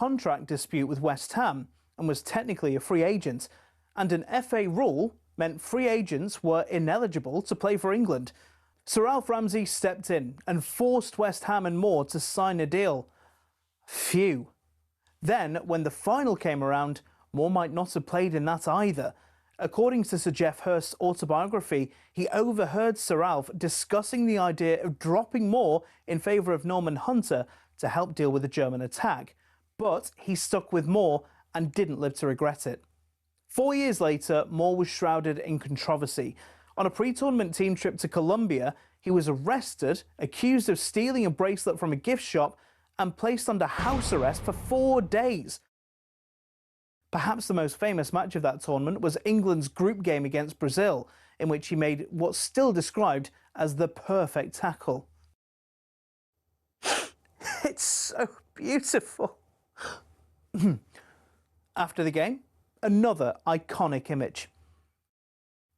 contract dispute with West Ham and was technically a free agent, and an FA rule meant free agents were ineligible to play for England. Sir Alf Ramsey stepped in and forced West Ham and Moore to sign a deal. Phew. Then, when the final came around, Moore might not have played in that either. According to Sir Geoff Hurst's autobiography, he overheard Sir Alf discussing the idea of dropping Moore in favour of Norman Hunter to help deal with the German attack. But he stuck with Moore and didn't live to regret it. 4 years later, Moore was shrouded in controversy. On a pre-tournament team trip to Colombia, he was arrested, accused of stealing a bracelet from a gift shop, and placed under house arrest for 4 days. Perhaps the most famous match of that tournament was England's group game against Brazil, in which he made what's still described as the perfect tackle. It's so beautiful. After the game, another iconic image.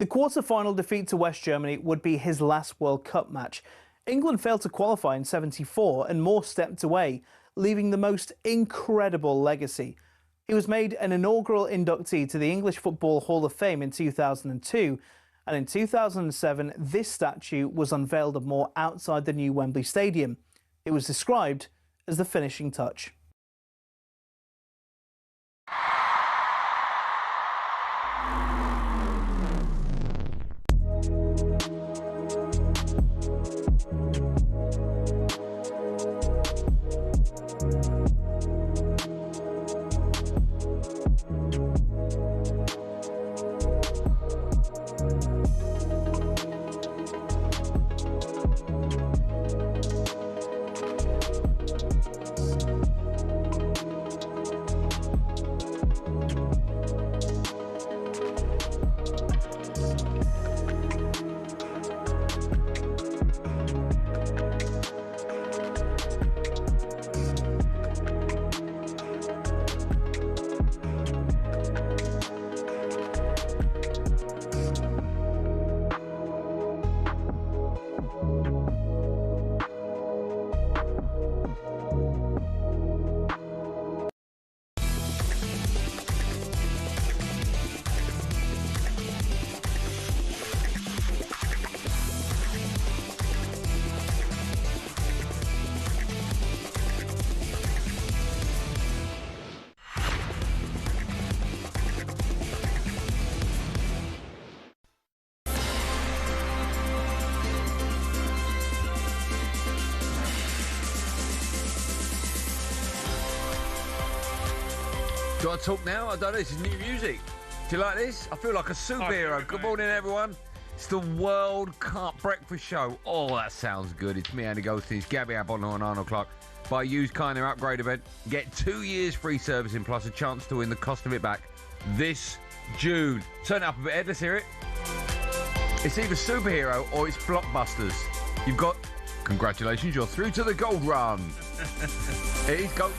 The quarter-final defeat to West Germany would be his last World Cup match. England failed to qualify in '74 and Moore stepped away, leaving the most incredible legacy. He was made an inaugural inductee to the English Football Hall of Fame in 2002, and in 2007 this statue was unveiled of Moore outside the new Wembley Stadium. It was described as the finishing touch. Do I talk now? I don't know. This is new music. Do you like this? I feel like a superhero. Good morning, everyone. It's the World Cup Breakfast Show. Oh, that sounds good. It's me, Andy Goldstein Gabby Agbonlahor and Arnold Clark. Buy a used car in their upgrade event. Get 2 years free servicing plus a chance to win the cost of it back this June. Turn it up a bit, Ed. Let's hear it. It's either superhero or it's blockbusters. You've got... Congratulations, you're through to the gold run. It is gold.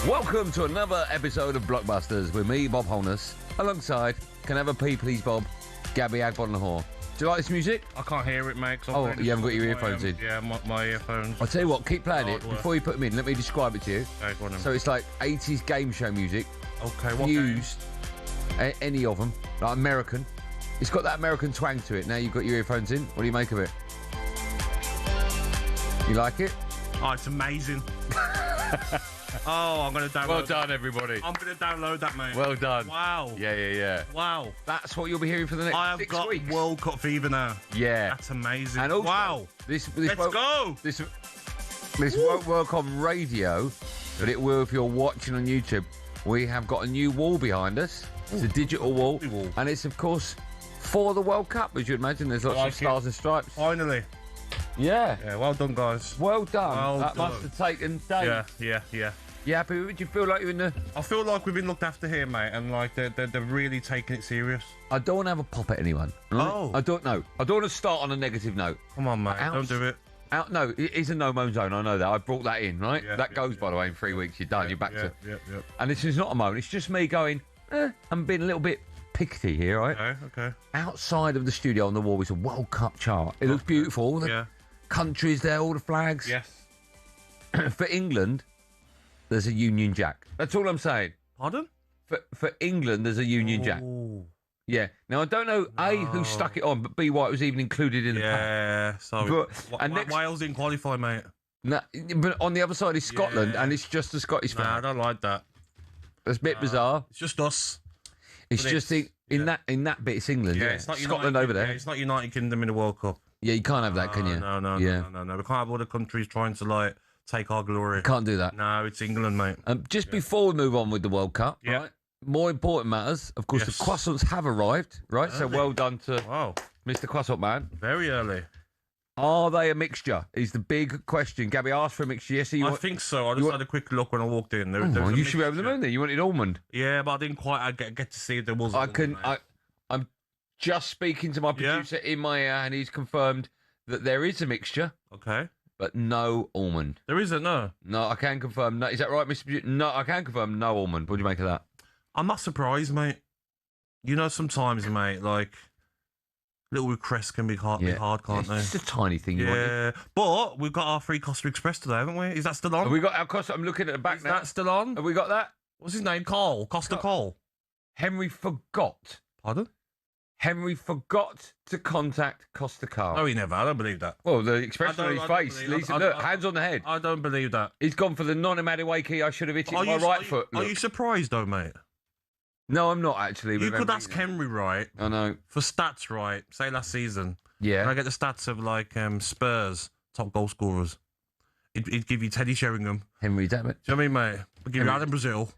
Welcome to another episode of Blockbusters with me, Bob Holness, alongside, can I have a pee, please, Bob, Gabby Agbonlahor. Do you like this music? I can't hear it, mate. Oh, you haven't got your earphones in? Yeah, my earphones. I'll tell you what, keep playing it. Before you put them in, let me describe it to you. Okay, go on then. So it's like 80s game show music. Okay, what fused, any of them, like American. It's got that American twang to it. Now you've got your earphones in. What do you make of it? You like it? Oh, it's amazing. Oh, I'm going to download Well done, everybody. I'm going to download that, mate. Well done. Wow. Yeah. Wow. That's what you'll be hearing for the next 6 weeks. I have got World Cup fever now. Yeah. That's amazing. And also, wow. Let's go. This won't work on radio, but it will if you're watching on YouTube. We have got a new wall behind us. It's a digital wall. And it's, of course, for the World Cup, as you'd imagine. There's lots of stars and stripes. Finally. Yeah. Yeah, well done, guys. Well done. Well that done. must have taken days. Yeah. You happy with it? Do you feel like you're in the... I feel like we've been looked after here, mate, and like they're really taking it serious. I don't want to have a pop at anyone. Right? Oh. I don't know. I don't want to start on a negative note. Come on, mate. Don't do it. No, it is a no-moan zone. I know that. I brought that in, right? Yeah, that goes, by the way, in 3 weeks. You're done. You're back to... Yep. And this is not a moan. It's just me going, I'm being a little bit pickety here, right? Okay. Outside of the studio on the wall is a World Cup chart. It looks beautiful. All the countries there, all the flags. Yes. For England, there's a Union Jack. That's all I'm saying. Pardon? For England, there's a Union Jack. Yeah. Now, I don't know, A, who stuck it on, but B, why it was even included in the pack. Yeah, sorry. But, Wales didn't qualify, mate. No, but on the other side is Scotland, and it's just the Scottish flag. Nah, I don't like that. That's a bit bizarre. It's just us. It's just in that bit, it's England. Yeah, it's not Scotland United, over there. Yeah, it's not United Kingdom in the World Cup. Yeah, you can't have that, can you? No. We can't have other countries trying to like take our glory. Can't do that. No, it's England, mate. Just before we move on with the World Cup, right? More important matters. Of course, the croissants have arrived, right? So well done to Mr. Croissant Man. Very early. Are they a mixture? Is the big question. Gabby asked for a mixture. Yes, I think so. I just had a quick look when I walked in. You should be over the moon there. You wanted almond. Yeah, but I didn't quite get to see if there was. I'm just speaking to my producer in my ear, and he's confirmed that there is a mixture. Okay. But no almond. There isn't, no. No, I can confirm. No, is that right, Mr. Producer? No, I can confirm no almond. What do you make of that? I'm not surprised, mate. You know, sometimes, mate, like little requests can be hard, can't they? It's just a tiny thing. Yeah, but we've got our free Costa Express today, haven't we? Is that still on? Have we got our Costa? I'm looking at the back now. Is that still on? Have we got that? What's his name? Cole. Costa Cole. Henry forgot. Pardon? Henry forgot to contact Costa Carl. Oh, he never. I don't believe that. Well, the expression on his face. Look, hands on the head. I don't believe that. He's gone for the non-Amadewaki. I should have hit it with my right foot. Are you surprised, though, mate? No, I'm not, actually. You could ask Henry, right? I know. For stats, right? Say last season. Yeah. Can I get the stats of, like, Spurs top goal scorers? He'd give you Teddy Sheringham. Henry, damn it. Do you know what I mean, mate? We'll give you Adam Brazil.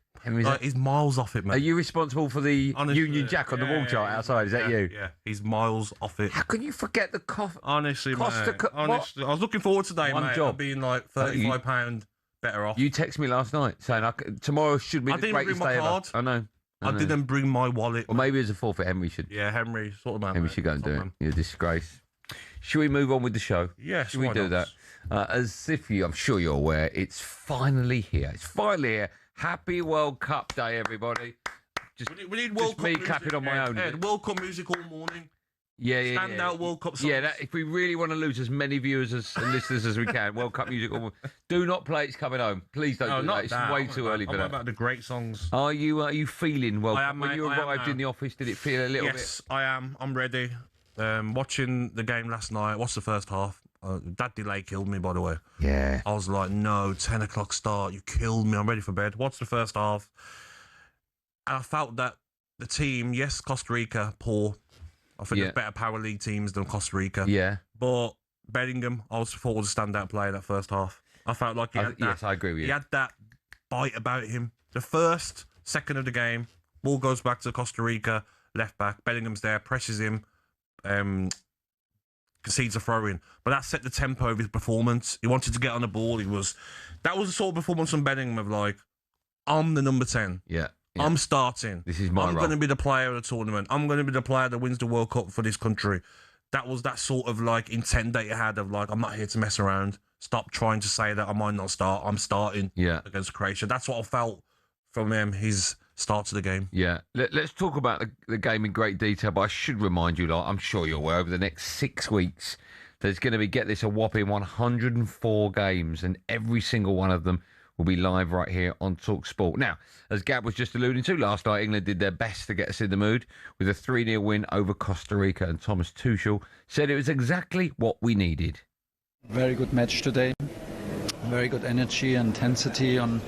He's miles off it, mate. Are you responsible for the Union Jack on the wall chart outside? Is that you? Yeah, he's miles off it. How can you forget the cough? Honestly, mate. Honestly, I was looking forward today, mate. Job. Being like £35 better off. You texted me last night saying tomorrow should be the greatest day ever. I know. I didn't bring my wallet. Well, maybe as a forfeit, Henry should. Yeah, Henry, sort of man. Henry should go and do it. You're a disgrace. Should we move on with the show? Yes. Should we do that? As if I'm sure you're aware, it's finally here. It's finally here. Happy World Cup Day, everybody. We need World Cup me music. clapping on my own. World Cup music all morning. Stand out World Cup songs. Yeah, if we really want to lose as many viewers and listeners as we can, World Cup music. Do not play It's Coming Home. Please don't do that. It's way too early for that. About the great songs. Are you feeling well? I am, when you arrived in the office, did it feel a little bit? Yes, I am. I'm ready. Watching the game last night. What's the first half? That delay killed me, by the way. Yeah. I was like, no, 10 o'clock start. You killed me. I'm ready for bed. What's the first half? And I felt that the team, yes, Costa Rica, poor. I think there's better power league teams than Costa Rica. Yeah. But Bellingham, I thought was a standout player that first half. I felt like he had that. Yes, I agree with you. He had that bite about him. The first second of the game, ball goes back to Costa Rica, left back. Bellingham's there, presses him, concedes a throw in. But that set the tempo of his performance. He wanted to get on the ball. That was the sort of performance from Bellingham of like, I'm the number 10. Yeah. I'm starting. This is my I'm role. going to be the player of the tournament. I'm going to be the player that wins the World Cup for this country. That was that sort of like intent that he had of like, I'm not here to mess around. Stop trying to say that I might not start. I'm starting against Croatia. That's what I felt from his start to the game. Yeah. Let's talk about the game in great detail, but I should remind you, I'm sure you're aware, over the next 6 weeks, there's going to be, get this, a whopping 104 games, and every single one of them will be live right here on talkSPORT. Now, as Gab was just alluding to, last night England did their best to get us in the mood with a 3-0 win over Costa Rica, and Thomas Tuchel said it was exactly what we needed. Very good match today. Very good energy, intensity on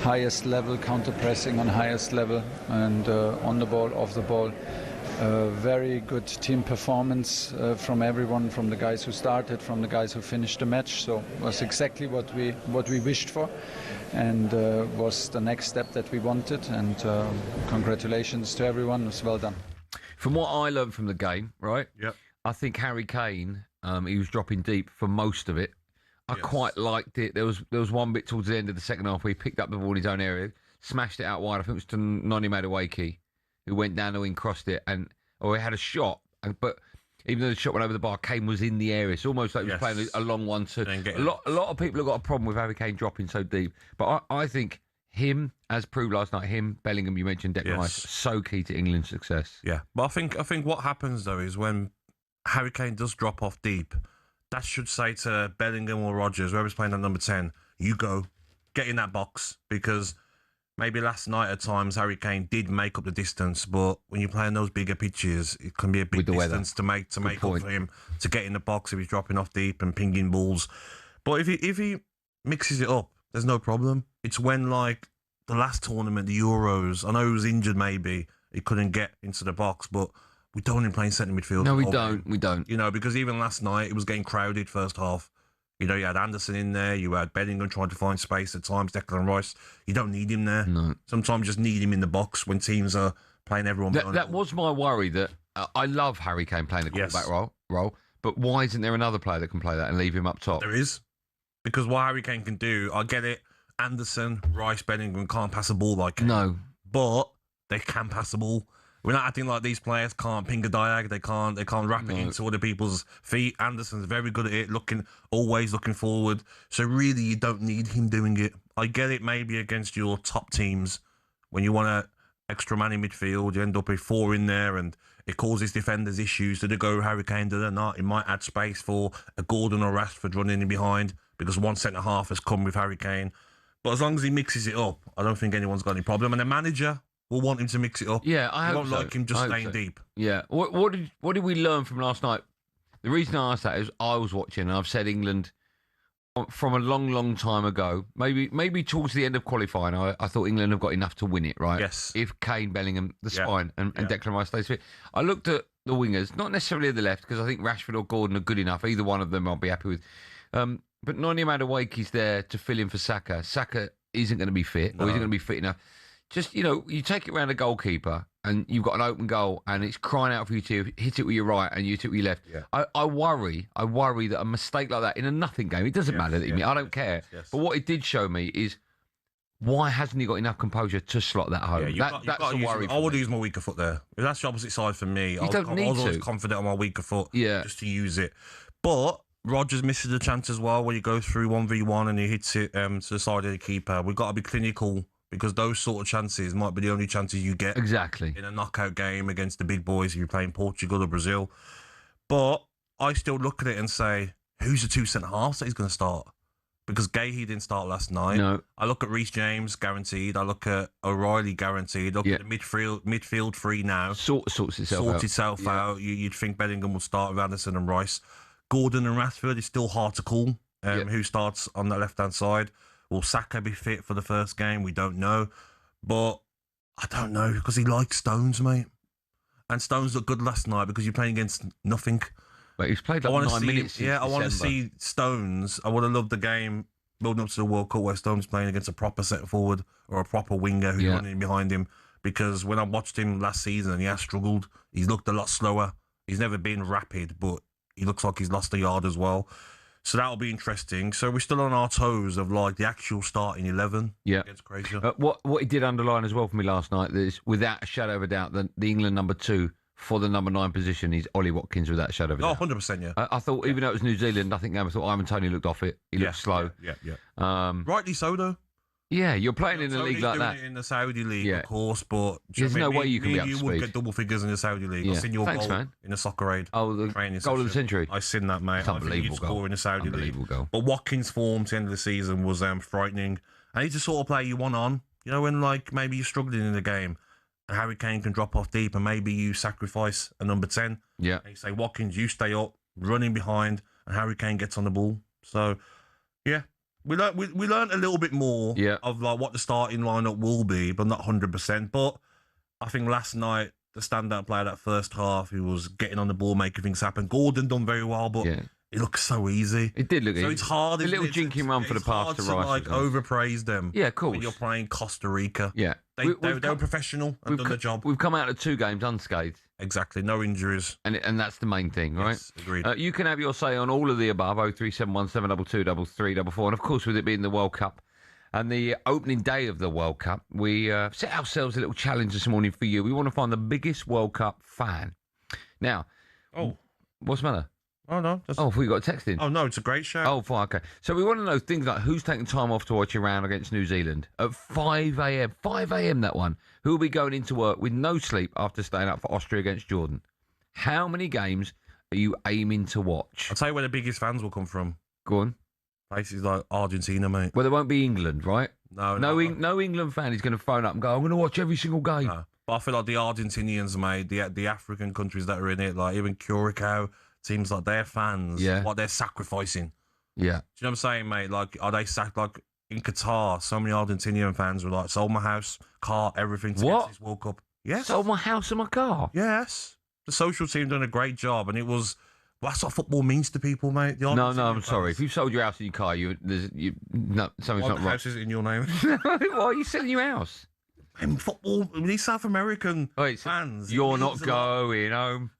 highest level, counter-pressing on highest level, and on the ball, off the ball. Very good team performance from everyone, from the guys who started, from the guys who finished the match. So it was exactly what we wished for, and was the next step that we wanted. And congratulations to everyone. It was well done. From what I learned from the game, right? Yep. I think Harry Kane, he was dropping deep for most of it. I quite liked it. There was one bit towards the end of the second half where he picked up the ball in his own area, smashed it out wide. I think it was to Noni Madueke, who went down the wing, crossed it, or he had a shot. But even though the shot went over the bar, Kane was in the area. It's almost like he was playing a long one. A lot of people have got a problem with Harry Kane dropping so deep. But I think him, as proved last night, Bellingham, you mentioned, Declan Rice, so key to England's success. Yeah, but I think what happens though is when Harry Kane does drop off deep, that should say to Bellingham or Rodgers, whoever's playing at number 10, you go. get in that box, because maybe last night at times Harry Kane did make up the distance, but when you're playing those bigger pitches, it can be a big distance to make up for him to get in the box if he's dropping off deep and pinging balls. But if he mixes it up, there's no problem. It's when, like, the last tournament, the Euros, I know he was injured maybe, he couldn't get into the box, but we don't want him playing centre midfield. No, we don't. You know, because even last night, it was getting crowded first half. You know, you had Anderson in there, you had Bellingham trying to find space at times, Declan Rice. You don't need him there. No. Sometimes you just need him in the box when teams are playing everyone. That was my worry, that I love Harry Kane playing the quarterback role, but why isn't there another player that can play that and leave him up top? There is. Because what Harry Kane can do, I get it, Anderson, Rice, Bellingham can't pass a ball like him. No. But they can pass the ball. We're not acting like these players can't ping a diag. They can't wrap it into other people's feet. Anderson's very good at it, always looking forward. So really, you don't need him doing it. I get it maybe against your top teams when you want an extra man in midfield, you end up with 4 in there and it causes defenders issues. Do they go Harry Kane? Do they not? It might add space for a Gordon or Rashford running in behind because one centre half has come with Harry Kane. But as long as he mixes it up, I don't think anyone's got any problem. And the manager will want him to mix it up. Yeah, I won't like him just staying deep. Yeah. What did we learn from last night? The reason I asked that is I was watching, and I've said England from a long, long time ago. Maybe towards the end of qualifying, I thought England have got enough to win it, right? Yes. If Kane, Bellingham, the spine, and Declan Rice stays fit. I looked at the wingers, not necessarily at the left, because I think Rashford or Gordon are good enough. Either one of them I'll be happy with. But Noni Madueke's there to fill in for Saka. Saka isn't going to be fit, or isn't going to be fit enough. Just, you take it around a goalkeeper and you've got an open goal and it's crying out for you to hit it with your right and you hit it with your left. Yeah. I worry that a mistake like that in a nothing game, it doesn't matter. I don't care. Yes. But what it did show me is why hasn't he got enough composure to slot that home? That's a worry. I would use my weaker foot there. If that's the opposite side for me, I was always confident on my weaker foot just to use it. But Rodgers misses a chance as well when you go through 1v1 and he hits it to the side of the keeper. We've got to be clinical, because those sort of chances might be the only chances you get in a knockout game against the big boys if you're playing Portugal or Brazil. But I still look at it and say, who's the 2 centre-halves that he's going to start? Because Gahey didn't start last night. No. I look at Reece James, guaranteed. I look at O'Reilly, guaranteed. Look at the midfield 3 now. Sorts itself out. You'd think Bellingham will start with Anderson and Rice. Gordon and Rashford is still hard to call. Who starts on the left-hand side? Will Saka be fit for the first game? We don't know. But I don't know, because he likes Stones, mate. And Stones looked good last night because you're playing against nothing. But he's played like 9 minutes. I want to see Stones. I would have loved the game building up to the World Cup where Stones playing against a proper centre forward or a proper winger who's running behind him. Because when I watched him last season, he has struggled. He's looked a lot slower. He's never been rapid, but he looks like he's lost a yard as well. So that'll be interesting. So we're still on our toes of like the actual starting 11 against Croatia. What it did underline as well for me last night is, without a shadow of a doubt, the England number 2 for the number 9 position is Ollie Watkins, without a shadow of a doubt. 100%, yeah. I thought, even though it was New Zealand, nothing game, I thought Ivan Toney looked off it. He looked slow. Yeah. Rightly so, though. Yeah, you're playing in a league like that. It in the Saudi league, of course, but there's no way you can be up to speed. You would get double figures in the Saudi league. I've seen your goal in the soccer aid. Oh, the goal of the century. I've seen that, mate. It's unbelievable goal. Score in the Saudi league. Goal. But Watkins' form to the end of the season was frightening. And he's the sort of player you want on. You know, when like maybe you're struggling in the game, and Harry Kane can drop off deep, and maybe you sacrifice a number 10. Yeah. And you say, Watkins, you stay up, running behind, and Harry Kane gets on the ball. So, yeah. We learned a little bit more of like what the starting lineup will be, but not 100%. But I think last night, the standout player that first half, he was getting on the ball, making things happen. Gordon done very well, but it looks so easy. It did look easy. So it's hard. A little jinking run for the pass to Rice. Like overpraise them. Yeah, of course. When you're playing Costa Rica. Yeah. They were professional and done the job. We've come out of 2 games unscathed. Exactly, no injuries. And that's the main thing, right? Yes, agreed. You can have your say on all of the above, 0371 722 334. And of course, with it being the World Cup and the opening day of the World Cup, we set ourselves a little challenge this morning for you. We want to find the biggest World Cup fan. Now, what's the matter? Oh, no. We got texting. Oh, no, it's a great show. Oh, fine, okay. So we want to know things like who's taking time off to watch a round against New Zealand at 5 a.m. 5 a.m. that one. Who will be going into work with no sleep after staying up for Austria against Jordan? How many games are you aiming to watch? I'll tell you where the biggest fans will come from. Go on. Places like Argentina, mate. Well, there won't be England, right? No. No England fan is going to phone up and go, I'm going to watch every single game. No. But I feel like the Argentinians, mate, the African countries that are in it, like even Curacao, teams like their fans, what they're sacrificing. Yeah. Do you know what I'm saying, mate? Like, are they like in Qatar? So many Argentinian fans were like, sold my house, car, everything to get this World Cup. Yes. Sold my house and my car. Yes. The social team done a great job, and it was. Well, that's what football means to people, mate. No, I'm sorry. If you sold your house and your car, something's not right. House is in your name. Why are you selling your house? In football, these South American fans. You're not going home.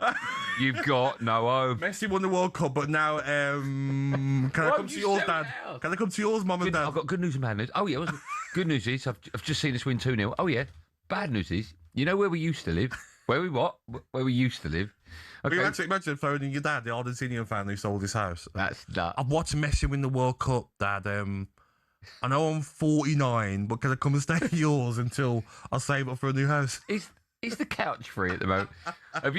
You've got no home. Messi won the World Cup, but now can I come to yours, Dad? Can I come to yours, Mum and Dad? I've got good news and bad news. Oh yeah, good news is I've just seen us win 2-0. Oh yeah, bad news is you know where we used to live. Where we used to live. Okay. Imagine phoning your dad, the Argentinian fan who sold his house. That's that. I've watched Messi win the World Cup, Dad. I know I'm 49, but can I come and stay at yours until I save up for a new house? Is the couch free at the moment? Have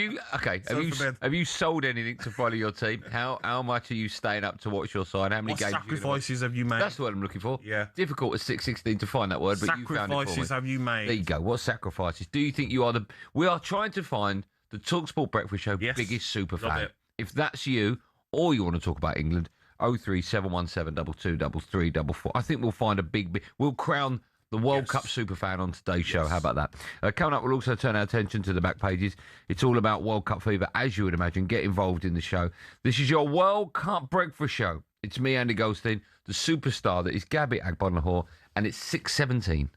you sold anything to follow your team? How much are you staying up to watch your side? How many games? Sacrifices have you made? That's what I'm looking for. Yeah. Difficult at 6:16 to find that word, but you found it for me. Sacrifices have you made? There you go. What sacrifices? Do you think you are we are trying to find the talkSPORT Breakfast Show biggest super fan. If that's you, or you want to talk about England, 03717 223344. I think we'll find a big. We'll crown the World Cup super fan on today's show. How about that? Coming up, we'll also turn our attention to the back pages. It's all about World Cup fever, as you would imagine. Get involved in the show. This is your World Cup breakfast show. It's me, Andy Goldstein, the superstar that is Gabby Agbonlahor, and it's 6:17.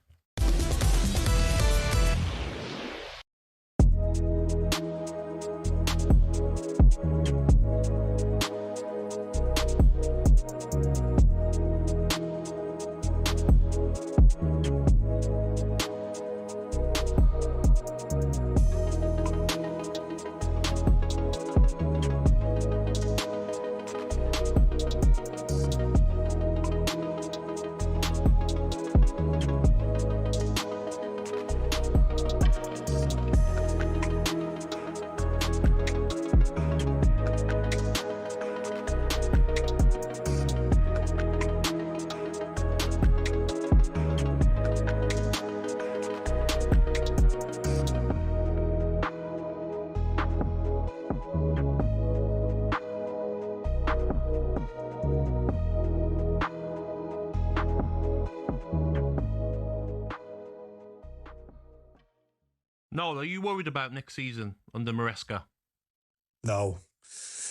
Noel, are you worried about next season under Maresca? No.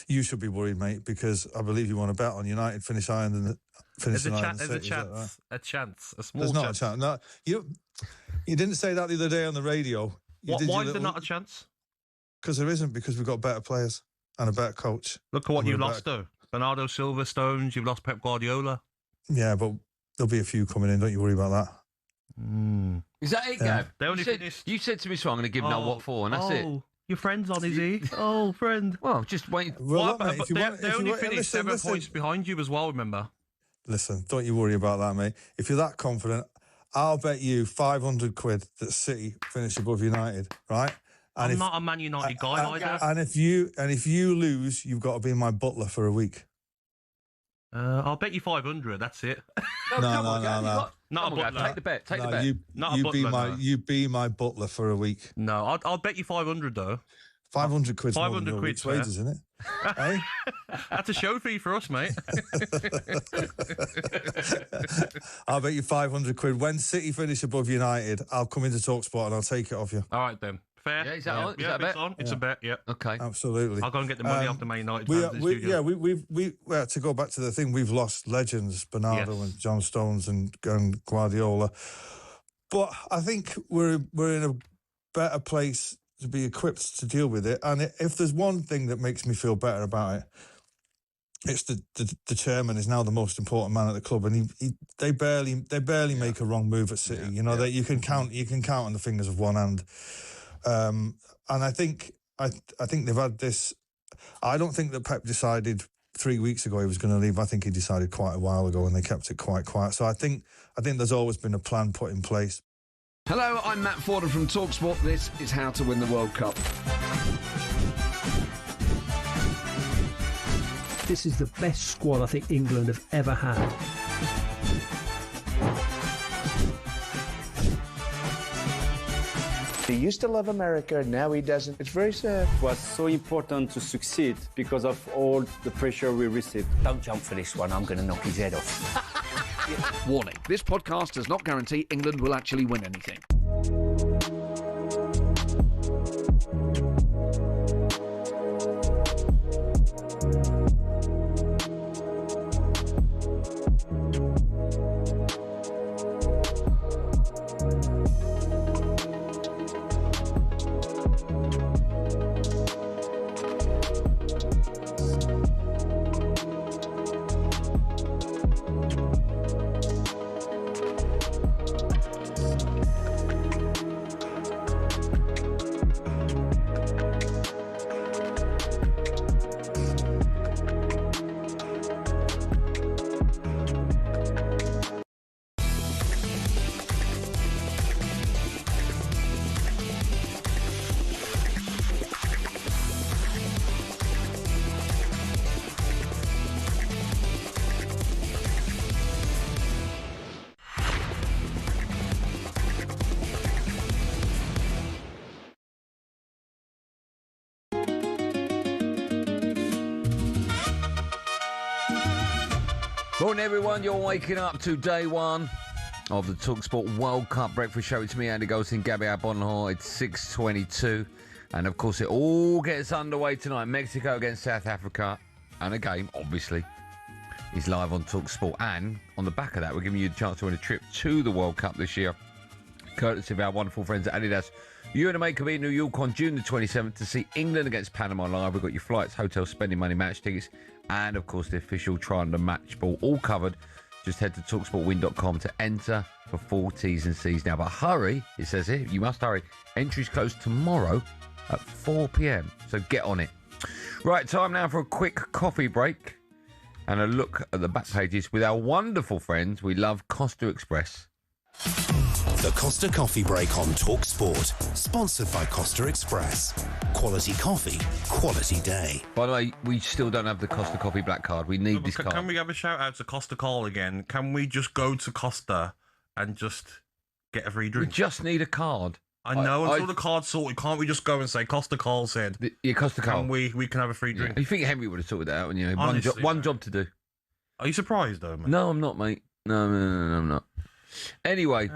You should be worried, mate, because I believe you want to bet on United finish higher than the There's a chance. A small There's chance. not a chance. No, you didn't say that the other day on the radio. Why is there not a chance? Because there isn't, because we've got better players and a better coach. Look at what you lost, though. Bernardo Silva, Stones, you've lost Pep Guardiola. Yeah, but there'll be a few coming in. Don't you worry about that. Is that it, Gab? They only you said to me, so I'm going to give Noel what for, and that's it. Your friend's on, is he? Oh, friend. Well, just wait. Well, They only finished 7 points behind you as well, remember? Listen, don't you worry about that, mate. If you're that confident, I'll bet you 500 quid that City finish above United, right? And I'm not a Man United guy either. And if you lose, you've got to be my butler for a week. I'll bet you 500. That's it. No. Not a butler. Take the bet. Take the bet. You be my butler for a week. No, I'll bet you 500 though. 500 quid's 500 quid's wages, isn't it? Hey? That's a show fee for us, mate. I'll bet you 500 quid. When City finish above United, I'll come into talkSPORT and I'll take it off you. All right then. Fair. Yeah, is that on? Is that a bet? On. It's a bet, yeah. Okay. Absolutely. I'll go and get the money off the Man United fans in the studio. Yeah, to go back to the thing, we've lost legends, Bernardo and John Stones and Guardiola. But I think we're in a better place to be equipped to deal with it. And if there's one thing that makes me feel better about it, it's the chairman is now the most important man at the club, and they barely make a wrong move at City. Yeah, you know that you can count on the fingers of one hand. And I think they've had this. I don't think that Pep decided 3 weeks ago he was going to leave. I think he decided quite a while ago, and they kept it quite quiet. So I think there's always been a plan put in place. Hello, I'm Matt Forden from talkSPORT. This is How to Win the World Cup. This is the best squad I think England have ever had. He used to love America, now he doesn't. It's very sad. It was so important to succeed because of all the pressure we received. Don't jump for this one, I'm going to knock his head off. Warning, this podcast does not guarantee England will actually win anything. Morning, everyone. You're waking up to day one of the talkSPORT World Cup Breakfast Show. It's me, Andy Goldstein Gabby Agbonlahor. It's 6:22. And, of course, it all gets underway tonight. Mexico against South Africa. And a game, obviously, is live on talkSPORT. And on the back of that, we're giving you the chance to win a trip to the World Cup this year, courtesy of our wonderful friends at Adidas. You and a mate could be in New York on June the 27th to see England against Panama live. We've got your flights, hotels, spending money, match tickets, and, of course, the official try and the match ball all covered. Just head to talksportwin.com to enter for full T's and C's now. But hurry, it says here, you must hurry. Entries close tomorrow at 4 p.m, so get on it. Right, time now for a quick coffee break and a look at the back pages with our wonderful friends. We love Costa Express. The Costa Coffee Break on talkSPORT, sponsored by Costa Express. Quality coffee, quality day. By the way, we still don't have the Costa Coffee Black card. We need this card. Can we have a shout out to Costa Call again? Can we just go to Costa and just get a free drink? We just need a card. I know, until the card's sorted, can't we just go and say Costa Call said? Yeah, Costa Call. We can have a free drink. You think Henry would have sorted that out? When you know, Honestly, one job to do. Are you surprised though, mate? No, I'm not, mate. No, I'm not. Anyway,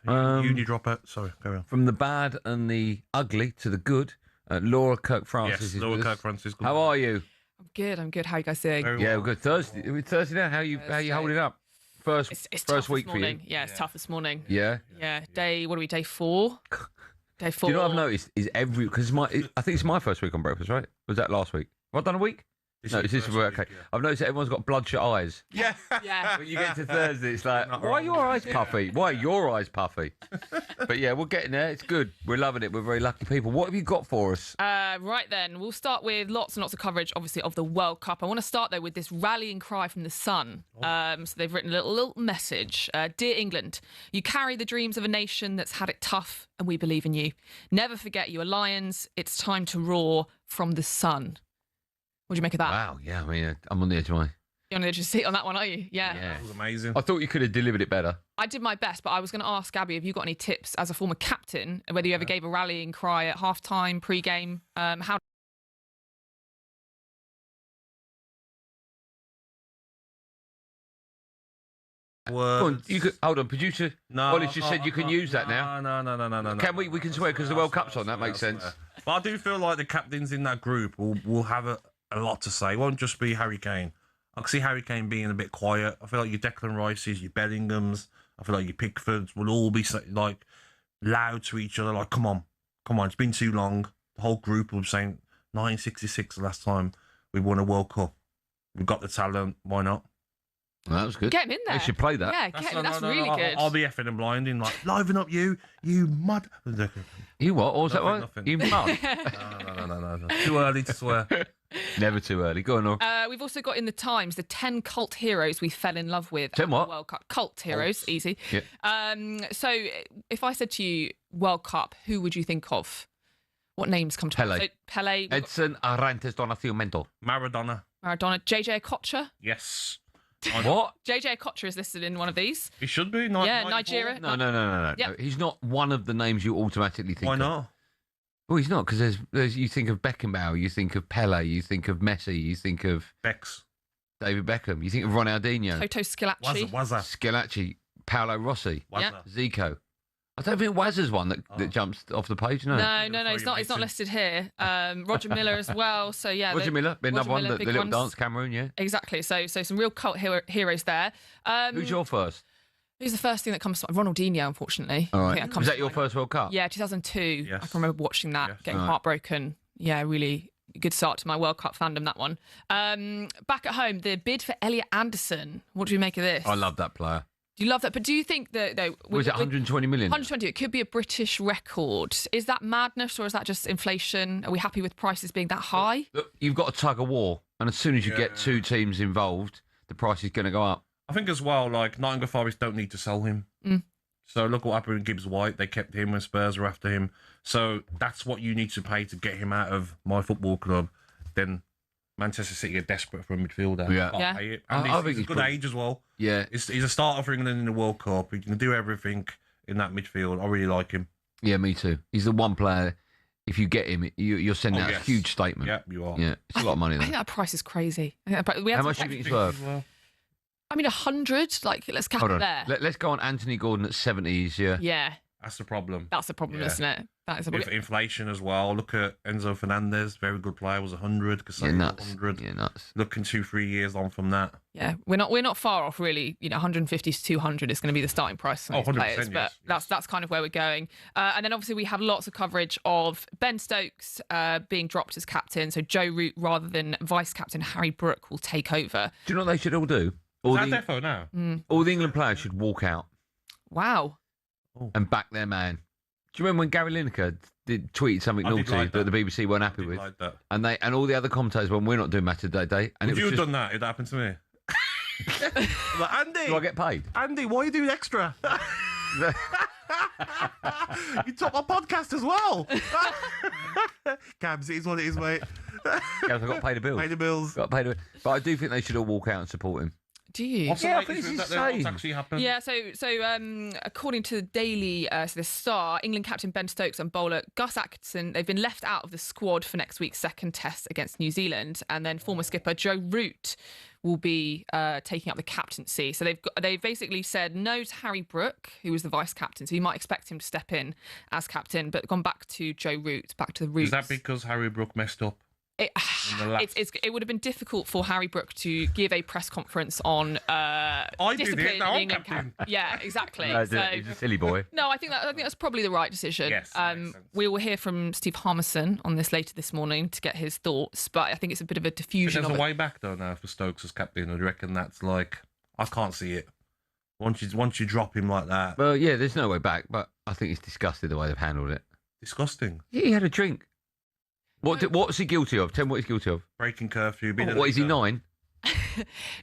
uni dropout. Sorry, carry on. From the bad and the ugly to the good, Laura Kirk-Francis. Yes, Laura Kirk-Francis. How are you? I'm good. How are you guys doing? Yeah, we're good. Thursday now. How you holding up? It's first week this morning. for you. Yeah, it's tough this morning. Yeah. Yeah. Day 4? Day 4. Do you know what I've noticed is because I think it's my first week on breakfast, right? Was that last week? Have I done a week? No, it's this week. Okay. Yeah. I've noticed that everyone's got bloodshot eyes. Yeah. When you get to Thursday, it's like, why are your eyes puffy? Why are your eyes puffy? But yeah, we're getting there. It's good. We're loving it. We're very lucky people. What have you got for us? Right then, we'll start with lots and lots of coverage, obviously, of the World Cup. I want to start, though, with this rallying cry from the Sun. So they've written a little message. Dear England, you carry the dreams of a nation that's had it tough, and we believe in you. Never forget you are lions. It's time to roar from the sun. What do you make of that? Wow, yeah, I mean, I'm on the edge of my... You're on the edge of your seat on that one, are you? Yeah. That was amazing. I thought you could have delivered it better. I did my best, but I was going to ask Gabby, have you got any tips as a former captain, whether you ever gave a rallying cry at half-time, pre-game? How... Hold on, producer. No, Ollie's just said you can use that now. No. Can we? We can swear because the World Cup's on. That makes sense. But I do feel like the captains in that group will have a lot to say. It won't just be Harry Kane. I can see Harry Kane being a bit quiet. I feel like your Declan Rices, your Bellinghams, I feel like your Pickfords will all be like loud to each other. Like, come on, it's been too long. The whole group will be saying 1966 the last time we won a World Cup. We've got the talent. Why not? Well, that was good. Get him in there. They should play that. Yeah, that's really good. I'll be effing and blinding, like, liven up you mud. You what? Or was that right? Nothing. You mud? No. Too early to swear. Never too early. Go on, Laura. We've also got in the Times the 10 cult heroes we fell in love with. 10 what? World Cup. Cult heroes, easy. Yeah. So if I said to you, World Cup, who would you think of? What names come to mind? So Pele. Edson Arantes do Nascimento. Maradona. Maradona. JJ Okocha. Yes. What? JJ Okocha is listed in one of these. He should be. Yeah, Nigeria. No. Yep. He's not one of the names you automatically think Why of. not? Well, he's not, because there's you think of Beckenbauer, you think of Pele, you think of Messi, you think of Becks. David Beckham, you think of Ronaldinho. Toto Scalacci. Wazza. Scalacci, Paolo Rossi, Wazza. Zico. I don't think Wazza's one that jumps off the page, no. No, it's not. It's not listed here. Roger Miller as well. So yeah, Roger Miller, another one, the big little ones. dance, Cameroon, yeah. Exactly. So some real cult heroes there. Who's your first? Who's the first thing that comes to mind? Ronaldinho, unfortunately. All right. I think that comes Was that to your mind. first World Cup? Yeah, 2002. Yes. I can remember watching that, Yes. getting All right. heartbroken. Yeah, really good start to my World Cup fandom, that one. Back at home, the bid for Elliot Anderson. What do we make of this? I love that player. Do you love that? But do you think that... though, Was it 120 million? 120, it could be a British record. Is that madness or is that just inflation? Are we happy with prices being that high? Look, you've got a tug of war, and as soon as you get two teams involved, the price is going to go up. I think as well, like, Nottingham Forest don't need to sell him. So look what happened with Gibbs White. They kept him when Spurs were after him. So that's what you need to pay to get him out of my football club. Then Manchester City are desperate for a midfielder. Yeah. Yeah. Pay it. I And think he's a he's good probably- age as well. Yeah. He's a starter for England in the World Cup. He can do everything in that midfield. I really like him. Yeah, me too. He's the one player, if you get him, you're sending out yes. a huge statement. Yeah, you are. Yeah, it's a lot of money I there. think that price is crazy. We had How some much do you think it's worth? I mean, 100. Like, let's cap Hold it on. there. Let's go on Anthony Gordon at 70s, yeah. Yeah, That's the problem. that's the problem, Yeah. isn't it? That is a With inflation as well. Look at Enzo Fernandez, very good player, was 100. Yeah, nuts. 100. Yeah, nuts. Looking 2-3 years on from that. Yeah, we're not far off really. 150 to 200 is going to be the starting price for these 100%, players, but yes. that's kind of where we're going. And then obviously we have lots of coverage of Ben Stokes being dropped as captain, so Joe Root rather than vice captain Harry Brook will take over. Do you know what they should all do? Is that defo now? All the England players should walk out Wow. and back their man. Do you remember when Gary Lineker tweeted something I did naughty like that the BBC weren't happy with? Like that. And all the other commentators went, we're not doing Match of the Day. And Would it you was have just, done that if that happened to me? Like, Andy! do I get paid? Andy, why are you doing extra? You took my podcast as well. Cabs, it is what it is, mate. I've got to pay the bills. Pay the bills. Got to pay the bills. But I do think they should all walk out and support him. Do you? What's Yeah, I the think latest it's with that? What's insane. actually happened? Yeah, so according to the Daily, so the Star, England captain Ben Stokes and bowler Gus Atkinson, they've been left out of the squad for next week's second test against New Zealand, and then former skipper Joe Root will be taking up the captaincy. So they've basically said no to Harry Brook, who was the vice captain, so you might expect him to step in as captain, but gone back to Joe Root, back to the roots. Is that because Harry Brook messed up? It would have been difficult for Harry Brook to give a press conference on discipline now in I'm England. captain. Yeah, exactly. No, So- he's a silly boy. no, I think that's probably the right decision. Yes, that makes sense. We will hear from Steve Harmison on this later this morning to get his thoughts, but I think it's a bit of a But diffusion there's of a it. way back though now for Stokes as captain. Or do you reckon that's like I can't see it. Once you drop him like that, Well, yeah, there's no way back, but I think it's disgusting the way they've handled it. disgusting. Yeah, he had a drink. What's he guilty of? Tell me what he's guilty of. Breaking curfew. Being a What is he, leader. 9?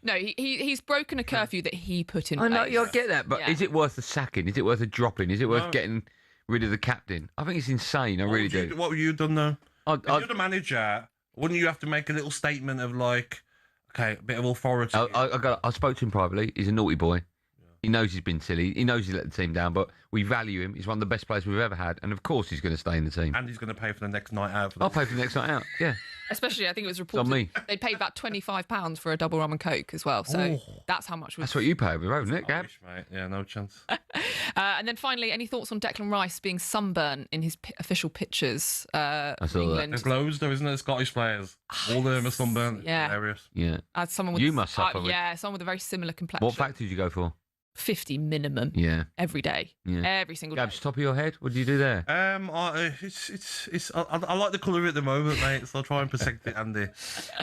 No, he's broken a curfew that he put in I know, place. yeah, I get that, but Yeah. is it worth a sacking? Is it worth a dropping? Is it worth No. getting rid of the captain? I think it's insane. I really do. What would you done though? If I, you're the manager, wouldn't you have to make a little statement of like, okay, a bit of authority? I spoke to him privately. He's a naughty boy. He knows he's been silly. He knows he let the team down, but we value him. He's one of the best players we've ever had, and of course he's going to stay in the team. And he's going to pay for the next night out. I'll pay for the next night out. Yeah. Especially, I think it was on reported me. they paid about £25 for a double rum and coke as well. So that's how much. That's what you pay over, isn't it, Gab? Mate. Yeah, no chance. And then finally, any thoughts on Declan Rice being sunburnt in his official pictures for saw that. England? There's loads though, isn't there? Scottish players. All of them are sunburnt. Yeah. Hilarious. Yeah. As someone with You must suffer with- yeah, someone with a very similar complexion. What factor did you go for? 50 minimum. Yeah. Every day. Yeah. Every single day. Gabs, top of your head, what do you do there? I like the colour of it at the moment, mate. So I'll try and protect it, Andy.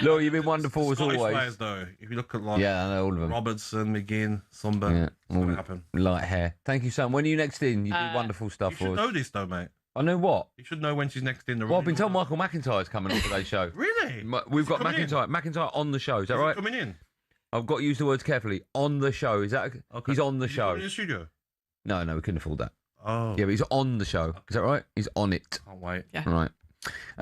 Look, you've been wonderful as Scottish always. players though, if you look at like Yeah, I know all of them. Robertson, McGinn, Sunburn, Yeah, it's going to happen. light hair. Thank you, son. When are you next in? You do wonderful stuff You for should us. know this though, mate. I know what. You should know when she's next in the room. Well, I've been told Michael McIntyre's coming on today's show. Really? We've got coming in? McIntyre on the show. Is that Is he right? coming in? I've got to use the words carefully. On the show. Is that? Okay. He's on the Is he show. coming in the studio? No, we couldn't afford that. Oh. Yeah, but he's on the show. Is that right? He's on it. Can't wait. Yeah. Right.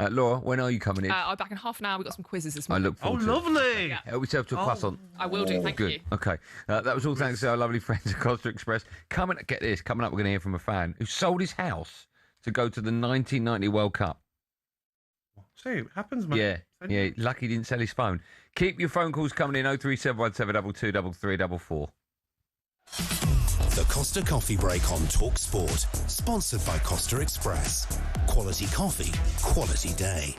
Laura, when are you coming in? I'm back in half an hour. We've got some quizzes this morning. I look forward to it. Lovely. Yeah. Help yourself to a croissant. I will do, thank you. Okay. That was all thanks to our lovely friends at Costa Express. Coming up, we're going to hear from a fan who sold his house to go to the 1990 World Cup. See, it happens, mate. Yeah. Lucky he didn't sell his phone. Keep your phone calls coming in 03717 22 The Costa Coffee Break on talkSPORT. Sponsored by Costa Express. Quality coffee, quality day.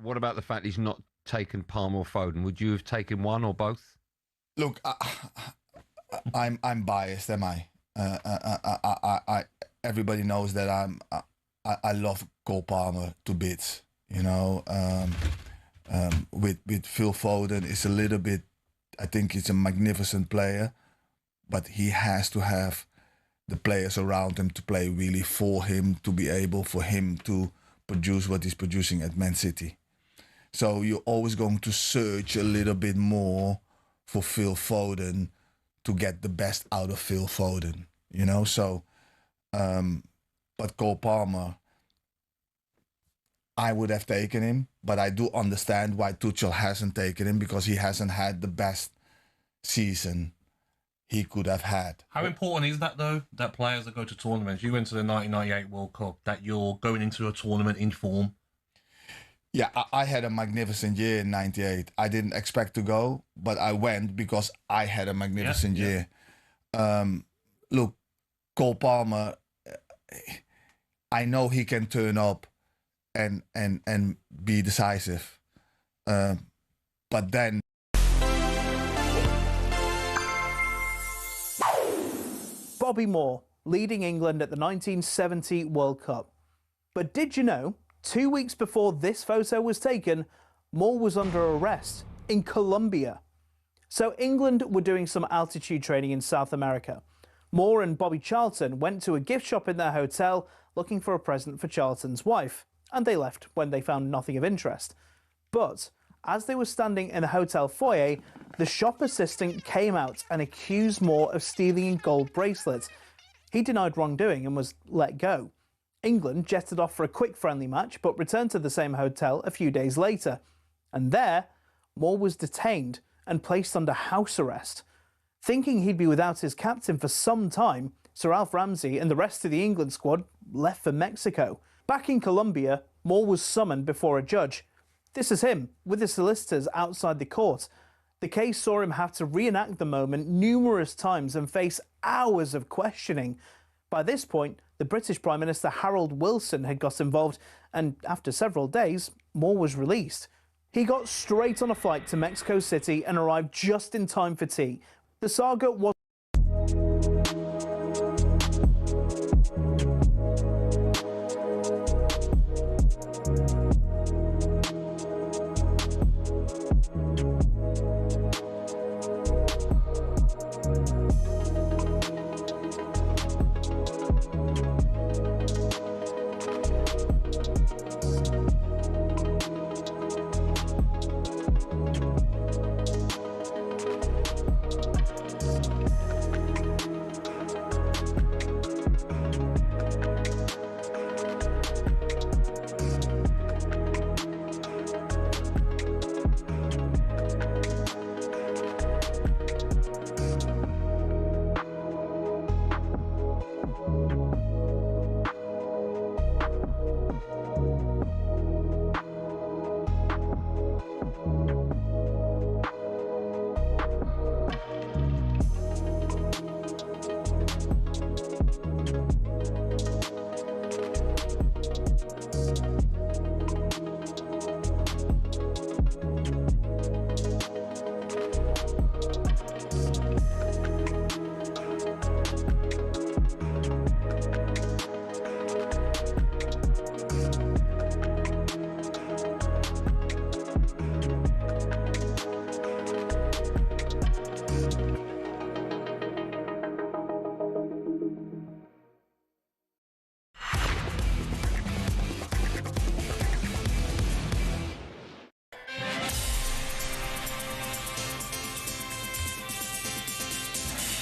What about the fact he's not taken Palmer or Foden? Would you have taken one or both? Look, I'm biased, am I? Everybody knows that I love Cole Palmer to bits. You know, with Phil Foden, it's a little bit. I think he's a magnificent player, but he has to have the players around him to play really for him to be able for him to produce what he's producing at Man City. So you're always going to search a little bit more for Phil Foden to get the best out of Phil Foden, you know? So, but Cole Palmer, I would have taken him, but I do understand why Tuchel hasn't taken him, because he hasn't had the best season he could have had. How important is that, though, that players that go to tournaments, you went to the 1998 World Cup, that you're going into a tournament in form? Yeah, I had a magnificent year in 98. I didn't expect to go, but I went because I had a magnificent year. Look, Cole Palmer, I know he can turn up and be decisive. But then... Bobby Moore, leading England at the 1970 World Cup. But did you know, 2 weeks before this photo was taken, Moore was under arrest in Colombia. So England were doing some altitude training in South America. Moore and Bobby Charlton went to a gift shop in their hotel looking for a present for Charlton's wife, and they left when they found nothing of interest. But as they were standing in the hotel foyer, the shop assistant came out and accused Moore of stealing a gold bracelet. He denied wrongdoing and was let go. England jetted off for a quick friendly match, but returned to the same hotel a few days later. And there, Moore was detained and placed under house arrest. Thinking he'd be without his captain for some time, Sir Alf Ramsey and the rest of the England squad left for Mexico. Back in Colombia, Moore was summoned before a judge. This is him, with his solicitors outside the court. The case saw him have to reenact the moment numerous times and face hours of questioning. By this point, the British Prime Minister Harold Wilson had got involved, and after several days, Moore was released. He got straight on a flight to Mexico City and arrived just in time for tea. The saga was...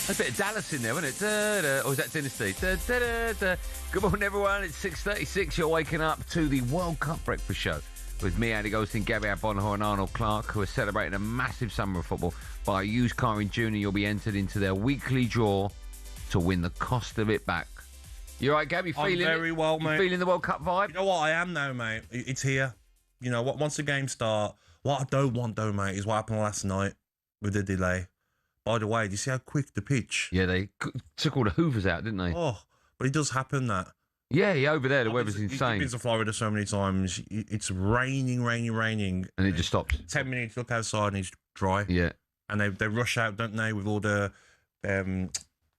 There's a bit of Dallas in there, wasn't it? Or is that Dynasty? Good morning, everyone. It's 6:36. You're waking up to the World Cup Breakfast Show with me, Andy Goldstein Gabby Agbonlahor and Arnold Clark, who are celebrating a massive summer of football. By a used car in June, and you'll be entered into their weekly draw to win the cost of it back. You all right, Gabby? Feeling I'm very well, mate. Feeling the World Cup vibe? You know what I am now, mate? It's here. You know what? Once the game starts, what I don't want, though, mate, is what happened last night with the delay. By the way, do you see how quick the pitch? Yeah, they took all the hoovers out, didn't they? Oh, but it does happen that. Yeah, over there, the weather's insane. You've been to Florida so many times. It's raining. And it just stops. 10 minutes, look outside and it's dry. Yeah. And they rush out, don't they, with all the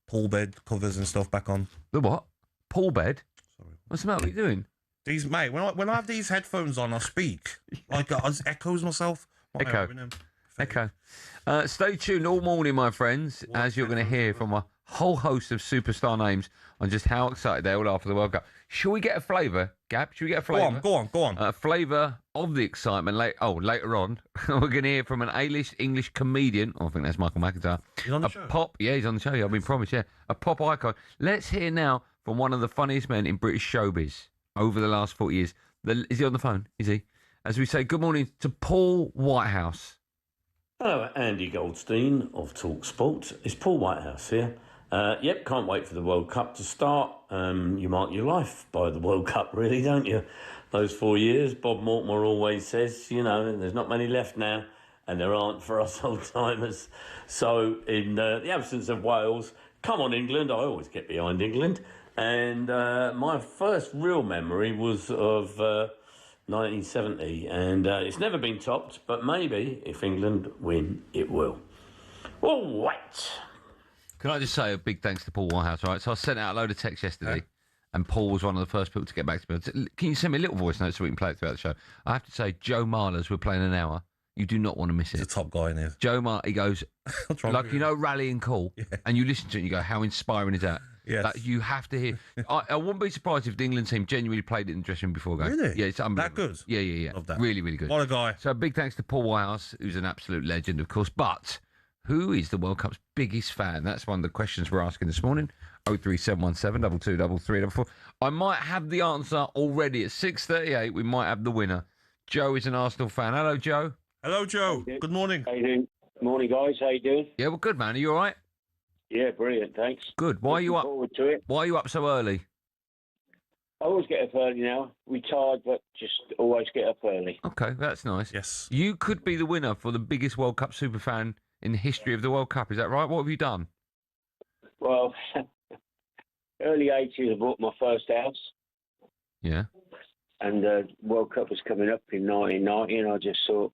pool bed covers and stuff back on. The what? Pool bed? Sorry. What's the matter? What are you doing? These, mate, when I have these headphones on, I speak. Like, I echoes myself. Echo. Stay tuned all morning, my friends, as you're going to hear from a whole host of superstar names on just how excited they all are for the World Cup. Shall we get a flavour, Gab? Shall we get a flavour? Go on. A flavour of the excitement. Later on, we're going to hear from an A-list English comedian. I think that's Michael McIntyre. He's on the show. He's on the show. I've been promised, yeah. A pop icon. Let's hear now from one of the funniest men in British showbiz over the last 40 years. Is he on the phone? Is he? As we say, good morning to Paul Whitehouse. Hello, Andy Goldstein of talkSPORT. It's Paul Whitehouse here. Can't wait for the World Cup to start. You mark your life by the World Cup, really, don't you? Those 4 years. Bob Mortimer always says, there's not many left now, and there aren't for us old-timers. So, in the absence of Wales, come on, England. I always get behind England. And my first real memory was of 1970, and it's never been topped, but maybe if England win, it will. All right. Can I just say a big thanks to Paul Whitehouse, right? So I sent out a load of texts yesterday, and Paul was one of the first people to get back to me. Can you send me a little voice note so we can play it throughout the show? I have to say, Joe Marler's, we're playing an hour. You do not want to miss it. He's a top guy in here. Joe Marler, he goes, rallying call, and you listen to it and you go, how inspiring is that? Yes. That you have to hear. I wouldn't be surprised if the England team genuinely played it in the dressing room before going. Really? Yeah, it's unbelievable. That good? Yeah. Love that. Really, really good. What a guy. So big thanks to Paul Whitehouse, who's an absolute legend, of course. But who is the World Cup's biggest fan? That's one of the questions we're asking this morning. 03717 223344. I might have the answer already at 6:38. We might have the winner. Joe is an Arsenal fan. Hello, Joe. Hello, Joe. Good morning. How you doing? Morning, guys. How you doing? Yeah, well, good, man. Are you all right? Yeah, brilliant. Thanks. Good. Why are you up? Forward to it. Why are you up so early? I always get up early now. Retired, but just always get up early. Okay, that's nice. Yes. You could be the winner for the biggest World Cup superfan in the history of the World Cup. Is that right? What have you done? Well, early 80s, I bought my first house. Yeah. And the World Cup was coming up in 1990, and I just thought,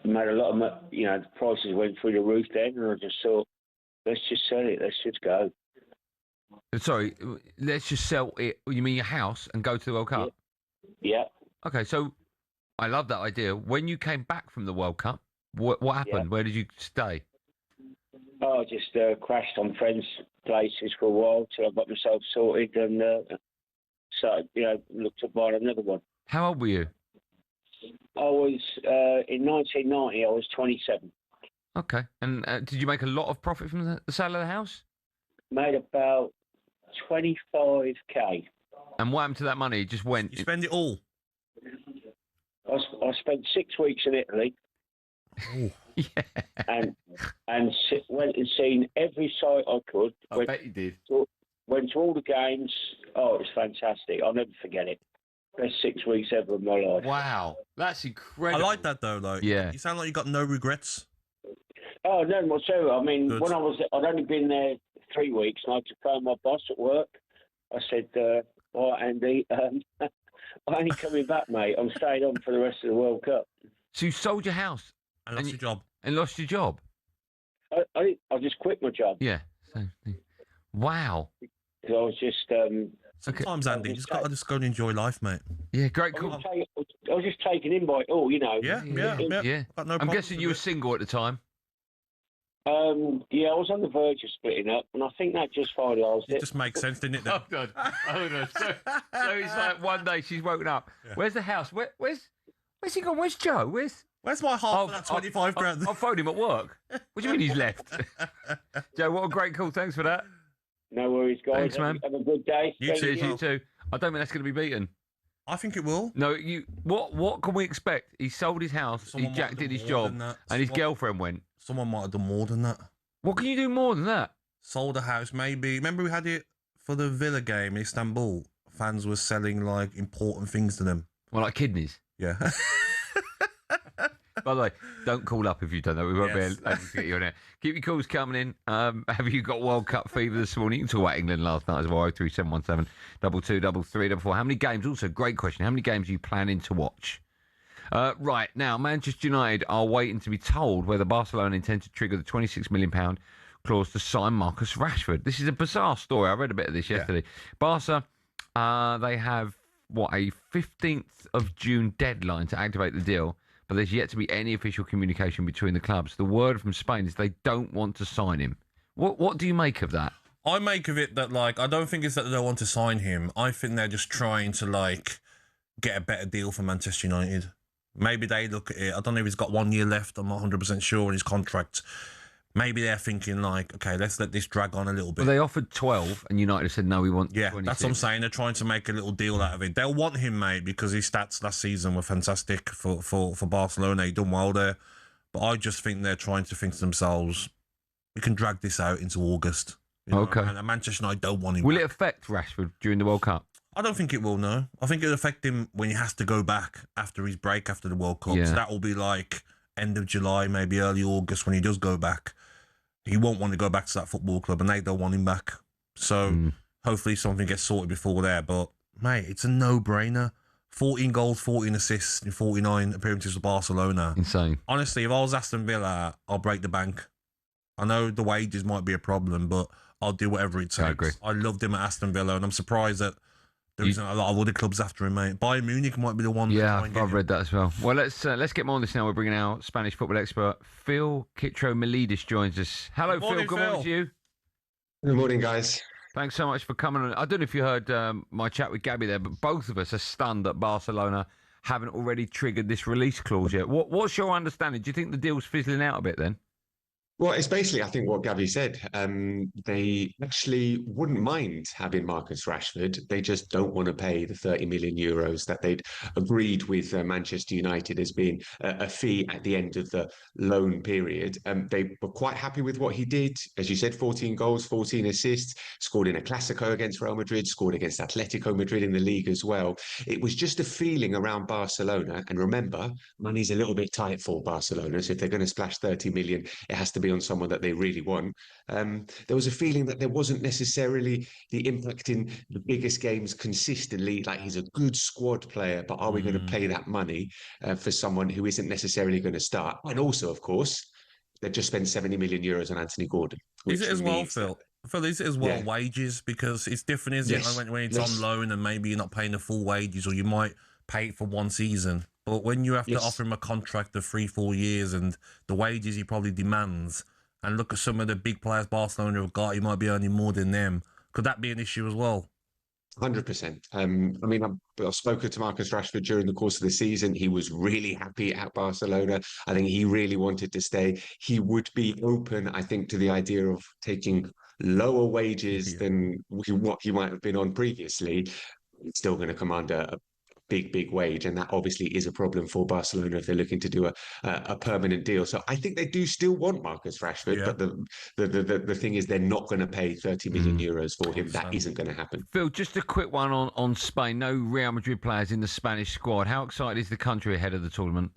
made a lot of, the prices went through the roof then, and I just thought, let's just sell it. Let's just go. Sorry, let's just sell it. You mean your house and go to the World Cup? Yeah. Okay, so I love that idea. When you came back from the World Cup, what happened? Yeah. Where did you stay? Oh, I just crashed on friends' places for a while till I got myself sorted and started, looked at buying another one. How old were you? I was, in 1990, I was 27. Okay. And did you make a lot of profit from the sale of the house? Made about 25k. And what happened to that money? It just went... You spend it all? I spent 6 weeks in Italy. Oh. Yeah. And went and seen every site I could. I bet you did. Went to all the games. Oh, it was fantastic. I'll never forget it. Best 6 weeks ever of my life. Wow. That's incredible. I like that, though. Yeah. You sound like you got no regrets. Oh, no, whatsoever. I mean, Good. when I'd only been there 3 weeks, and I had to phone my boss at work. I said, all right, Andy, I ain't coming back, mate. I'm staying on for the rest of the World Cup. So you sold your house? And lost your job. And lost your job? I just quit my job. Yeah. Wow. Because I was just... Sometimes, Andy, you just got to just go and enjoy life, mate. Yeah, great, cool. I was just taken in by it all, Yeah. Got no I'm guessing you were single at the time? Yeah, I was on the verge of splitting up, and I think that just finalised it. It just makes sense, didn't it? Then? Hold on. So it's like one day she's woken up. Yeah. Where's the house? Where's he gone? Where's Joe? Where's my half of that 25 grand? I'll phone him at work. What do you mean he's left? Joe, what a great call. Thanks for that. No worries, guys. Thanks, man. Have a good day. You too. I don't think that's going to be beaten. I think it will. No, What can we expect? He sold his house, he jacked in his job, and his girlfriend went. Someone might have done more than that. What can you do more than that? Sold a house, maybe. Remember we had it for the Villa game in Istanbul? Fans were selling, like, important things to them. Well, like kidneys? Yeah. By the way, don't call up if you don't know. We won't be able to get you on air. Keep your calls coming in. Have you got World Cup fever this morning? You can talk about England last night as well. 03717 223344. How many games? Also, great question. How many games are you planning to watch? Right, now, Manchester United are waiting to be told whether Barcelona intend to trigger the £26 million clause to sign Marcus Rashford. This is a bizarre story. I read a bit of this yesterday. Barca, they have, a 15th of June deadline to activate the deal, but there's yet to be any official communication between the clubs. The word from Spain is they don't want to sign him. What do you make of that? I make of it that, like, I don't think it's that they don't want to sign him. I think they're just trying to, like, get a better deal for Manchester United. Maybe they look at it. I don't know if he's got 1 year left. I'm not 100% sure on his contract. Maybe they're thinking, like, okay, let's let this drag on a little bit. Well, they offered 12, and United have said, no, we want 26. That's what I'm saying. They're trying to make a little deal out of it. They'll want him, mate, because his stats last season were fantastic for Barcelona. He done well there. But I just think they're trying to think to themselves, we can drag this out into August. Okay. And Manchester United don't want him Will back. it affect Rashford during the World Cup? I don't think it will, no. I think it'll affect him when he has to go back after his break after the World Cup. Yeah. So that will be like end of July, maybe early August when he does go back. He won't want to go back to that football club and they don't want him back. So hopefully something gets sorted before there. But, mate, it's a no-brainer. 14 goals, 14 assists in 49 appearances for Barcelona. Insane. Honestly, if I was Aston Villa, I'll break the bank. I know the wages might be a problem, but I'll do whatever it takes. I agree. I loved him at Aston Villa, and I'm surprised that there isn't a lot of other clubs after him, mate. Bayern Munich might be the one. Yeah, I've read that as well. Well, let's get more on this now. We're bringing our Spanish football expert, Phil Kitro-Melidis, joins us. Hello, Phil. Good morning to you. Good morning, guys. Thanks so much for coming on. I don't know if you heard my chat with Gabby there, but both of us are stunned that Barcelona haven't already triggered this release clause yet. What's your understanding? Do you think the deal's fizzling out a bit then? Well, it's basically, I think, what Gabby said. They actually wouldn't mind having Marcus Rashford. They just don't want to pay the 30 million euros that they'd agreed with Manchester United as being a fee at the end of the loan period. They were quite happy with what he did. As you said, 14 goals, 14 assists, scored in a Clasico against Real Madrid, scored against Atletico Madrid in the league as well. It was just a feeling around Barcelona. And remember, money's a little bit tight for Barcelona. So if they're going to splash 30 million, it has to be on someone that they really want. There was a feeling that there wasn't necessarily the impact in the biggest games consistently. Like, he's a good squad player, but are we going to pay that money for someone who isn't necessarily going to start? And also, of course, they've just spent 70 million euros on Anthony Gordon. Is it as well, Phil? Phil, is it as well wages? Because it's different, isn't it? When it's on loan and maybe you're not paying the full wages, or you might pay it for one season. But when you have to offer him a contract of 3-4 years and the wages he probably demands, and look at some of the big players Barcelona have got, he might be earning more than them. Could that be an issue as well? 100%. I mean, I've spoken to Marcus Rashford during the course of the season. He was really happy at Barcelona. I think he really wanted to stay. He would be open, I think, to the idea of taking lower wages than what he might have been on previously. He's still going to command a big wage, and that obviously is a problem for Barcelona if they're looking to do a permanent deal. So I think they do still want Marcus Rashford, but the thing is they're not going to pay 30 million euros for him. That isn't going to happen. Phil, just a quick one on Spain. No Real Madrid players in the Spanish squad. How excited is the country ahead of the tournament?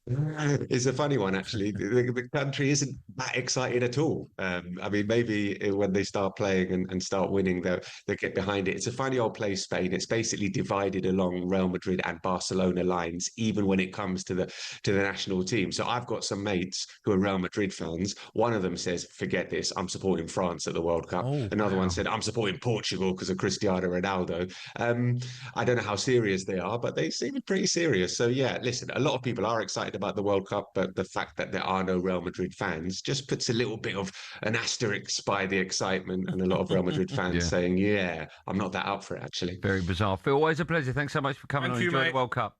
It's a funny one, actually. The country isn't that excited at all. I mean, maybe when they start playing and start winning, they'll get behind it. It's a funny old place, Spain. It's basically divided along Real Madrid and Barcelona lines, even when it comes to the national team. So I've got some mates who are Real Madrid fans. One of them says, forget this, I'm supporting France at the World Cup. Another one said, I'm supporting Portugal because of Cristiano Ronaldo. I don't know how serious they are, but they seem pretty serious. So yeah, listen, a lot of people are excited about the World Cup, but the fact that there are no Real Madrid fans just puts a little bit of an asterisk by the excitement, and a lot of Real Madrid fans saying, yeah, I'm not that up for it, actually. Very bizarre. Phil, always a pleasure. Thanks so much for coming on. Enjoy the World Cup.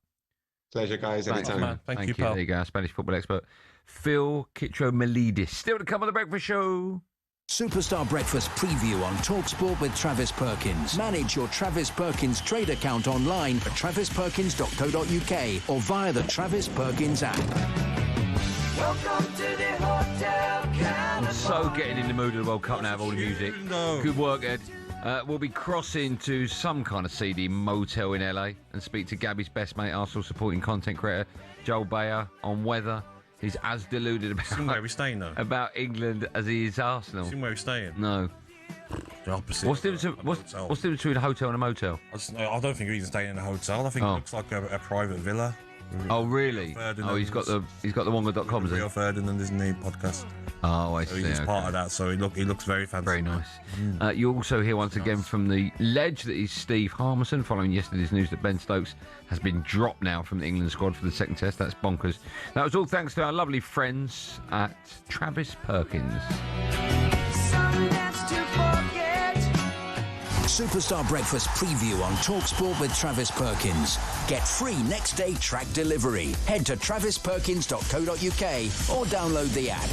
Pleasure, guys. Anytime. Thank you, pal. There you go, our Spanish football expert, Phil Kitro-Melidis. Still to come on The Breakfast Show. Superstar Breakfast preview on talkSPORT with Travis Perkins. Manage your Travis Perkins trade account online at travisperkins.co.uk or via the Travis Perkins app. Welcome to the Hotel California. I'm so getting in the mood of the World Cup now with all the music. Good work, Ed. We'll be crossing to some kind of seedy motel in LA and speak to Gabby's best mate, Arsenal supporting content creator Joel Bayer, on whether he's as deluded where we're staying, though. about England as he is Arsenal. Seen where we're staying? No. The opposite. What's the difference between a hotel and a motel? I don't think he's staying in a hotel. I think it looks like a private villa. Oh, really? Oh, he's got the wonga.com, is he? Rio Ferdinand, isn't he? Podcast. Oh, I So see. he's just part of that, so he looks very fancy. Very nice. You also hear once again from the ledge that is Steve Harmison, following yesterday's news that Ben Stokes has been dropped now from the England squad for the second test. That's bonkers. That was all thanks to our lovely friends at Travis Perkins. Superstar Breakfast preview on talkSPORT with Travis Perkins. Get free next day track delivery. Head to travisperkins.co.uk or download the app.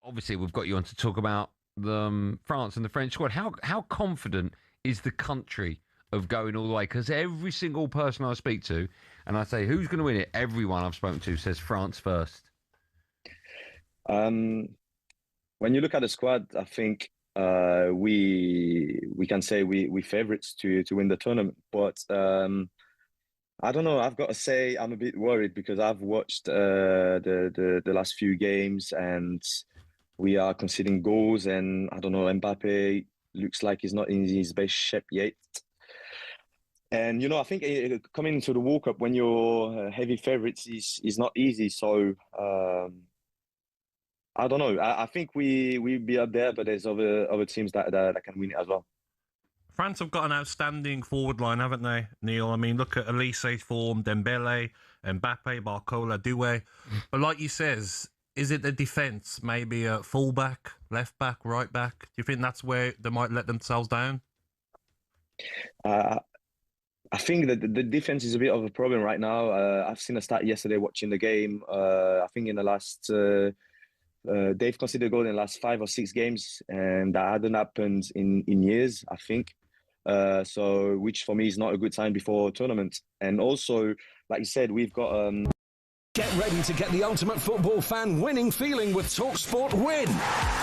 Obviously, we've got you on to talk about France and the French squad. How confident is the country of going all the way? Because every single person I speak to, and I say, who's going to win it? Everyone I've spoken to says France first. When you look at the squad, I think we can say we favourites to win the tournament. But I don't know. I've got to say I'm a bit worried because I've watched the last few games and we are conceding goals, and I don't know, Mbappe looks like he's not in his best shape yet. And, I think coming into the World Cup when you're heavy favourites is not easy. So, I don't know. I think we'll be up there, but there's other teams that can win it as well. France have got an outstanding forward line, haven't they, Neil? I mean, look at Elise's form, Dembele, Mbappe, Barcola, Doué. But like you says, is it the defence? Maybe a full-back, left-back, right-back? Do you think that's where they might let themselves down? I think that the defense is a bit of a problem right now. I've seen a stat yesterday watching the game. I think in the last, they've conceded a goal in the last 5 or 6 games, and that hadn't happened in years, I think. So, which for me is not a good sign before tournament. And also, like you said, we've got. Get ready to get the ultimate football fan winning feeling with talkSPORT Win.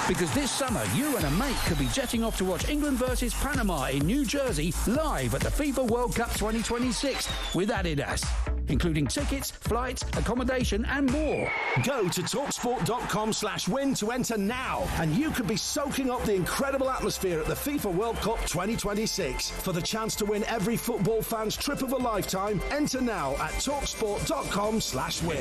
Because this summer, you and a mate could be jetting off to watch England versus Panama in New Jersey live at the FIFA World Cup 2026 with Adidas, including tickets, flights, accommodation and more. Go to talksport.com/win to enter now, and you could be soaking up the incredible atmosphere at the FIFA World Cup 2026. For the chance to win every football fan's trip of a lifetime, enter now at talksport.com/win.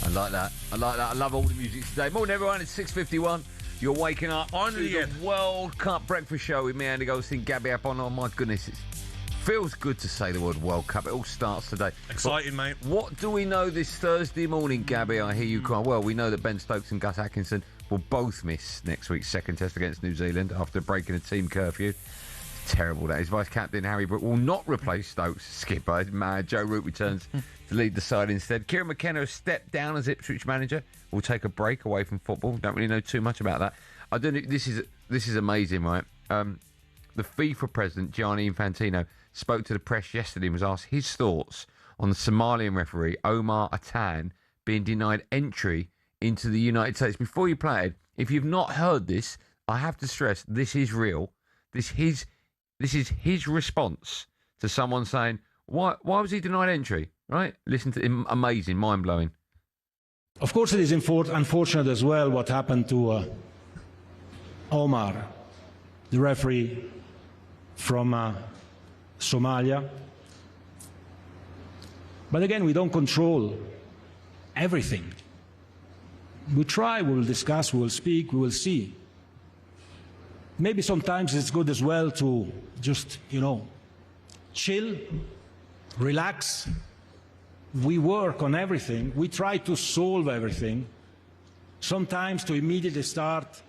I like that. I like that. I love all the music today. Morning, everyone. It's 6:51. You're waking up Finally, to the World Cup breakfast show with me, Andy Goldstein Gabby Agbonlahor. Oh, my goodness, it feels good to say the word World Cup. It all starts today. Exciting, mate. What do we know this Thursday morning, Gabby? I hear you cry. Well, we know that Ben Stokes and Gus Atkinson will both miss next week's second test against New Zealand after breaking a team curfew. Terrible, that is. Vice-captain Harry Brook will not replace Stokes. Skipper, Joe Root returns to lead the side instead. Kieran McKenna has stepped down as Ipswich manager. Will take a break away from football. Don't really know too much about that. I don't know. This is amazing, right? The FIFA president, Gianni Infantino, spoke to the press yesterday and was asked his thoughts on the Somalian referee, Omar Atan, being denied entry into the United States. Before you play it, if you've not heard this, I have to stress, this is real. This is his response to someone saying, why was he denied entry? Right? Listen to him. Amazing, mind-blowing. Of course, it is unfortunate as well what happened to Omar, the referee from Somalia. But again, we don't control everything. We try, we will discuss, we will speak, we will see. Maybe sometimes it's good as well to just, chill, relax. We work on everything. We try to solve everything. Sometimes to immediately start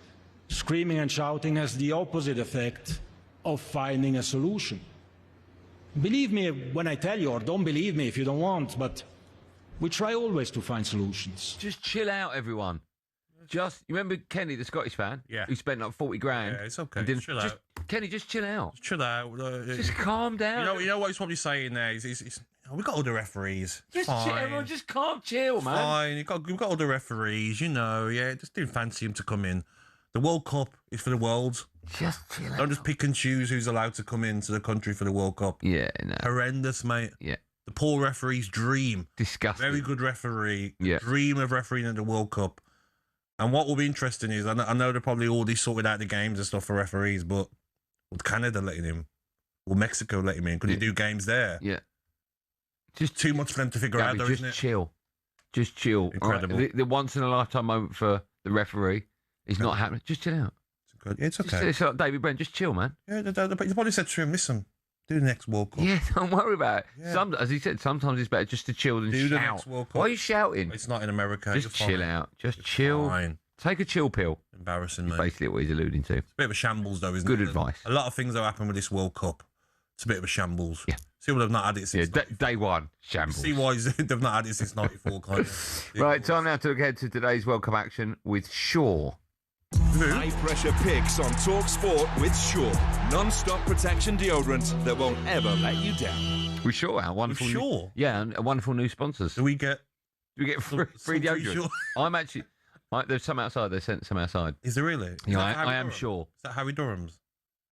screaming and shouting has the opposite effect of finding a solution. Believe me when I tell you, or don't believe me if you don't want, but we try always to find solutions. Just chill out, everyone. You remember Kenny, the Scottish fan? Yeah. Who spent like 40 grand. Yeah, it's okay. Chill out. Kenny, just chill out. Just chill out. Just calm down. You know what he's probably saying there? We've got other referees. Just chill, everyone. Just chill, man. Fine. We've got other referees, Yeah, just didn't fancy him to come in. The World Cup is for the world. Just chill out. Don't just pick and choose who's allowed to come into the country for the World Cup. Yeah, no. Horrendous, mate. Yeah. The poor referee's dream. Disgusting. Very good referee. Yeah. Dream of refereeing at the World Cup. And what will be interesting is, I know they're probably already sorted out the games and stuff for referees, but would Canada letting him? Will Mexico let him in? Could he do games there? Yeah. Just too much for them to figure out, though, isn't it? Chill. Just chill. Incredible. Right. The once-in-a-lifetime moment for the referee is not happening. Just chill out. It's okay. It's like David Brent. Just chill, man. Yeah, they probably said to him, listen, do the next World Cup. Yeah, don't worry about it. Yeah. As he said, sometimes it's better just to chill than do shout. the next World Cup. Why are you shouting? It's not in America. Just chill out. Just chill. Fine. Take a chill pill. Embarrassing, mate. Basically what he's alluding to. It's a bit of a shambles, though, isn't it? Good advice. A lot of things that happen with this World Cup. It's a bit of a shambles. Yeah. See why they've not had it since. Yeah, day one, shambles. See why they've not had it since 94, kind of. Right, time now to look ahead to today's World Cup action with Shaw. High pressure picks on talkSPORT with Shaw. Non-stop protection deodorant that won't ever let you down. With Shaw, our wonderful. With Shaw? Yeah, and wonderful new sponsors. Do we get free deodorant? I'm actually. There's some outside. They sent some outside. Is there really? Yeah, I am sure. Is that Harry Durham's?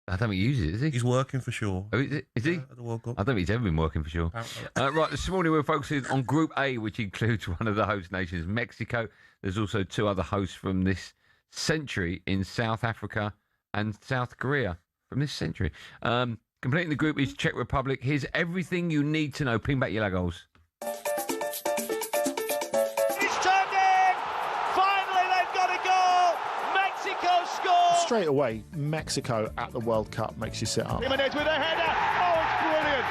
I don't think he uses it, is he? He's working for Shaw. Oh, is he? At the World Cup. I don't think he's ever been working for Shaw. Right, this morning we're focusing on Group A, which includes one of the host nations, Mexico. There's also two other hosts from this century in South Africa and South Korea from this century. Completing the group is Czech Republic. Here's everything you need to know. Ping back your goals. Straight away, Mexico at the World Cup makes you sit up. Jimenez with a header. Oh, it's brilliant.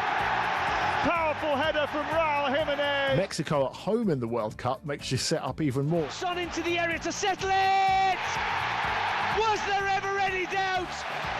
Powerful header from Raul Jimenez. Mexico at home in the World Cup makes you sit up even more. Son into the area to settle it. Was there ever any doubt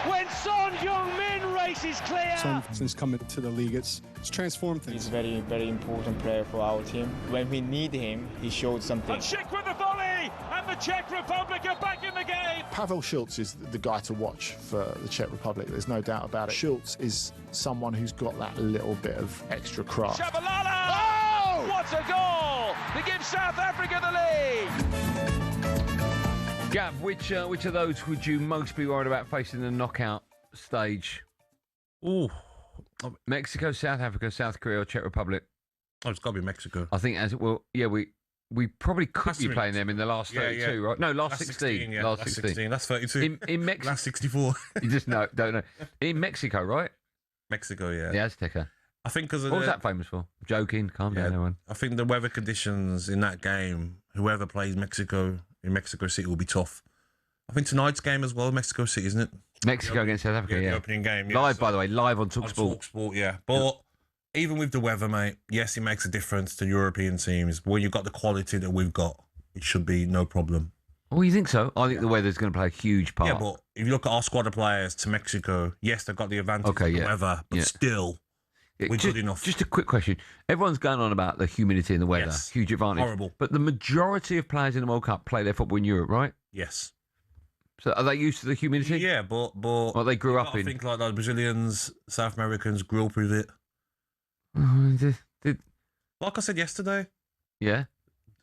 when Son Heung-min races clear? Son, since coming to the league, it's transformed things. He's a very, very important player for our team. When we need him, he showed something. And Czech with the volley, and the Czech Republic are back in the game. Pavel Schultz is the guy to watch for the Czech Republic. There's no doubt about it. Schultz is someone who's got that little bit of extra craft. Shabalala! Oh! What a goal! To give South Africa the lead. Gav, which of those would you most be worried about facing the knockout stage? Oh, Mexico, South Africa, South Korea, or Czech Republic? Oh, it's got to be Mexico. I think we probably could be playing them in the last 32, right? No, last 16. Yeah. Last 16. That's 32. In Mexico, last 64. You just don't know. In Mexico, right? Mexico, yeah. The Azteca. I think because what was that famous for? Joking, calm down, everyone. I think the weather conditions in that game whoever plays Mexico in Mexico City will be tough. I think tonight's game as well, Mexico City, isn't it? Mexico against South Africa, The opening game. Yeah, live, by the way, live on talkSPORT. talkSPORT, yeah. But even with the weather, mate, yes, it makes a difference to European teams. But when you've got the quality that we've got, it should be no problem. Oh, you think so? I think the weather's going to play a huge part. Yeah, but if you look at our squad of players to Mexico, yes, they've got the advantage of the weather, but still, we're good enough. Just a quick question. Everyone's going on about the humidity and the weather. Yes. Huge advantage. Horrible. But the majority of players in the World Cup play their football in Europe, right? Yes. So are they used to the humidity? Yeah, but what they grew up in. I think like the Brazilians, South Americans grew up with it. Like I said yesterday. Yeah.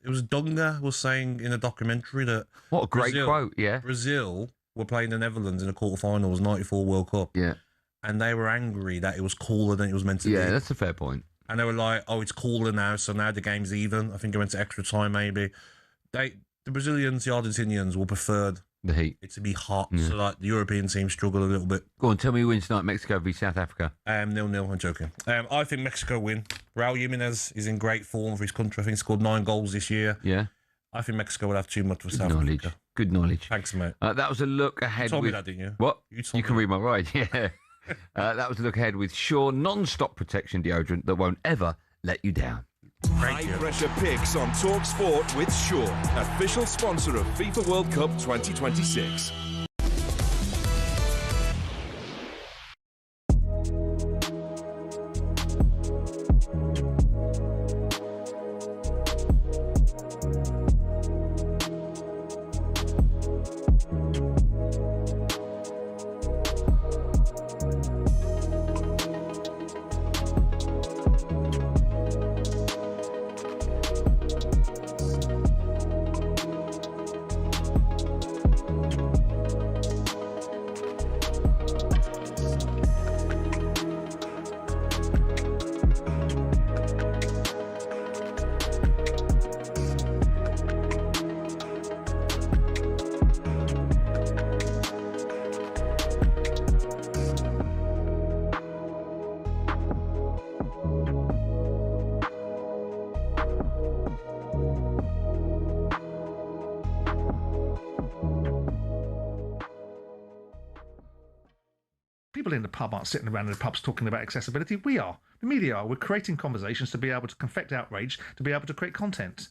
It was Dunga was saying in a documentary that what a great quote, yeah. Brazil were playing the Netherlands in the quarterfinals, '94 World Cup. Yeah. And they were angry that it was cooler than it was meant to be. Yeah, that's a fair point. And they were like, "Oh, it's cooler now, so now the game's even." I think it went to extra time, maybe. The Brazilians, the Argentinians, will prefer the heat. It to be hot, so like the European teams struggle a little bit. Go on, tell me who wins tonight. Mexico v South Africa. 0-0. I'm joking. I think Mexico win. Raul Jimenez is in great form for his country. I think he scored 9 goals this year. Yeah. I think Mexico will have too much for South Africa. Good knowledge. Thanks, mate. That was a look ahead. You told me that, didn't you? What? You can read my mind. Yeah. That was a look ahead with Sure non-stop protection deodorant that won't ever let you down. High pressure picks on talkSPORT with Sure, official sponsor of FIFA World Cup 2026. People in the pub aren't sitting around in the pubs talking about accessibility. We are. The media are. We're creating conversations to be able to confect outrage, to be able to create content.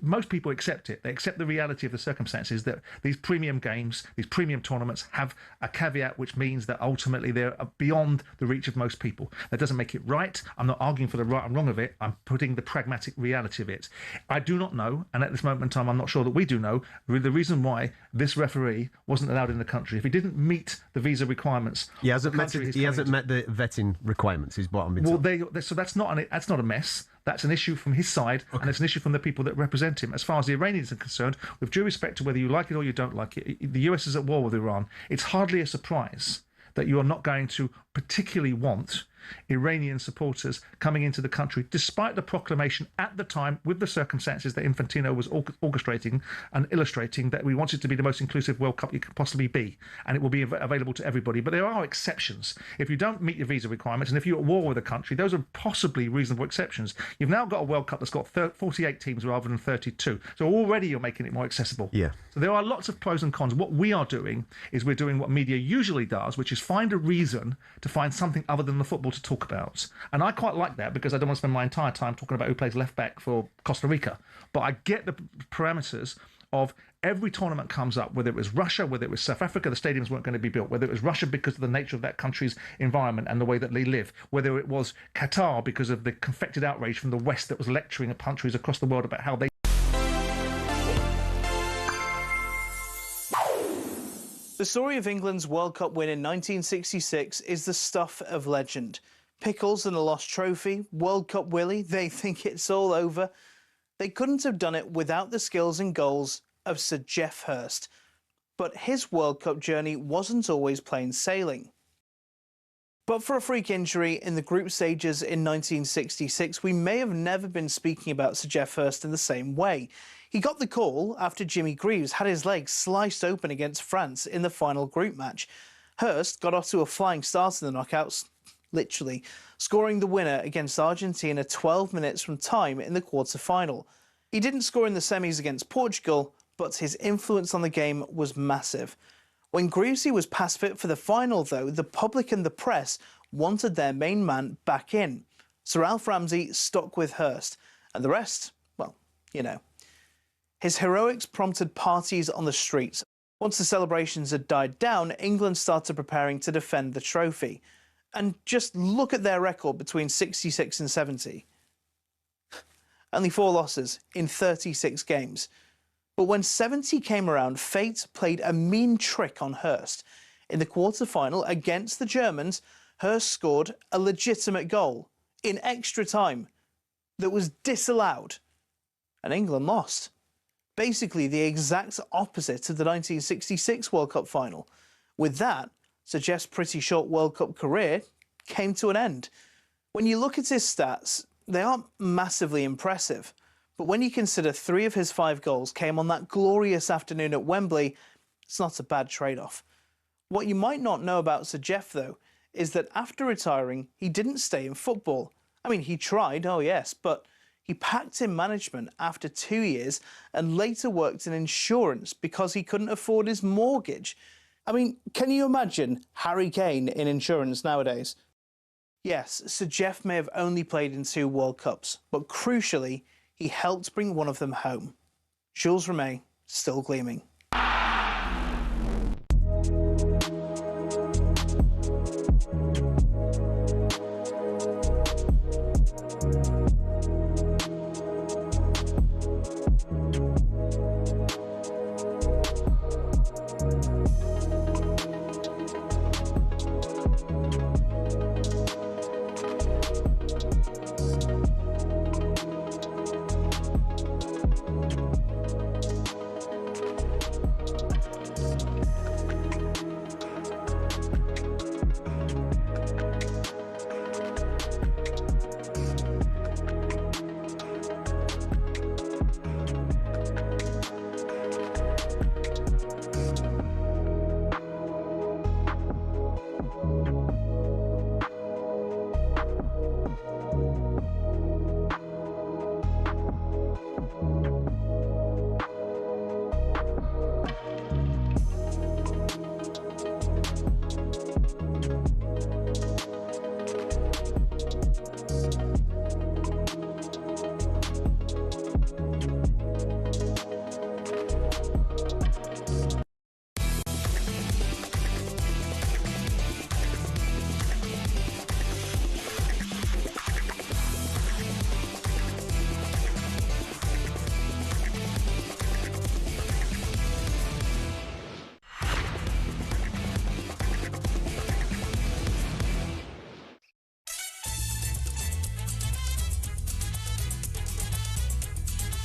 Most people accept it. They accept the reality of the circumstances that these premium games, these premium tournaments have a caveat which means that ultimately they're beyond the reach of most people. That doesn't make it right. I'm not arguing for the right and wrong of it. I'm putting the pragmatic reality of it. I do not know, and at this moment in time, I'm not sure that we do know, the reason why this referee wasn't allowed in the country. If he didn't meet the visa requirements... He hasn't met the vetting requirements, is what I'm being told. So that's not a mess. That's an issue from his side, and it's an issue from the people that represent him. As far as the Iranians are concerned, with due respect to whether you like it or you don't like it, the US is at war with Iran. It's hardly a surprise that you are not going to particularly want Iranian supporters coming into the country, despite the proclamation at the time, with the circumstances that Infantino was orchestrating and illustrating, that we want it to be the most inclusive World Cup you could possibly be, and it will be available to everybody. But there are exceptions. If you don't meet your visa requirements, and if you're at war with a country, those are possibly reasonable exceptions. You've now got a World Cup that's got 48 teams rather than 32. So already you're making it more accessible. Yeah. So there are lots of pros and cons. What we are doing is we're doing what media usually does, which is find a reason to find something other than the football to talk about. And I quite like that, because I don't want to spend my entire time talking about who plays left back for Costa Rica. But I get the parameters of every tournament comes up, whether it was Russia, whether it was South Africa, the stadiums weren't going to be built, whether it was Russia because of the nature of that country's environment and the way that they live, whether it was Qatar because of the confected outrage from the West that was lecturing at countries across the world about how they... The story of England's World Cup win in 1966 is the stuff of legend. Pickles and a lost trophy, World Cup Willie, they think it's all over. They couldn't have done it without the skills and goals of Sir Geoff Hurst. But his World Cup journey wasn't always plain sailing. But for a freak injury in the group stages in 1966, we may have never been speaking about Sir Geoff Hurst in the same way. He got the call after Jimmy Greaves had his leg sliced open against France in the final group match. Hurst got off to a flying start in the knockouts, literally, scoring the winner against Argentina 12 minutes from time in the quarter-final. He didn't score in the semis against Portugal, but his influence on the game was massive. When Greavesy was past fit for the final, though, the public and the press wanted their main man back in. Sir Alf Ramsey stuck with Hurst, and the rest, well, you know. His heroics prompted parties on the streets. Once the celebrations had died down, England started preparing to defend the trophy. And just look at their record between 66 and 70. Only 4 losses in 36 games. But when 70 came around, fate played a mean trick on Hurst. In the quarter-final against the Germans, Hurst scored a legitimate goal in extra time that was disallowed, and England lost. Basically the exact opposite of the 1966 World Cup final. With that, Sir Jeff's pretty short World Cup career came to an end. When you look at his stats, they aren't massively impressive. But when you consider 3 of his 5 goals came on that glorious afternoon at Wembley, it's not a bad trade-off. What you might not know about Sir Jeff, though, is that after retiring, he didn't stay in football. I mean, he tried, oh yes, but he packed in management after 2 years and later worked in insurance because he couldn't afford his mortgage. I mean, can you imagine Harry Kane in insurance nowadays? Yes, Sir Jeff may have only played in 2 World Cups, but crucially, he helped bring one of them home. Jules Rimet, still gleaming.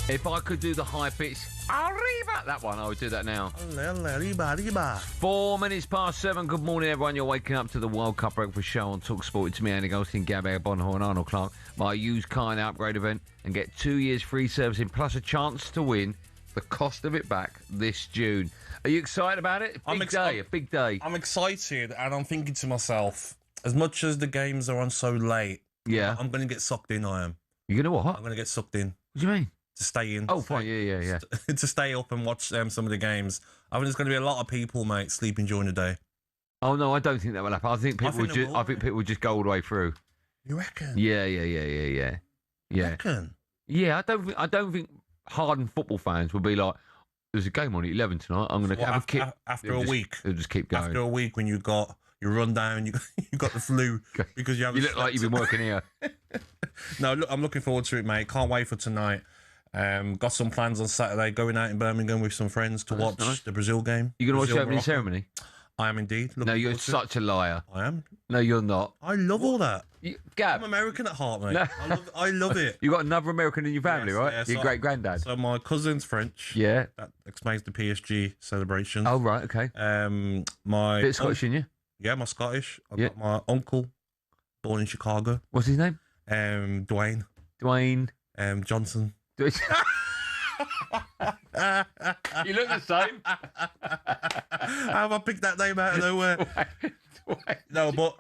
If I could do the high pitch, arriba, that one, I would do that now. 4 minutes past 7. Good morning, everyone. You're waking up to the World Cup Breakfast Show on talkSPORT. It's me, Andy Goldstein Gabby Agbonlahor and Arnold Clark. My used car and upgrade event, and get 2 years free servicing plus a chance to win the cost of it back this June. Are you excited about it? A big day. I'm excited, and I'm thinking to myself, as much as the games are on so late, yeah, I'm going to get sucked in. I am. You're going to what? I'm going to get sucked in. What do you mean? To stay in. Oh, fine. Yeah. To stay up and watch some of the games. I think there's going to be a lot of people, mate, sleeping during the day. Oh no, I don't think that will happen. I think people will just go all the way through. You reckon? Yeah. You reckon? Yeah, I don't think hardened football fans will be like, there's a game on at 11 tonight. I'm going to have a kick. After a week. They'll just keep going. After a week when you run down, you got the flu because you haven't. You look like you've been working here. No, look, I'm looking forward to it, mate. Can't wait for tonight. Got some plans on Saturday, going out in Birmingham with some friends to watch the Brazil game. You going to watch the opening ceremony? I am indeed. No, you're such a liar. I am. No, you're not. I love all that. Gab. I'm American at heart, mate. No. I love it. You got another American in your family, right? Yeah, Your great granddad. So my cousin's French. Yeah. That explains the PSG celebration. Oh right, okay. My bit of Scottish in you? Yeah, my Scottish. I've got my uncle, born in Chicago. What's his name? Dwayne. Johnson. You look the same. How have I picked that name out of nowhere? No, but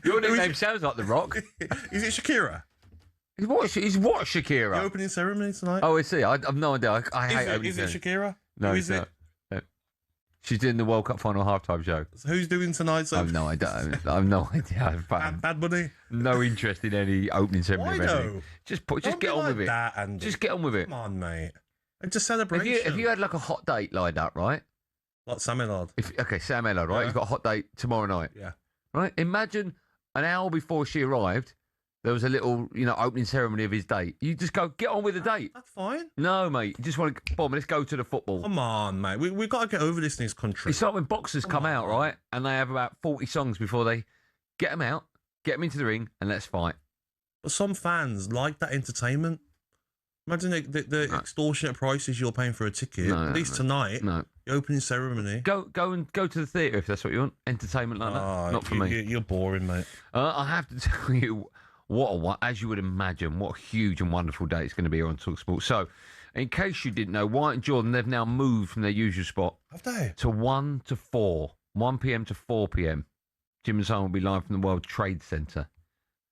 your nickname sounds like The Rock. Is it Shakira? He's what Shakira? The opening ceremony tonight. Oh, is he? I've no idea. I hate opening Is it ceremony. Shakira? No, Who it's is not. No. She's doing the World Cup final halftime show. So who's doing tonight's? I've no idea. I've no idea. Bad Bunny. No interest in any opening ceremony. Why of anything. though? Just Don't get be on like with it. that, Andy. Just get on with it. Come on, mate. It's a celebration. Have you had like a hot date lined up, right? Like Sam Ellard. Okay, Sam Ellard, right? Yeah. You've got a hot date tomorrow night. Yeah. Right? Imagine an hour before she arrived, there was a little, opening ceremony of his date. You just go, get on with the date. That's fine. No, mate. You just want to, boom, let's go to the football. Come on, mate. We've got to get over this in this country. It's like when boxers come out, right? And they have about 40 songs before they get them out, get them into the ring, and let's fight. But some fans like that entertainment. Imagine the extortionate prices you're paying for a ticket. At least tonight. No. The opening ceremony. Go to the theatre if that's what you want. Entertainment like that. Not for me. You're boring, mate. I have to tell you, as you would imagine, what a huge and wonderful day it's going to be here on talkSPORT. So, in case you didn't know, White and Jordan, they've now moved from their usual spot. Have they? To 1 to 4. 1 p.m. to 4 p.m. Jim and Simon will be live from the World Trade Centre.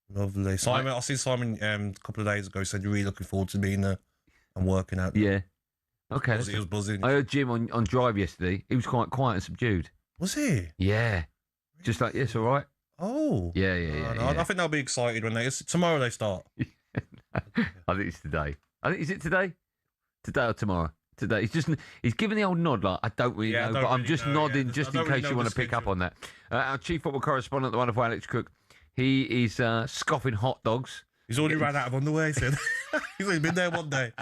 Lovely. Simon, I seen Simon a couple of days ago. Said you're really looking forward to being there and working out. Yeah. Okay. He was buzzing. I heard Jim on Drive yesterday. He was quite quiet and subdued. Was he? Yeah. Just like, yes, all right. Oh. Yeah. I think they'll be excited when tomorrow they start. I think it's today. Is it today? Today or tomorrow? Today. He's giving the old nod like, I don't really know, but I'm just nodding just in case you want to pick up on that. Our chief football correspondent, the wonderful Alex Cook, he is scoffing hot dogs. He's already ran out of underwear, he said. He's only been there one day.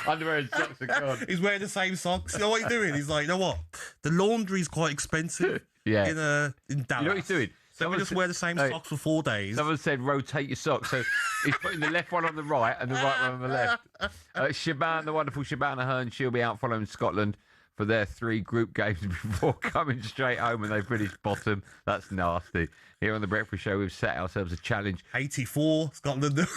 Underwear and socks are gone. He's wearing the same socks. You know what he's doing? He's like, you know what? The laundry's quite expensive in Dallas. You know what he's doing? So we just wear the same socks for 4 days. Someone said rotate your socks. So he's putting the left one on the right and the right one on the left. The wonderful Shabana Hearn, she'll be out following Scotland for their 3 group games before coming straight home and they finished bottom. That's nasty. Here on The Breakfast Show, we've set ourselves a challenge. 84, Scotland.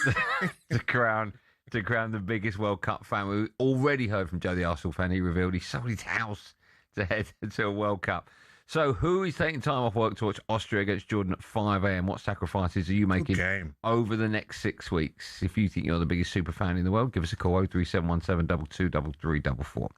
to crown the biggest World Cup fan. We already heard from Joe, the Arsenal fan. He revealed he sold his house to head to a World Cup. So who is taking time off work to watch Austria against Jordan at 5 a.m? What sacrifices are you making over the next 6 weeks? If you think you're the biggest super fan in the world, give us a call, 03717 223344.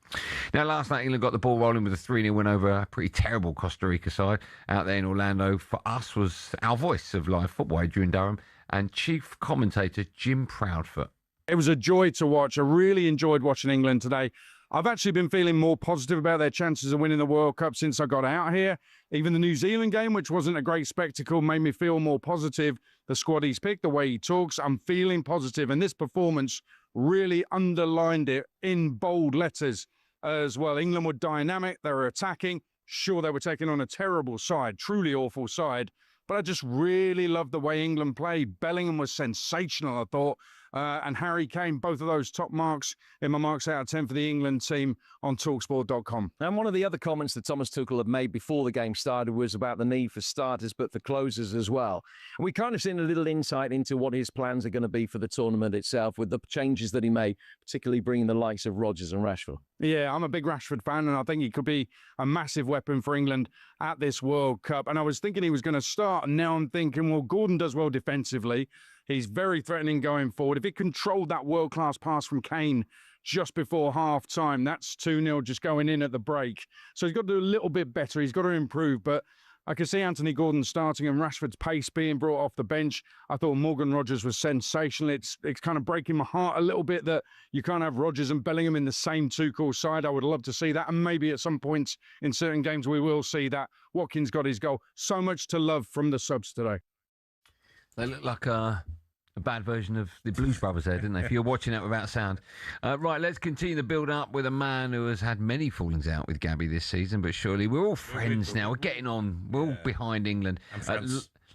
Now, last night, England got the ball rolling with a 3-0 win over a pretty terrible Costa Rica side out there in Orlando. For us was our voice of live football, Adrian Durham, and chief commentator Jim Proudfoot. It was a joy to watch. I really enjoyed watching England today. I've actually been feeling more positive about their chances of winning the World Cup since I got out here. Even the New Zealand game, which wasn't a great spectacle, made me feel more positive. The squad he's picked, the way he talks, I'm feeling positive. And this performance really underlined it in bold letters as well. England were dynamic. They were attacking. Sure, they were taking on a terrible side, truly awful side. But I just really loved the way England played. Bellingham was sensational, I thought. And Harry Kane, both of those top marks in my marks out of 10 for the England team on talkSPORT.com. And one of the other comments that Thomas Tuchel had made before the game started was about the need for starters, but for closers as well. And we kind of seen a little insight into what his plans are going to be for the tournament itself with the changes that he made, particularly bringing the likes of Rodgers and Rashford. Yeah, I'm a big Rashford fan, and I think he could be a massive weapon for England at this World Cup. And I was thinking he was going to start, and now I'm thinking, well, Gordon does well defensively. He's very threatening going forward. If he controlled that world-class pass from Kane just before half-time, that's 2-0 just going in at the break. So he's got to do a little bit better. He's got to improve. But I could see Anthony Gordon starting and Rashford's pace being brought off the bench. I thought Morgan Rodgers was sensational. It's kind of breaking my heart a little bit that you can't have Rodgers and Bellingham in the same Tuchel side. I would love to see that. And maybe at some points in certain games we will see that. Watkins got his goal. So much to love from the subs today. They look like a bad version of the Blues Brothers there, didn't they? If you're watching that without sound. Right, let's continue the build-up with a man who has had many fallings out with Gabby this season, but surely we're all friends now. We're getting on. We're all behind England.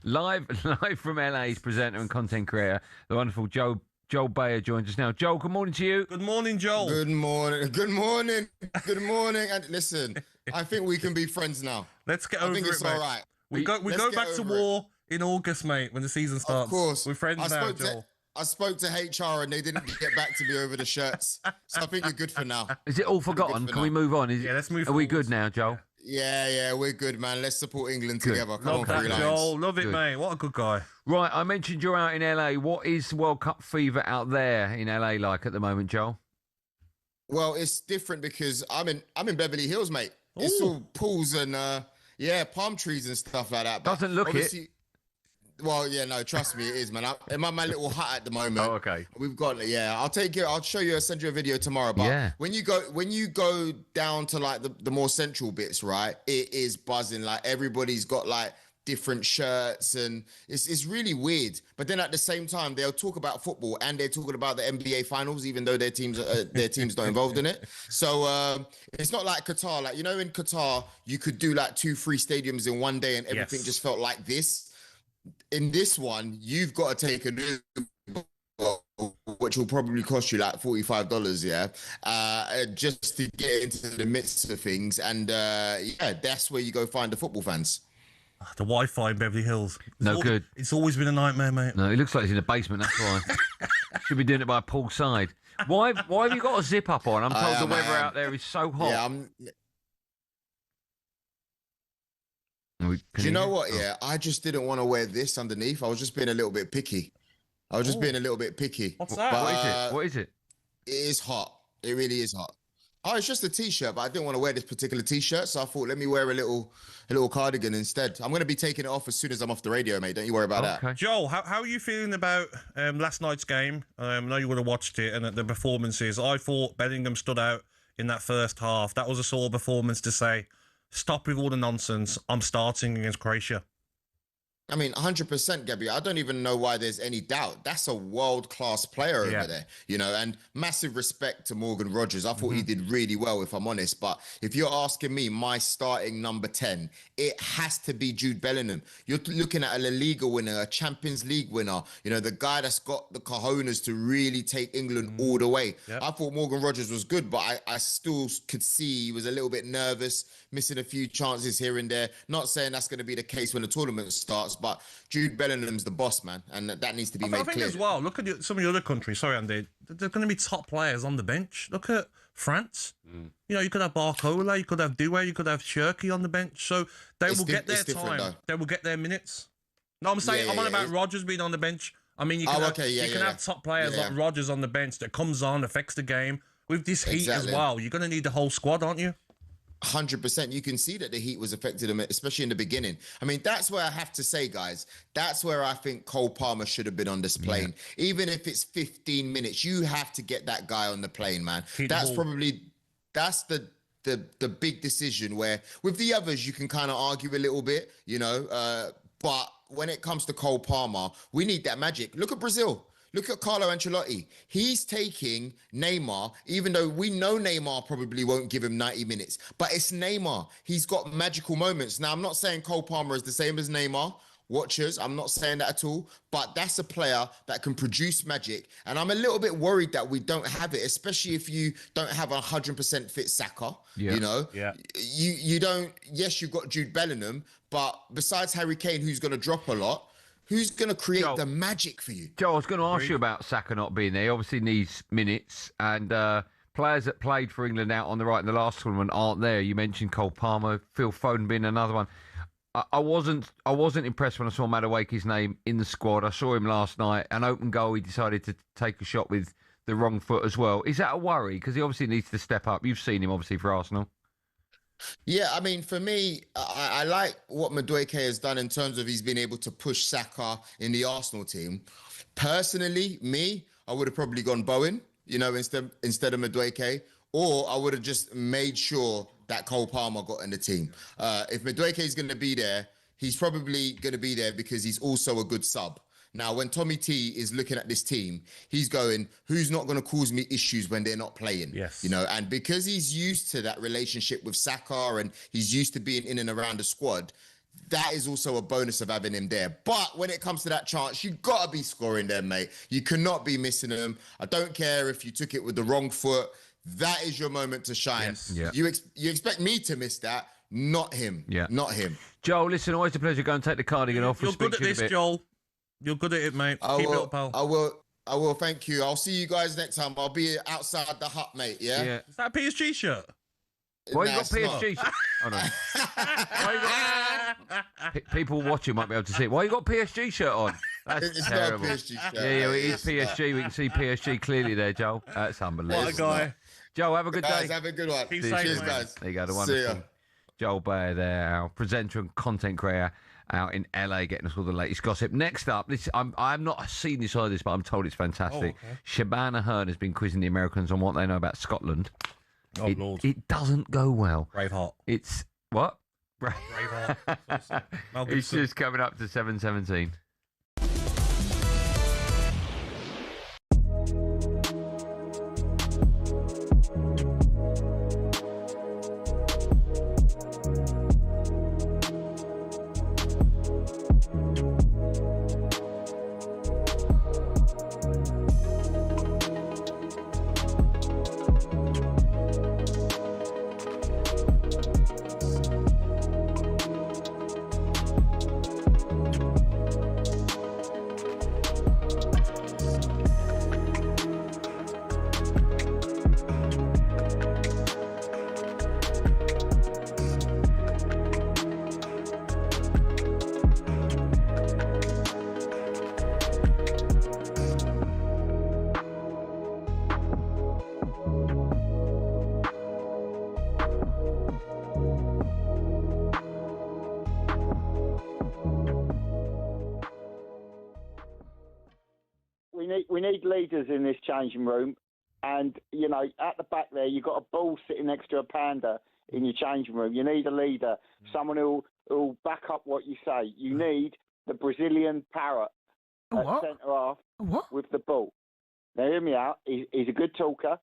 Live from LA's presenter and content creator, the wonderful Joel Bayer joins us now. Joel, good morning to you. Good morning, Joel. Good morning. Good morning. Good morning. And listen, I think we can be friends now. Let's get over it, it's mate. all right. We go back to war in August, mate, when the season starts. Of course. We're friends now, Joel. I spoke to HR and they didn't get back to me over the shirts. So I think you're good for now. Is it all forgotten? Can we move on? Yeah, let's move Are we good now, Joel? Yeah, we're good, man. Let's support England together. Come on, Love that, Three Lions. Joel. Love it, Good. mate. What a good guy. Right, I mentioned you're out in LA. What is World Cup fever out there in LA like at the moment, Joel? Well, it's different because I'm in Beverly Hills, mate. It's all pools and palm trees and stuff like that. But Doesn't look it. Well, yeah, no, trust me, it is, man. I'm at my little hut at the moment. Oh, okay. We've got, I'll take it. I'll show you. I'll send you a video tomorrow. But when you go down to like the more central bits, right? It is buzzing. Like everybody's got like different shirts, and it's really weird. But then at the same time, they'll talk about football and they're talking about the NBA finals, even though their team's not involved in it. So it's not like Qatar. Like, in Qatar, you could do like 2-3 stadiums in one day, and everything just felt like this. In this one, you've got to take an Uber, which will probably cost you like $45, just to get into the midst of things. And that's where you go find the football fans. The Wi-Fi in Beverly Hills. Good. It's always been a nightmare, mate. No, it looks like he's in the basement, that's why. Should be doing it by a pool side. Why have you got a zip up on? I'm told the weather out there is so hot. Do you know what? Yeah, I just didn't want to wear this underneath. I was just being a little bit picky. What's that? But, What is it? It is hot. It really is hot. Oh, it's just a t-shirt, but I didn't want to wear this particular t-shirt, so I thought, let me wear a little cardigan instead. I'm going to be taking it off as soon as I'm off the radio, mate. Don't you worry about that. Joel, how are you feeling about last night's game? I know you would have watched it, and the performances. I thought Bellingham stood out in that first half. That was a sort of performance to say, stop with all the nonsense. I'm starting against Croatia. I mean, 100%, Gabby. I don't even know why there's any doubt. That's a world-class player over there, and massive respect to Morgan Rogers. I thought he did really well, if I'm honest. But if you're asking me, my starting number 10, it has to be Jude Bellingham. You're looking at a La Liga winner, a Champions League winner, the guy that's got the cojones to really take England all the way. Yep. I thought Morgan Rogers was good, but I still could see he was a little bit nervous, missing a few chances here and there. Not saying that's going to be the case when the tournament starts, but Jude Bellingham's the boss, man, and that needs to be made clear. I think as well, look at some of the other countries. Sorry, Andy. There's going to be top players on the bench. Look at France. You could have Barcola, you could have Doué, you could have Shirky on the bench. So they will get their time. They will get their minutes. No, I'm saying I'm on about Rodgers being on the bench. I mean, you can have top players like Rodgers on the bench that comes on, affects the game. With this heat as well, you're going to need the whole squad, aren't you? 100%. You can see that the heat was affected him, especially in the beginning. I mean, that's where I have to say, guys, that's where I think Cole Palmer should have been on this plane. Yeah. Even if it's 15 minutes, you have to get that guy on the plane, man. That's the big decision where with the others, you can kind of argue a little bit, but when it comes to Cole Palmer, we need that magic. Look at Brazil. Look at Carlo Ancelotti. He's taking Neymar, even though we know Neymar probably won't give him 90 minutes. But it's Neymar. He's got magical moments. Now, I'm not saying Cole Palmer is the same as Neymar. Watchers, I'm not saying that at all. But that's a player that can produce magic. And I'm a little bit worried that we don't have it, especially if you don't have a 100% fit Saka. Yeah. You don't... Yes, you've got Jude Bellingham. But besides Harry Kane, who's going to drop a lot, who's going to create the magic for you? Joe, I was going to ask you about Saka not being there. He obviously needs minutes, and players that played for England out on the right in the last tournament aren't there. You mentioned Cole Palmer, Phil Foden being another one. I wasn't impressed when I saw Madueke's name in the squad. I saw him last night. An open goal, he decided to take a shot with the wrong foot as well. Is that a worry? Because he obviously needs to step up. You've seen him, obviously, for Arsenal. Yeah, I mean, for me, I like what Madueke has done in terms of he's been able to push Saka in the Arsenal team. Personally, I would have probably gone Bowen, instead of Madueke, or I would have just made sure that Cole Palmer got in the team. If Madueke is going to be there, he's probably going to be there because he's also a good sub. Now, when Tommy T is looking at this team, he's going, who's not going to cause me issues when they're not playing? Yes. And because he's used to that relationship with Saka and he's used to being in and around the squad, that is also a bonus of having him there. But when it comes to that chance, you got to be scoring them, mate. You cannot be missing them. I don't care if you took it with the wrong foot. That is your moment to shine. Yes. Yeah. You expect me to miss that, not him. Yeah. Not him. Joel, listen, always a pleasure. Go and take the cardigan off. You're good at this, Joel. You're good at it, mate. Keep it up, pal. I will. Thank you. I'll see you guys next time. I'll be outside the hut, mate. Yeah. Is that a PSG shirt? Why you got PSG? Oh, no. People watching might be able to see it. Why you got PSG shirt on? That's it's terrible. not a PSG shirt. Yeah, it is PSG. We can see PSG clearly there, Joel. That's unbelievable. What a guy. Joel, have a good Guys, day. have a good one. Cheers, guys. There you go, the See wonderful ya. Joel Bayer there, our presenter and content creator out in LA, getting us all the latest gossip. Next up, I've not seen this either, but I'm told it's fantastic. Oh, okay. Shabana Hearn has been quizzing the Americans on what they know about Scotland. Oh, Lord. It doesn't go well. Braveheart. It's what? Braveheart. It's just coming up to 7:17. We need leaders in this changing room, and you know, at the back there, you've got a bull sitting next to a panda in your changing room. You need a leader, someone who'll back up what you say. You need the Brazilian parrot at centre half with the bull. Now, hear me out. He's a good talker.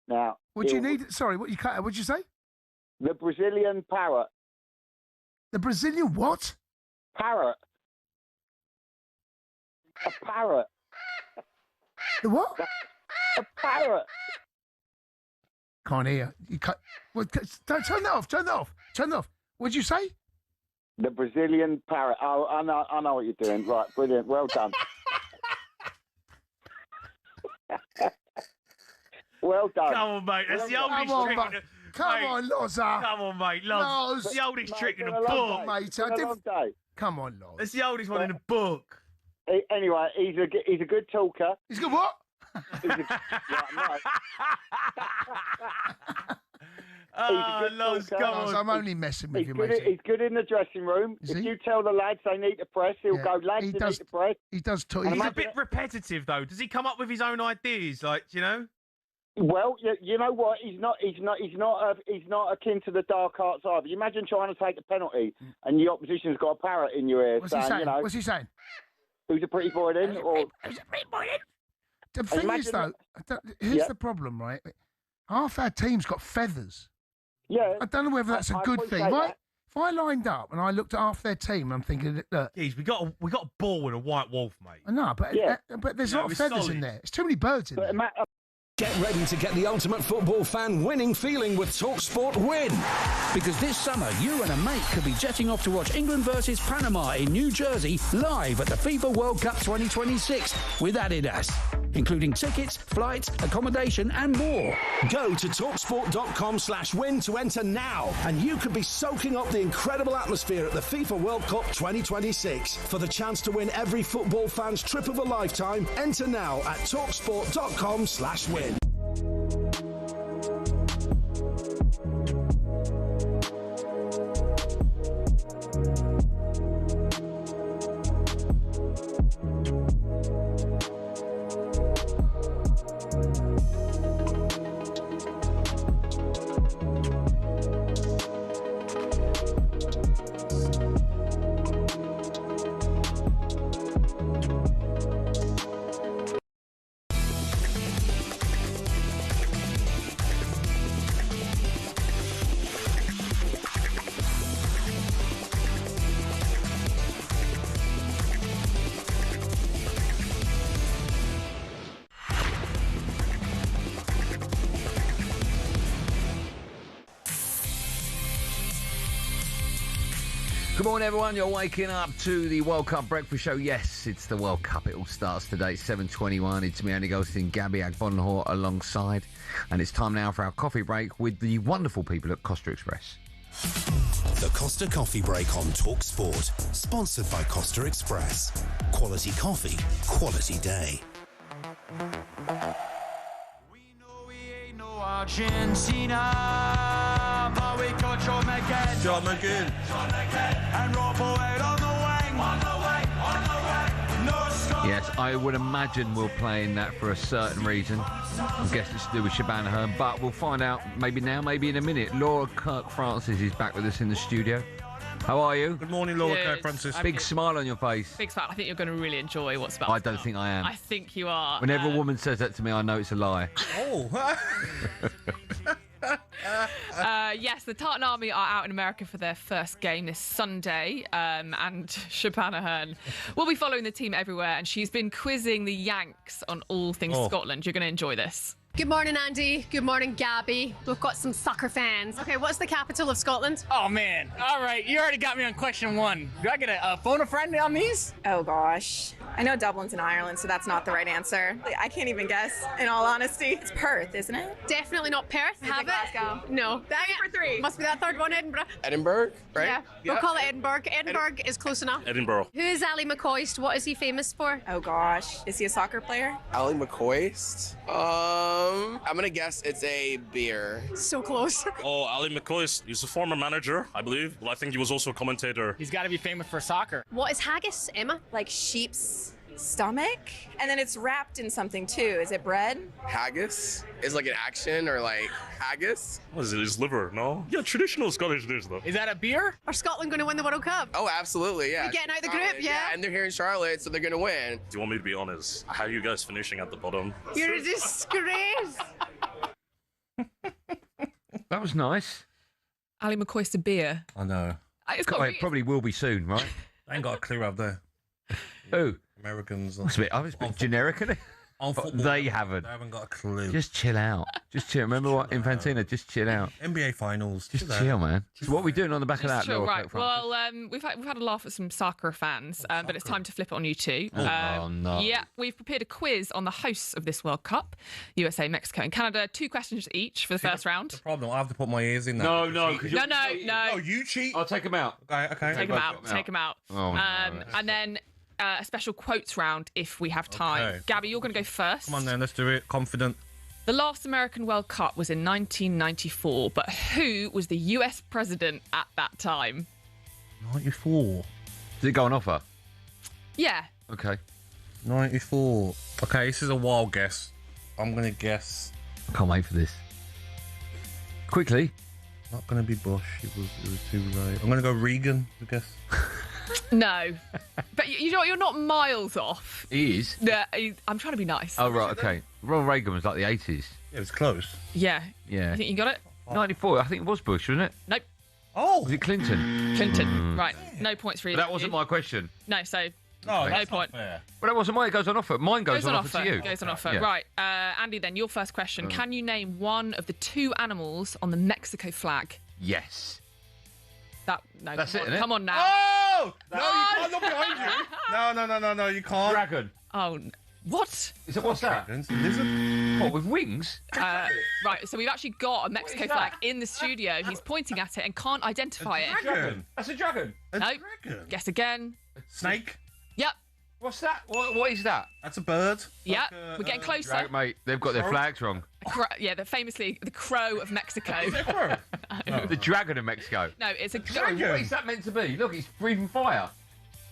Now, what do you need? Sorry, what did you say? The Brazilian parrot. The Brazilian what? Parrot. A parrot. The what? A parrot. Can't hear. You can't. Well, don't turn that off. Turn that off. Turn that off. What did you say? The Brazilian parrot. Oh, I know what you're doing. Right, brilliant. Well done. Well done. Come on, mate. That's the oldest trick. Come on, Loza. Come on, mate. Loz. It's the oldest trick in the book. Mate, come on, Loz. It's the oldest one in the book. Anyway, he's a good talker. He's good what? Loz, come on. I'm only messing with you, mate. He's good in the dressing room. If you tell the lads they need to press, he'll go, lads, they need to press. He does talk. He's a bit repetitive, though. Does he come up with his own ideas, like, you know? Well, you know what? He's not akin to the dark arts either. You imagine trying to take a penalty and the opposition's got a parrot in your ear. What's he saying? You know, What's he saying? Who's a pretty boy then? Who's a pretty boy then? The thing is, though, here's the problem, right? Half our team's got feathers. Yeah. I don't know whether that's a good thing. If I lined up and I looked at half their team, I'm thinking, look. Jeez, we got a bull and a white wolf, mate. I know, but there's a lot of feathers in there. There's too many birds in there. Get ready to get the ultimate football fan winning feeling with talkSPORT Win. Because this summer, you and a mate could be jetting off to watch England versus Panama in New Jersey live at the FIFA World Cup 2026 with Adidas, including tickets, flights, accommodation and more. Go to talksport.com/win to enter now, and you could be soaking up the incredible atmosphere at the FIFA World Cup 2026. For the chance to win every football fan's trip of a lifetime, enter now at talksport.com/win. Good morning, everyone. You're waking up to the World Cup Breakfast Show. Yes, it's the World Cup. It all starts today, 7:21. It's me, Andy Goldstein Gabby Agbonlahor alongside. And it's time now for our coffee break with the wonderful people at Costa Express. The Costa Coffee Break on talkSPORT. Sponsored by Costa Express. Quality coffee, quality day. Argentina, but we got John McGinn. John McGinn. And Rob Boyd on the wing. On the wing. No Scott. Yes, I would imagine we're playing that for a certain reason. I guess it's to do with Shabana, but we'll find out maybe now, maybe in a minute. Laura Kirk-Francis is back with us in the studio. How are you? Good morning, Laura Kirk-Francis. Big smile on your face. Big smile. I think you're going to really enjoy what's about. I don't think I am. I think you are. Whenever a woman says that to me, I know it's a lie. Oh. Yes, the Tartan Army are out in America for their first game this Sunday, and Shabana Hearn will be following the team everywhere, and she's been quizzing the Yanks on all things Scotland. You're going to enjoy this. Good morning, Andy. Good morning, Gabby. We've got some soccer fans. Okay, what's the capital of Scotland? Oh, man. All right, you already got me on question one. Do I get a phone a friend on these? Oh, gosh. I know Dublin's in Ireland, so that's not the right answer. I can't even guess, in all honesty. It's Perth, isn't it? Definitely not Perth. Have it? Glasgow? No. For three. Must be that third one, Edinburgh. Edinburgh, right? Yeah, we'll call it Edinburgh. Edinburgh is close enough. Edinburgh. Who is Ali McCoist? What is he famous for? Oh, gosh. Is he a soccer player? Ali McCoist. I'm gonna guess it's a beer. So close. Oh, Ali McCoist. He's a former manager, I believe. Well, I think he was also a commentator. He's got to be famous for soccer. What is haggis, Emma? Like sheep's stomach? And then it's wrapped in something, too. Is it bread? Haggis is like an action or like haggis. What is it? His liver, no? Yeah, traditional Scottish dish, though. Is that a beer? Are Scotland going to win the World Cup? Oh, absolutely, yeah. They're getting out of the group, yeah? And they're here in Charlotte, so they're gonna win. Do you want me to be honest? How are you guys finishing at the bottom? You're a disgrace. That was nice. Ali McCoist a beer. I know. It probably will be soon, right? I ain't got a clue out there. Who? Americans. It's a bit generic, isn't it? They haven't. They haven't got a clue. Just chill out. Just chill. Remember what Infantino? Just chill out. NBA finals. Just chill, man. So what are we doing on the back of that? Chill, Laura right. Kirk-Francis? Well, we've had a laugh at some soccer fans, but it's time to flip it on you two. Oh, no. Yeah, we've prepared a quiz on the hosts of this World Cup, USA, Mexico, and Canada. 2 questions each for the first round. The problem, I have to put my ears in now. No. Oh, you cheat? I'll take them out. Okay. Take them out. Take them out. Oh, no. And then a special quotes round if we have time. Okay. Gabby, you're going to go first. Come on then, let's do it. Confident. The last American World Cup was in 1994, but who was the US president at that time? 94. Did it go on offer? Yeah. Okay. 94. Okay, this is a wild guess. I'm going to guess. I can't wait for this. Quickly. Not going to be Bush. It was too late. I'm going to go Reagan, I guess. No. But you know what? You're not miles off. He is? Yeah, I'm trying to be nice. Oh, right, okay. Ronald Reagan was like the 80s. Yeah, it was close. Yeah. Yeah. You think you got it? 94, I think it was Bush, wasn't it? Nope. Oh! Was it Clinton? Clinton. Right. No points for you. But that wasn't my question. No, so No, no point. Fair. Well, that wasn't mine. It goes on offer. Mine goes on offer to you. Goes on offer. Yeah. Right. Andy, then, your first question. Can you name one of the 2 animals on the Mexico flag? Yes. No, That's it, isn't it? Come on now. Oh! No, you can't look behind you. No, you can't. Dragon. Oh, what? Is it, what's that? Lizard. What, with wings? Right, so we've actually got a Mexico flag in the studio. He's pointing at it and can't identify it. Dragon. That's a dragon. Nope. Guess again. Snake. Yep. What's that? What is that? That's a bird. Yep. We're getting closer. Mate, they've got their flags wrong. Yeah, they're famously the crow of Mexico. Is it a crow? No. The dragon of Mexico. No, it's a Sorry, what is that meant to be? Look, it's breathing fire.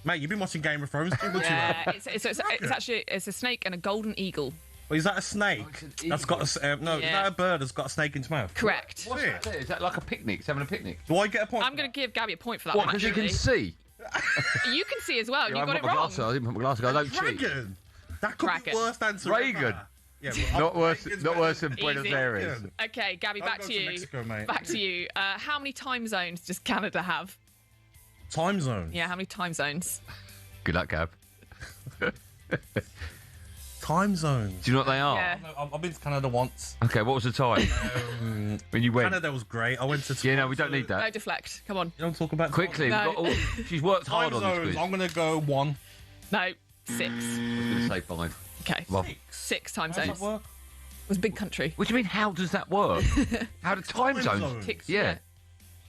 Mate, you've been watching Game of Thrones, haven't you? Yeah, it's actually a snake and a golden eagle. Well, is that a snake? That's got a is that a bird that's got a snake in its mouth? Correct. What's that? Is that like a picnic? It's having a picnic. Do I get a point? I'm going to give Gabby a point for that What? one. Because you can actually. see. You can see as well. Yeah, You I got haven't it got my wrong. glasses on. I didn't put my glasses on. I don't cheat. Dragon. That could be Dragon. worst answer. Reagan. Ever. Yeah, Not worse than Buenos Easy. Aires. Okay, Gabby, I'll back go to to you. Mexico, mate. Back to you. How many time zones does Canada have? Time zone. Yeah, how many time zones? Good luck, Gab. time zones. Do you know what they are? Yeah. I've been to Canada once. Okay, what was the time? When you went? Canada was great. I went to. Yeah, no, we don't need that. No, deflect. Come on. You don't talk about Quickly. No. She's worked hard time on this zones. quiz. I'm gonna go 1. No, 6. I was going to say 5. Okay. Well, 6 time How does zones. that work? It was a big country. what do you mean? How does that work? How do time Time zones? zones. Ticks, Yeah.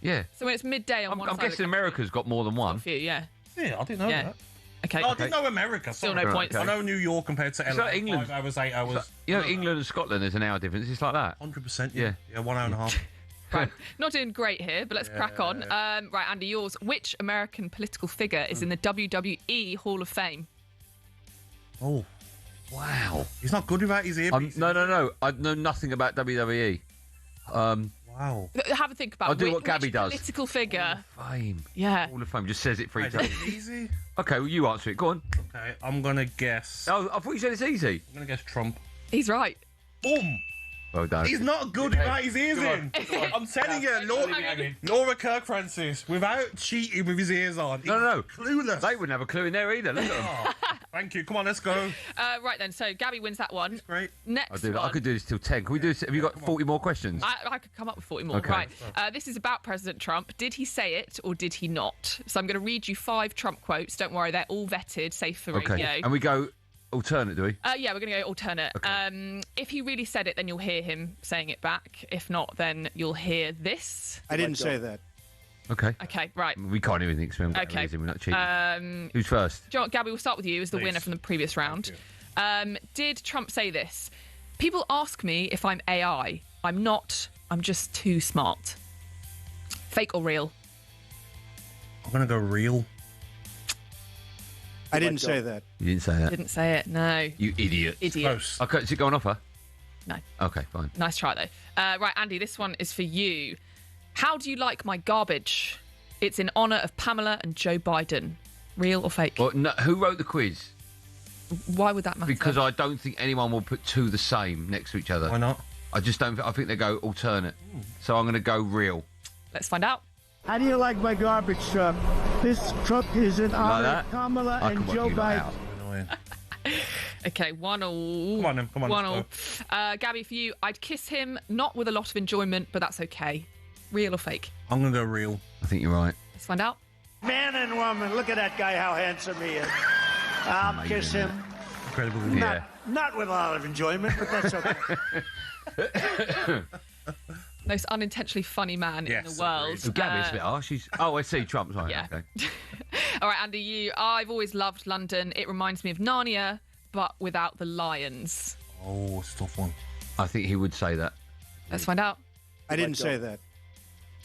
Yeah. So when it's midday on I'm one side of guessing the country, America's got more than one. for you, yeah. Yeah, I didn't know Yeah. that. Okay. Oh, I didn't know America. Still Sorry. no points. I know New York compared to It's LA. like England. 5 hours, 8 hours. You know, England and Scotland, there's an hour difference. It's like that. 100%. Yeah. Yeah, 1 hour and a half. Right. Not doing great here, but let's crack on. Right, Andy, yours. Which American political figure is in the WWE Hall of Fame? Oh. Wow. He's not good without his earpiece. No. I know nothing about WWE. Wow. Have a think about I'll do what Gabby which does. political figure. Fame. Yeah. Hall of Fame just says it 3 Right, times. that's easy. Okay, well, you answer it. Go on. Okay, I'm gonna guess. Oh, I thought you said it's easy. I'm gonna guess Trump. He's right. Boom. Well done. He's not good without his ears in. I'm telling you, Laura Kirk Francis, without cheating with his ears on. No. Clueless. They wouldn't have a clue in there either. Look at them. Oh, thank you. Come on, let's go. Right then, so Gabby wins that one. Great. Next I could do this till 10. Can we do this? Have you got 40 more questions? I could come up with 40 more. Okay. Right. This is about President Trump. Did he say it or did he not? So I'm going to read you 5 Trump quotes. Don't worry, they're all vetted, safe for radio. Okay. And we go alternate, do we? Yeah, we're going to go alternate. Okay. If he really said it, then you'll hear him saying it back. If not, then you'll hear this. I didn't say that. Okay. Okay, right. We can't even think, so we haven't got a Okay. reason, we're not cheating. Who's first? Do you know what, Gabby, we'll start with you as the winner from the previous round. Did Trump say this? People ask me if I'm AI. I'm not. I'm just too smart. Fake or real? I'm gonna go real. I didn't say that. You didn't say that. Didn't say it. No. You idiot. Idiot. Close. Okay, is it going off her? No. Okay, fine. Nice try though. Right, Andy, this one is for you. How do you like my garbage? It's in honour of Pamela and Joe Biden. Real or fake? Well, no, who wrote the quiz? Why would that matter? Because I don't think anyone will put 2 the same next to each other. Why not? I just don't. I think they go alternate. So I'm going to go real. Let's find out. How do you like my garbage truck? This truck is in honor that? of Kamala I and can work Joe you lot Biden. out. Okay, 1-1. Come on, then. Come on. 1-1. Gabby, for you, I'd kiss him, not with a lot of enjoyment, but that's okay. Real or fake? I'm gonna go real. I think you're right. Let's find out. Man and woman, look at that guy, how handsome he is. I'll kiss him. Incredible. Not with a lot of enjoyment, but that's okay. Most unintentionally funny man in the world. So Gabby's a bit harsh. I see. Trump's right. Yeah. Okay. All right, Andy, I've always loved London. It reminds me of Narnia, but without the lions. Oh, it's a tough one. I think he would say that. Let's find out. I didn't say that.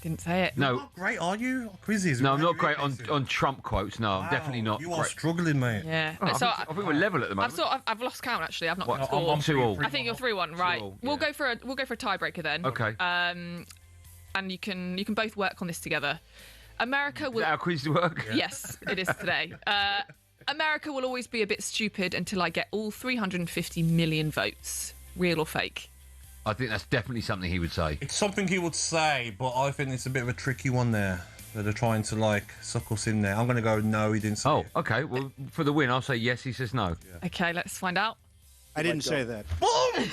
Didn't say it. No. You're not great, are you? Quizzes. No, I'm not great on Trump quotes. No, I'm definitely not. You are great. struggling, mate. Yeah. Oh, So I think we're level at the moment. I've lost count actually. I've not What, got score. I'm 2-2. I think you're 3-1. Right. 2-2, We'll go for a tiebreaker then. Okay. And you can both work on this together. America will. Is that our quiz to work? Yes, it is today. America will always be a bit stupid until I get all 350 million votes. Real or fake? I think that's definitely something he would say. It's something he would say, but I think it's a bit of a tricky one there. That are trying to suck us in there. I'm going to go no. He didn't say. Oh, okay. Well, for the win, I'll say yes. He says no. Yeah. Okay, let's find out. I didn't say that. Boom!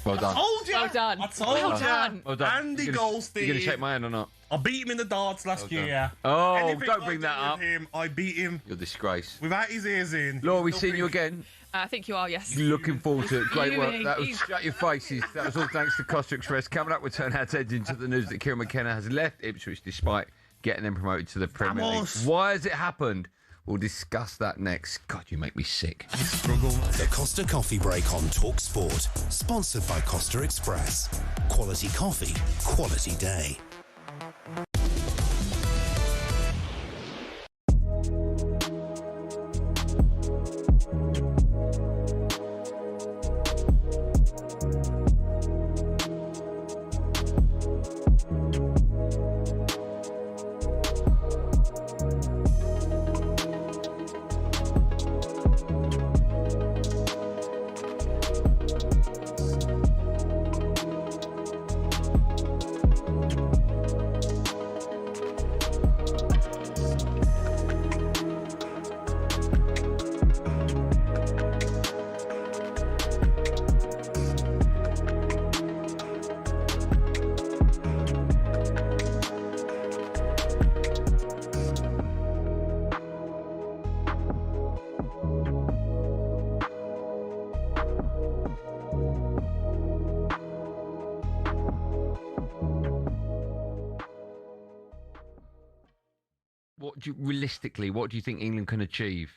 Well done. I told you. Well done. I told Well you. done. Well done. Andy You Goldstein. gonna shake my hand or not? I beat him in the darts last year. Oh, Anything don't I bring did that with up. Him, I beat him You're a disgrace. without his ears in. Laura, we seeing you again. I think you are. Yes. Looking forward to it. Great work. Fuming. That was Shut Your Faces. That was all thanks to Costa Express. Coming up, we'll turn our heads into the news that Kieran McKenna has left Ipswich despite getting them promoted to the Premier League. Vamos. Why has it happened? We'll discuss that next. God, you make me sick. The Costa Coffee Break on talkSPORT. Sponsored by Costa Express. Quality coffee, quality day. realistically, what do you think England can achieve?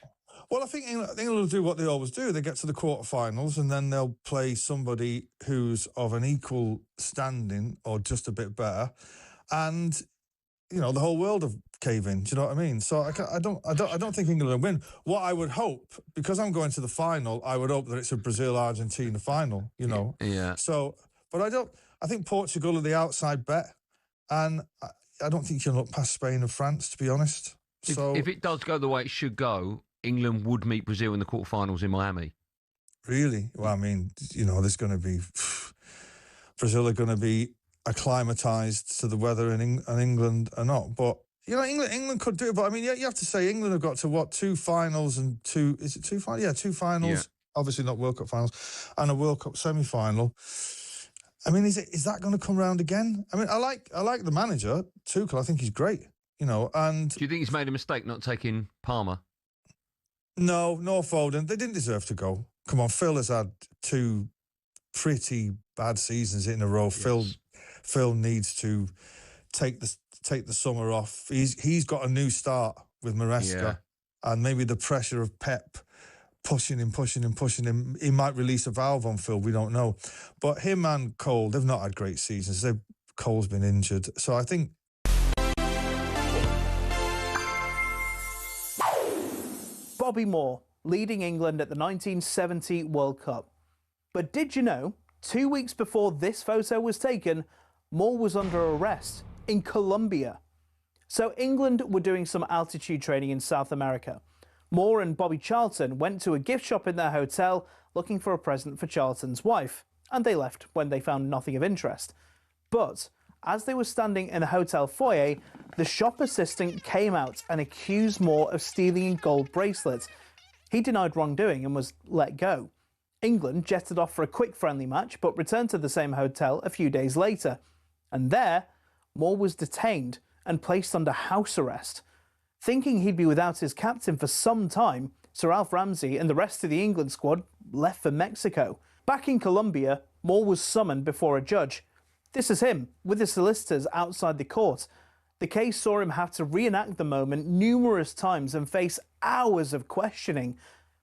Well, I think England will do what they always do. They get to the quarterfinals and then they'll play somebody who's of an equal standing or just a bit better, and the whole world of cave in. Do you know what I mean? So I don't think England will win. What I would hope, because I'm going to the final, I would hope that it's a Brazil-Argentina final. Yeah. So, but I think Portugal are the outside bet, and I don't think you can look past Spain and France, to be honest. If it does go the way it should go, England would meet Brazil in the quarterfinals in Miami. Really? Well, I mean, there's going to be Brazil are going to be acclimatised to the weather, and England are not. But England could do it. But I mean, you have to say England have got to 2 finals and 2 finals? Yeah, 2 finals. Yeah. Obviously not World Cup finals, and a World Cup semi-final. I mean, is that going to come round again? I mean, I like the manager Tuchel. I think he's great. And do you think he's made a mistake not taking Palmer? No, Foden. They didn't deserve to go. Come on, Phil has had 2 pretty bad seasons in a row. Yes. Phil needs to take the summer off. He's got a new start with Maresca, and maybe the pressure of Pep pushing him. He might release a valve on Phil. We don't know. But him and Cole, they've not had great seasons. Cole's been injured, so I think. Bobby Moore, leading England at the 1970 World Cup. But did you know, 2 weeks before this photo was taken, Moore was under arrest in Colombia. So England were doing some altitude training in South America. Moore and Bobby Charlton went to a gift shop in their hotel looking for a present for Charlton's wife, and they left when they found nothing of interest. But as they were standing in the hotel foyer, the shop assistant came out and accused Moore of stealing gold bracelets. He denied wrongdoing and was let go. England jetted off for a quick friendly match, but returned to the same hotel a few days later. And there, Moore was detained and placed under house arrest. Thinking he'd be without his captain for some time, Sir Alf Ramsey and the rest of the England squad left for Mexico. Back in Colombia, Moore was summoned before a judge. This is him, with the solicitors outside the court. The case saw him have to reenact the moment numerous times and face hours of questioning.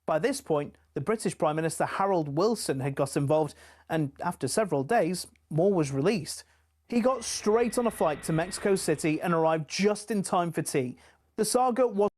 By this point, the British Prime Minister Harold Wilson had got involved, and after several days, Moore was released. He got straight on a flight to Mexico City and arrived just in time for tea. The saga was...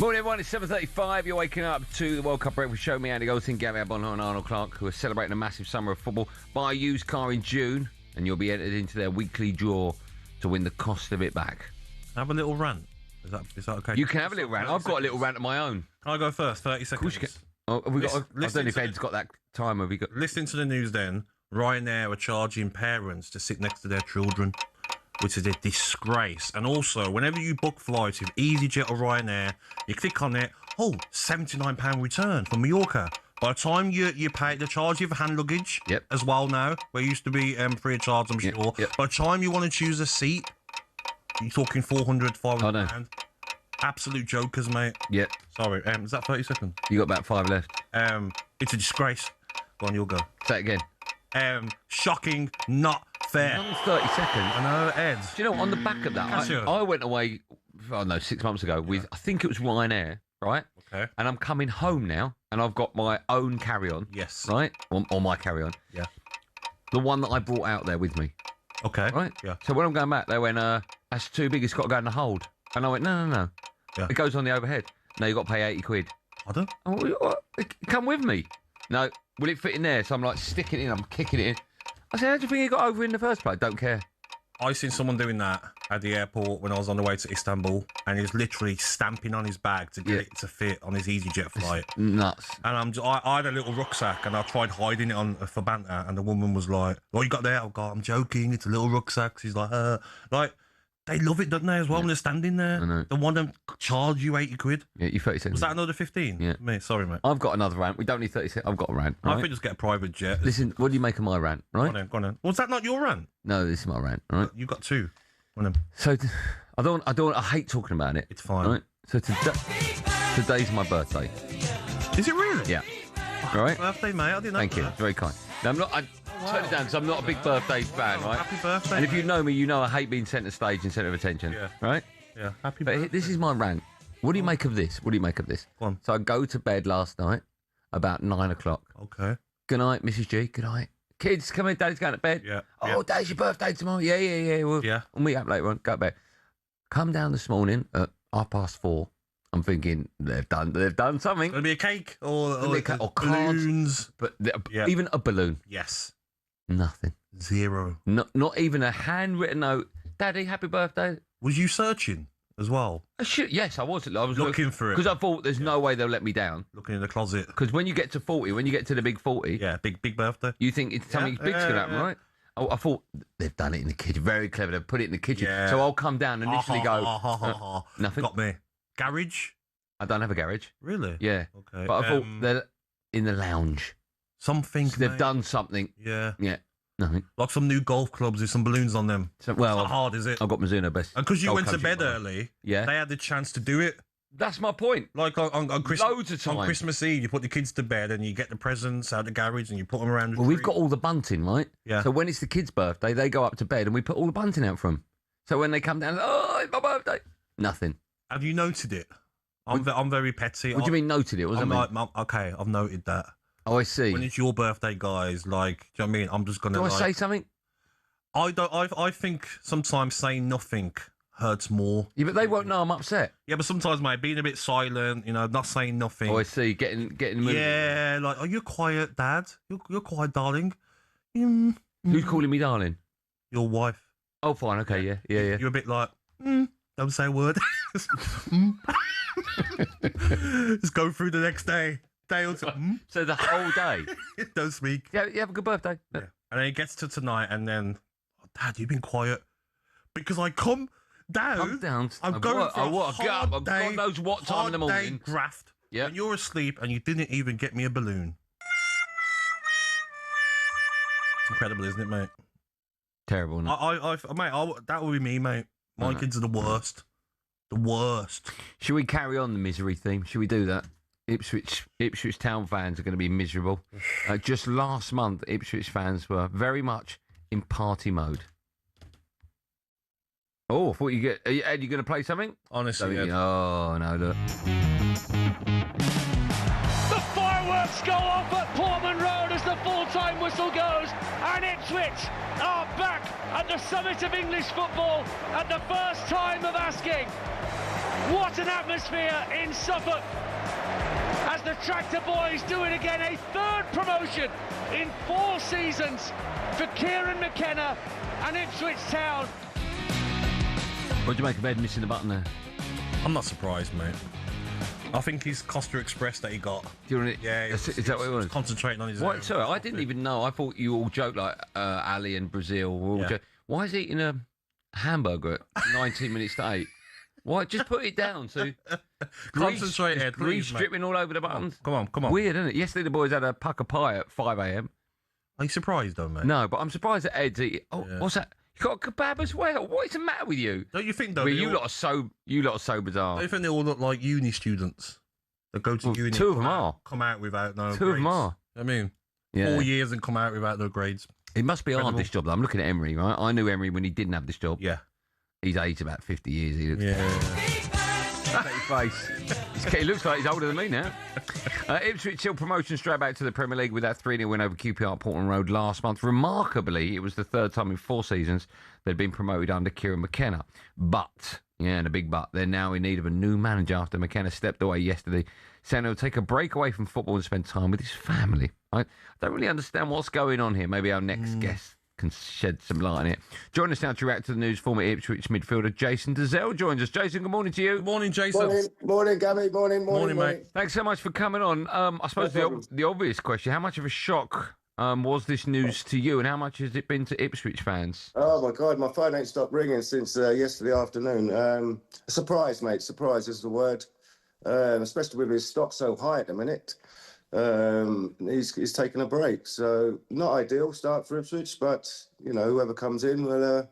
Morning, everyone. It's 7:35. You're waking up to the World Cup Breakfast Show. Me, Andy Goldstein Gabby Agbonlahor and Arnold Clark, who are celebrating a massive summer of football. Buy a used car in June, and you'll be entered into their weekly draw to win the cost of it back. Have a little rant. Is that okay? You can have a little rant. I've got a little rant of my own. Can I go first? 30 seconds. Of course you can. Oh, have we got? I don't know if Ed's got that time. Have we got? Listening to the news, then Ryanair are charging parents to sit next to their children, which is a disgrace. And also, whenever you book flights with EasyJet or Ryanair, you click on it. Oh, £79 return from Mallorca. By the time you pay, they charge you for hand luggage as well now, where it used to be free of charge, I'm sure. By the time you want to choose a seat, You're talking 400, 500 pounds. Absolute jokers, mate. Yeah. Sorry. Is that 30 seconds? You got about 5 left. It's a disgrace. Go on, you'll go. Say it again. Shocking, not fair. Another 30 seconds. I know, Ed. Do you know, on the back of that, I went away, I don't know, 6 months ago with, I think it was Ryanair, right? Okay. And I'm coming home now, and I've got my own carry-on. Yes. Right? Or my carry-on. Yeah. The one that I brought out there with me. Okay. Right? Yeah. So when I'm going back, they went, that's too big, it's got to go in the hold. And I went, no. Yeah. It goes on the overhead. No, you got to pay 80 quid. Pardon? I went, what? Come with me. No, will it fit in there? So I'm like sticking it in, I'm kicking it in. I said, how do you think it got over in the first place? Don't care. I seen someone doing that at the airport when I was on the way to Istanbul, and he was literally stamping on his bag to get it to fit on his EasyJet flight. It's nuts. And I had a little rucksack, and I tried hiding it on for banter, and the woman was like, "What you got there?" I've got, "I'm joking. It's a little rucksack." She's like they love it, don't they? As well, when they're standing there, I know. they want them to charge you 80 quid. Yeah, you 30 seconds. Was that another 15? Yeah. Mate, sorry, mate. I've got another rant. We don't need 30 seconds. I've got a rant. I Right? think just get a private jet. Listen, what do you make of my rant, right? Go on then. Was that not your rant? No, this is my rant, right? You got two. Go on then. So, I hate talking about it. It's fine. Right? So today's my birthday. Is it really? Yeah. All right. Birthday, mate. I didn't know. Thank you. that. Very kind. Now, turn it down because I'm not a big birthday fan, right? Happy birthday. And if you know me, you know I hate being centre stage and centre of attention. Yeah. Right? Yeah. Happy But birthday. this is my rant. What do you make of this? What do you make of this? Go on. So I go to bed last night about 9 o'clock. Okay. Good night, Mrs. G. Good night. Kids, come in. Daddy's going to bed. Yeah. Oh, Daddy's your birthday tomorrow. Yeah. We'll meet up later on. Go to bed. Come down this morning at 4:30. I'm thinking they've done something. It's gonna be a cake or balloons, but even a balloon. Yes. Nothing. Zero. Not even a handwritten note. Daddy, happy birthday. Was you searching as well? Yes, I was. I was looking for it because I thought there's no way they'll let me down. Looking in the closet. Because when you get to 40, when you get to the big 40, big birthday, you think it's something big's gonna happen, right? I thought they've done it in the kitchen. Very clever. They've put it in the kitchen. Yeah. So I'll come down and initially go. Nothing. Got me. Garage? I don't have a garage. Really? Yeah. Okay. But I thought they're in the lounge. Something. So they've done something. Yeah. Yeah. Nothing. Like some new golf clubs with some balloons on them. So, it's not hard, is it? I've got Mizuno best. And because you Gold went to Country bed one. early, Yeah. they had the chance to do it. That's my point. Like on Christmas, Loads of time. on Christmas Eve, you put the kids to bed and you get the presents out of the garage and you put them around. Well, we've got all the bunting, right? Yeah. So when it's the kids' birthday, they go up to bed and we put all the bunting out for them. So when they come down, oh, it's my birthday. Nothing. Have you noted it? I'm very petty. What do you mean noted it? What does that mean? Okay, I've noted that. Oh, I see. When it's your birthday, guys, like, do you know what I mean? I'm just gonna. Do I say something? I don't. I think sometimes saying nothing hurts more. Yeah, but they won't know I'm upset. Yeah, but sometimes, mate, being a bit silent, not saying nothing. Oh, I see. Getting moving. Yeah, like, are you quiet, Dad? You're quiet, darling. Who's calling me darling? Your wife. Oh, fine. Okay, yeah. You're a bit like, don't say a word. Just go through the next day or two. So the whole day. Don't speak. Yeah, you have a good birthday. Yeah. And then it gets to tonight, and then, Dad, you've been quiet because I come down. I'm going for a hard day. God knows what time in the morning. Hard day graft. Yeah. When you're asleep and you didn't even get me a balloon. It's incredible, isn't it, mate? Terrible, isn't it? Mate, that would be me, mate. My kids are the worst. The worst. Should we carry on the misery theme? Should we do that? Ipswich Town fans are going to be miserable. Just last month, Ipswich fans were very much in party mode. Oh, I thought you get. Ed, you going to play something? Honestly, Ed. Oh no, look. The fireworks go off at Portman Road as the full-time whistle goes, and Ipswich are back at the summit of English football at the first time of asking. What an atmosphere in Suffolk as the Tractor Boys do it again, a third promotion in 4 seasons for Kieran McKenna and Ipswich Town. What do you make of Ed missing the button there? I'm not surprised, mate. I think he's Costa Express that he got. Do you want it? Yeah, is that what it was? Concentrating on his What? own. Sorry, I didn't even know. I thought you all joked like Ali and Brazil. Were all why is he eating a hamburger at 19 minutes to 8? Why? Just put it down. So concentrate, Ed. Grease dripping all over the buttons. Come on. Weird, isn't it? Yesterday the boys had a pucker pie at 5 a.m. Are you surprised, though, mate? No, but I'm surprised that Ed's eating. Oh, what's that? You got a kebab as well. What is the matter with you? Don't you think, though? Well, you lot are so bizarre. Don't you think they all look like uni students that go to uni? Two of them are. Come out without no grades. Two of them are. I mean, Yeah. 4 years and come out without no grades. It must be hard, Incredible. this job, though. I'm looking at Emery, right? I knew Emery when he didn't have this job. Yeah. He's aged about 50 years. He looks. Yeah. He looks like he's older than me now. Ipswich still promotion straight back to the Premier League with that 3-0 win over QPR Portland Road last month. Remarkably, it was the third time in 4 seasons they'd been promoted under Kieran McKenna. But, and a big but, they're now in need of a new manager after McKenna stepped away yesterday, saying he'll take a break away from football and spend time with his family. I don't really understand what's going on here. Maybe our next guest can shed some light on it. Join us now to react to the news. Former Ipswich midfielder Jason Dazelle joins us. Jason, good morning to you. Good morning, Jason. Morning, Gabby. Morning, mate. Thanks so much for coming on. I suppose the obvious question, how much of a shock was this news to you, and how much has it been to Ipswich fans? Oh, my God, my phone ain't stopped ringing since yesterday afternoon. Surprise, mate. Surprise is the word, especially with his stock so high at the minute. He's taking a break, so not ideal start for Ipswich, but whoever comes in will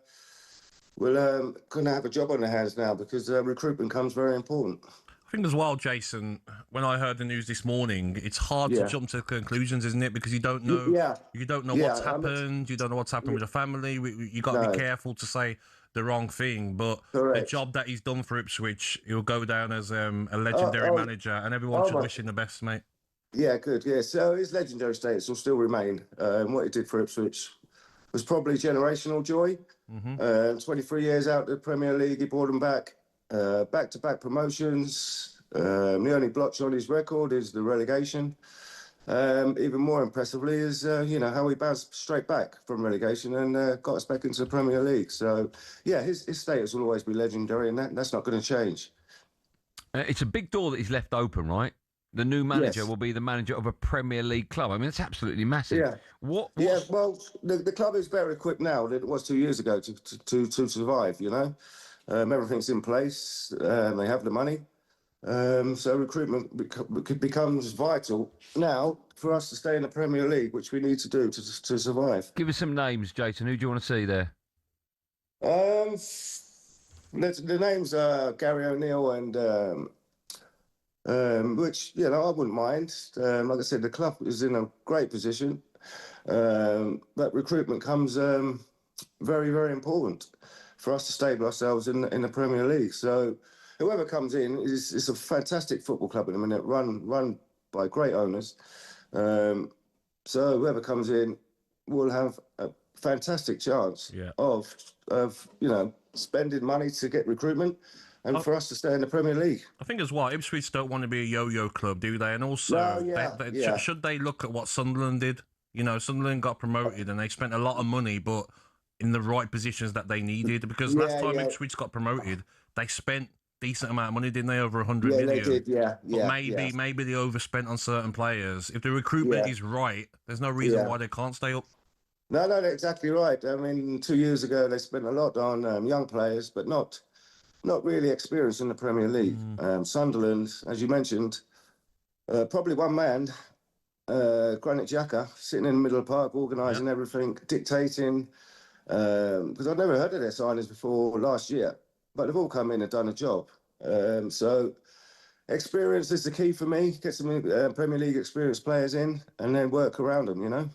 gonna have a job on their hands now, because recruitment comes very important. I think as well, Jason, when I heard the news this morning, it's hard to jump to conclusions, isn't it? Because you don't know, you don't know what's happened, you don't know what's happened with the family. You got to be careful to say the wrong thing, but the job that he's done for Ipswich, he'll go down as a legendary manager, and everyone should wish him the best, mate. Yeah, good. Yeah, so his legendary status will still remain. What he did for Ipswich was probably generational joy. 23 years out of the Premier League, he brought them back. Back-to-back promotions. The only blotch on his record is the relegation. Even more impressively is, how he bounced straight back from relegation and got us back into the Premier League. So, yeah, his status will always be legendary, and that's not going to change. It's a big door that he's left open, right? The new manager will be the manager of a Premier League club. I mean, it's absolutely massive. Yeah. Yeah, well, the club is better equipped now than it was 2 years ago to survive, everything's in place. They have the money. So recruitment becomes vital now for us to stay in the Premier League, which we need to do to survive. Give us some names, Jason. Who do you want to see there? The names are Gary O'Neill and... which, I wouldn't mind. Like I said, the club is in a great position. But recruitment comes very, very important for us to stable ourselves in the Premier League. So whoever comes in, it's a fantastic football club at the minute, run by great owners. So whoever comes in will have a fantastic chance of spending money to get recruitment, and for us to stay in the Premier League. I think as well, Ipswich don't want to be a yo-yo club, do they? And also, should they look at what Sunderland did? Sunderland got promoted and they spent a lot of money, but in the right positions that they needed. Because last time Ipswich got promoted, they spent decent amount of money, didn't they? Over 100 million. They did, But maybe they overspent on certain players. If the recruitment is right, there's no reason why they can't stay up. No, exactly right. I mean, 2 years ago, they spent a lot on young players, but not really experienced in the Premier League. Sunderland, as you mentioned, probably one man, Granit Xhaka, sitting in the middle of the park, organising everything, dictating. Because I've never heard of their signings before last year, but they've all come in and done a job. So experience is the key for me. Get some Premier League experienced players in and then work around them,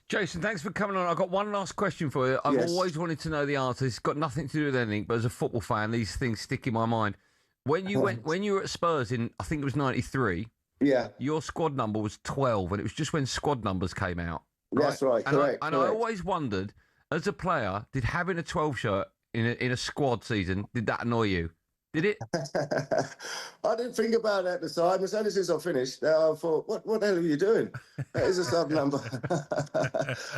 Jason, thanks for coming on. I've got one last question for you. I've always wanted to know the answer. It's got nothing to do with anything, but as a football fan, these things stick in my mind. When you were at Spurs in, I think it was 93, your squad number was 12, and it was just when squad numbers came out. That's right, correct. I always wondered, as a player, did having a 12 shirt in a squad season, did that annoy you? Did it? I didn't think about that at the time. As soon as I finished, I thought, what the hell are you doing? That is a sub number.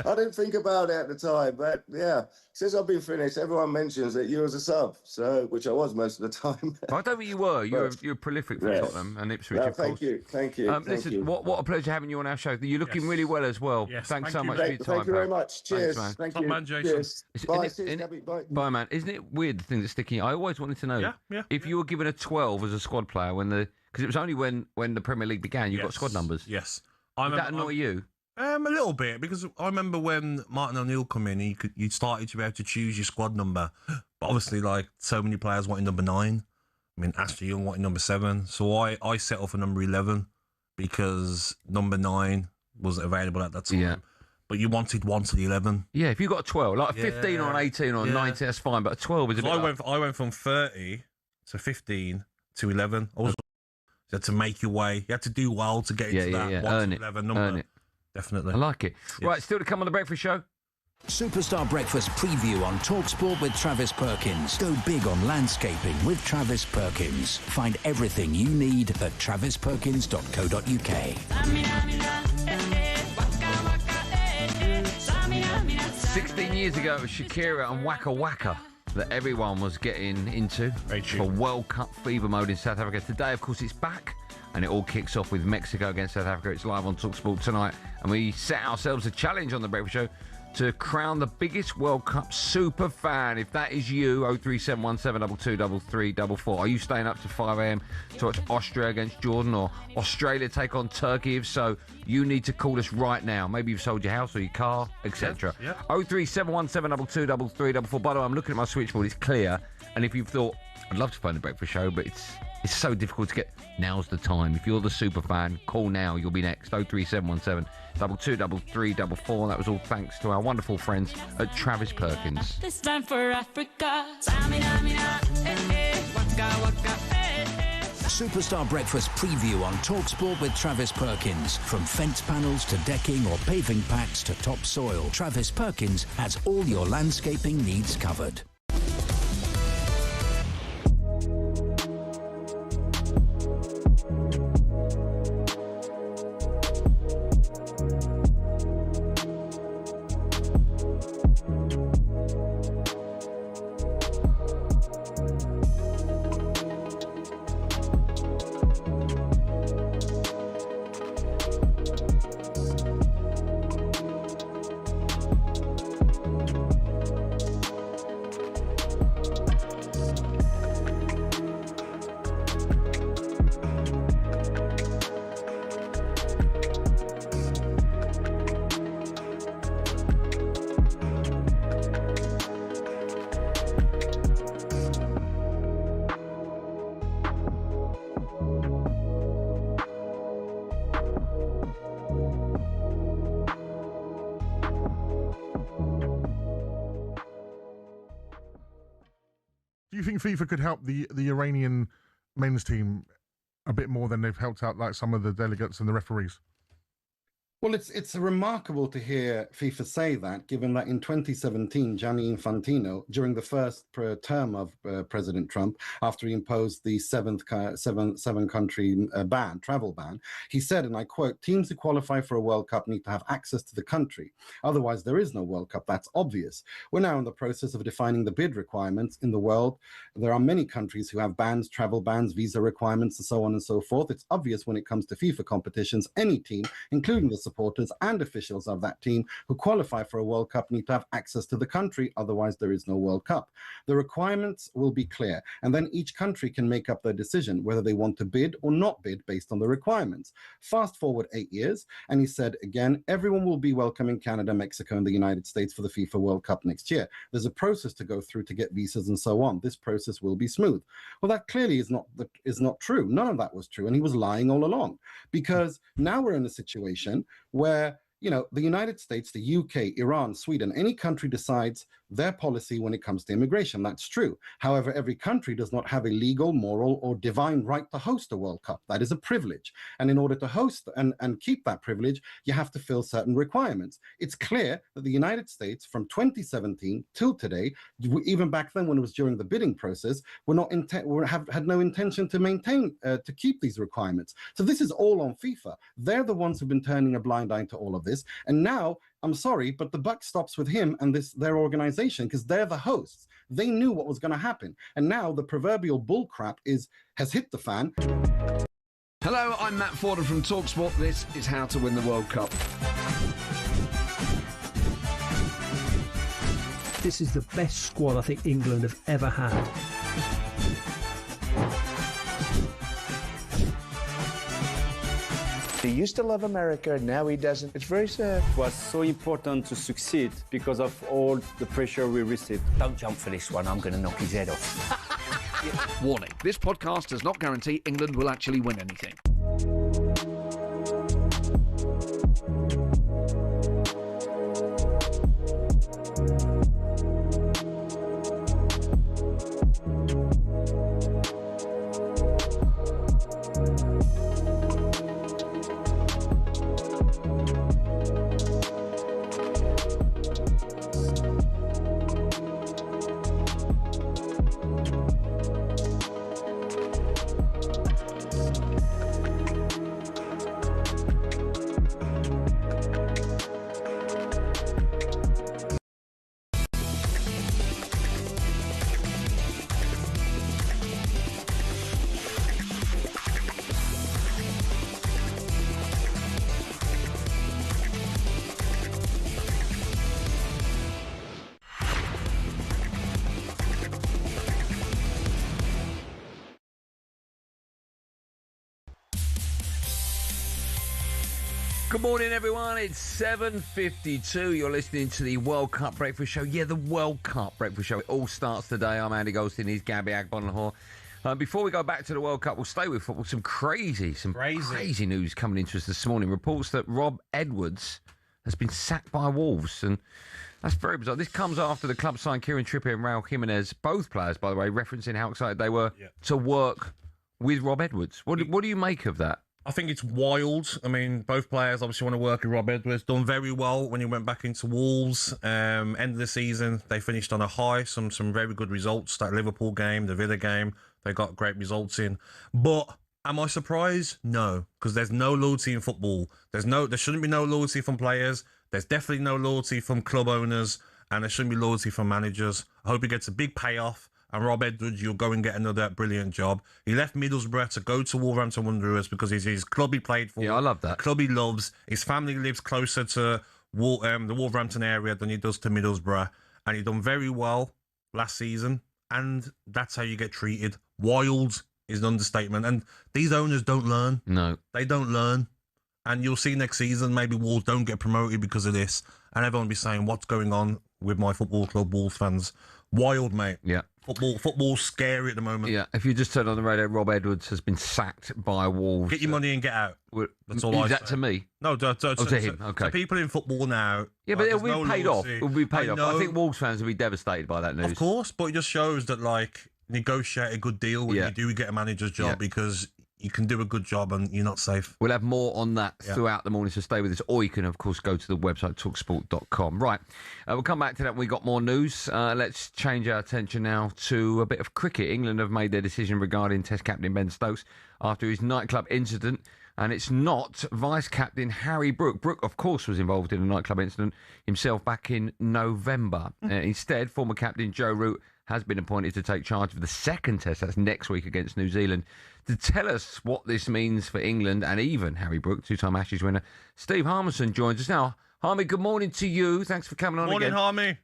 I didn't think about it at the time, but since I've been finished, everyone mentions that you was a sub, which I was most of the time. I don't think you were. You're prolific for Tottenham and Ipswich, of course. Thank you. Listen, what a pleasure having you on our show. You're looking really well as well. Yes, thanks so much for your time. Thank you very much. Cheers. Thanks, man. Thank you. Man, Jason. Cheers. Bye. Bye, man. Isn't it weird, the thing that's sticking? I always wanted to know if you were given a 12 as a squad player because it was only when the Premier League began you got squad numbers. Yes. Did that annoy you? A little bit, because I remember when Martin O'Neill come in, you started to be able to choose your squad number. But obviously, like, so many players wanted number 9. I mean, Ashley Young wanted number 7. So I settled for number 11 because number 9 wasn't available at that time. Yeah. But you wanted 1 to the 11. Yeah, if you got a 12, like a 15 or an 18 or a 19, that's fine. But a 12 is a bit I went from 30 to 15 to 11. You had to make your way. You had to do well to get into that 1 to 11 number. Earn it. Definitely. I like it. Yes. Right, still to come on the Breakfast Show. Superstar Breakfast preview on talkSPORT with Travis Perkins. Go big on landscaping with Travis Perkins. Find everything you need at travisperkins.co.uk. 16 years ago, it was Shakira and Waka Waka that everyone was getting into for World Cup fever mode in South Africa. Today, of course, it's back, and it all kicks off with Mexico against South Africa. It's live on talkSPORT tonight, and we set ourselves a challenge on the Breakfast Show to crown the biggest World Cup super fan. If that is you, 03717223344. Are you staying up to 5 a.m. to watch Austria against Jordan or Australia take on Turkey? If so, you need to call us right now. Maybe you've sold your house or your car, etc. 03717223344. By the way, I'm looking at my switchboard. It's clear. And if you've thought, I'd love to phone the Breakfast Show, but it's so difficult to get, now's the time. If you're the super fan, call now. You'll be next. 03717223344. That was all thanks to our wonderful friends at Travis Perkins. This time for Africa. Superstar Breakfast preview on talkSPORT with Travis Perkins. From fence panels to decking or paving packs to topsoil, Travis Perkins has all your landscaping needs covered. Do you think FIFA could help the Iranian men's team a bit more than they've helped out like some of the delegates and the referees? Well, it's remarkable to hear FIFA say that, given that in 2017, Gianni Infantino, during the first term of President Trump, after he imposed the seven-country travel ban, he said, and I quote, "Teams who qualify for a World Cup need to have access to the country. Otherwise, there is no World Cup. That's obvious." We're now in the process of defining the bid requirements in the world. There are many countries who have bans, travel bans, visa requirements, and so on and so forth. It's obvious when it comes to FIFA competitions, any team, including the supporters and officials of that team who qualify for a World Cup need to have access to the country. Otherwise, there is no World Cup. The requirements will be clear, and then each country can make up their decision whether they want to bid or not bid based on the requirements. Fast forward 8 years, and he said again, everyone will be welcoming Canada, Mexico, and the United States for the FIFA World Cup next year. There's a process to go through to get visas and so on. This process will be smooth. Well, that clearly is not true. None of that was true, and he was lying all along, because now we're in a situation where, you know, the United States, the UK, Iran, Sweden, any country decides their policy when it comes to immigration. That's true. However, every country does not have a legal, moral, or divine right to host a World Cup. That is a privilege. And in order to host and keep that privilege, you have to fill certain requirements. It's clear that the United States, from 2017 till today, even back then when it was during the bidding process, had no intention to maintain, to keep these requirements. So this is all on FIFA. They're the ones who've been turning a blind eye to all of this. And now, I'm sorry, but the buck stops with him and their organization, because they're the hosts. They knew what was going to happen. And now the proverbial bullcrap has hit the fan. Hello, I'm Matt Forden from talkSPORT. This is How to Win the World Cup. This is the best squad I think England have ever had. The used to love America, now he doesn't. It's very sad. It was so important to succeed because of all the pressure we received. Don't jump for this one, I'm going to knock his head off. Warning, this podcast does not guarantee England will actually win anything. Good morning, everyone. It's 7:52. You're listening to the World Cup Breakfast Show. Yeah, the World Cup Breakfast Show. It all starts today. I'm Andy Goldstein. He's Gabby Agbonlahor. Before we go back to the World Cup, we'll stay with football. Some crazy news coming into us this morning. Reports that Rob Edwards has been sacked by Wolves, and that's very bizarre. This comes after the club signed Kieran Trippier and Raul Jimenez, both players, by the way, referencing how excited they were to work with Rob Edwards. What do you make of that? I think it's wild. I mean, both players obviously want to work with Rob Edwards. Done very well when he went back into Wolves. End of the season, they finished on a high. Some very good results. That Liverpool game, the Villa game, they got great results in. But am I surprised? No, because there's no loyalty in football. There shouldn't be no loyalty from players. There's definitely no loyalty from club owners, and there shouldn't be loyalty from managers. I hope he gets a big payoff. And Rob Edwards, you'll go and get another brilliant job. He left Middlesbrough to go to Wolverhampton Wanderers because it's his club he played for. Yeah, I love that. The club he loves. His family lives closer to the Wolverhampton area than he does to Middlesbrough. And he done very well last season. And that's how you get treated. Wild is an understatement. And these owners don't learn. No. They don't learn. And you'll see next season, maybe Wolves don't get promoted because of this. And everyone will be saying, what's going on with my football club, Wolves fans? Wild, mate. Yeah. Football's scary at the moment. Yeah, if you just turn on the radio, Rob Edwards has been sacked by Wolves. Get your money and get out. That's all I say. Is that to me? No, to him. Okay. So people in football now. Yeah, but it'll be paid off. It'll be paid off. I think Wolves fans will be devastated by that news. Of course, but it just shows that, like, negotiate a good deal when you do get a manager's job because you can do a good job and you're not safe. We'll have more on that throughout the morning, so stay with us. Or you can, of course, go to the website, talksport.com. Right, we'll come back to that when we got more news. Let's change our attention now to a bit of cricket. England have made their decision regarding Test captain Ben Stokes after his nightclub incident, and it's not vice-captain Harry Brook. Brook, of course, was involved in a nightclub incident himself back in November. Instead, former captain Joe Root has been appointed to take charge of the second Test. That's next week against New Zealand. To tell us what this means for England and even Harry Brook, two-time Ashes winner, Steve Harmison joins us now. Harmy, good morning to you. Thanks for coming on again. Morning, Harmy.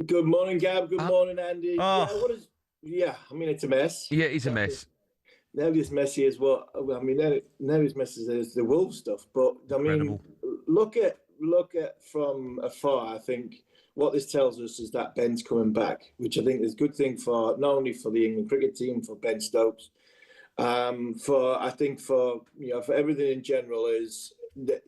Good morning, Gab. Good morning, Andy. I mean, it's a mess. Yeah, it's a mess. Nearly as messy as nearly as messy as the Wolves stuff. But, I mean, look at from afar, I think what this tells us is that Ben's coming back, which I think is a good thing for not only for the England cricket team, for Ben Stokes, for everything in general. Is the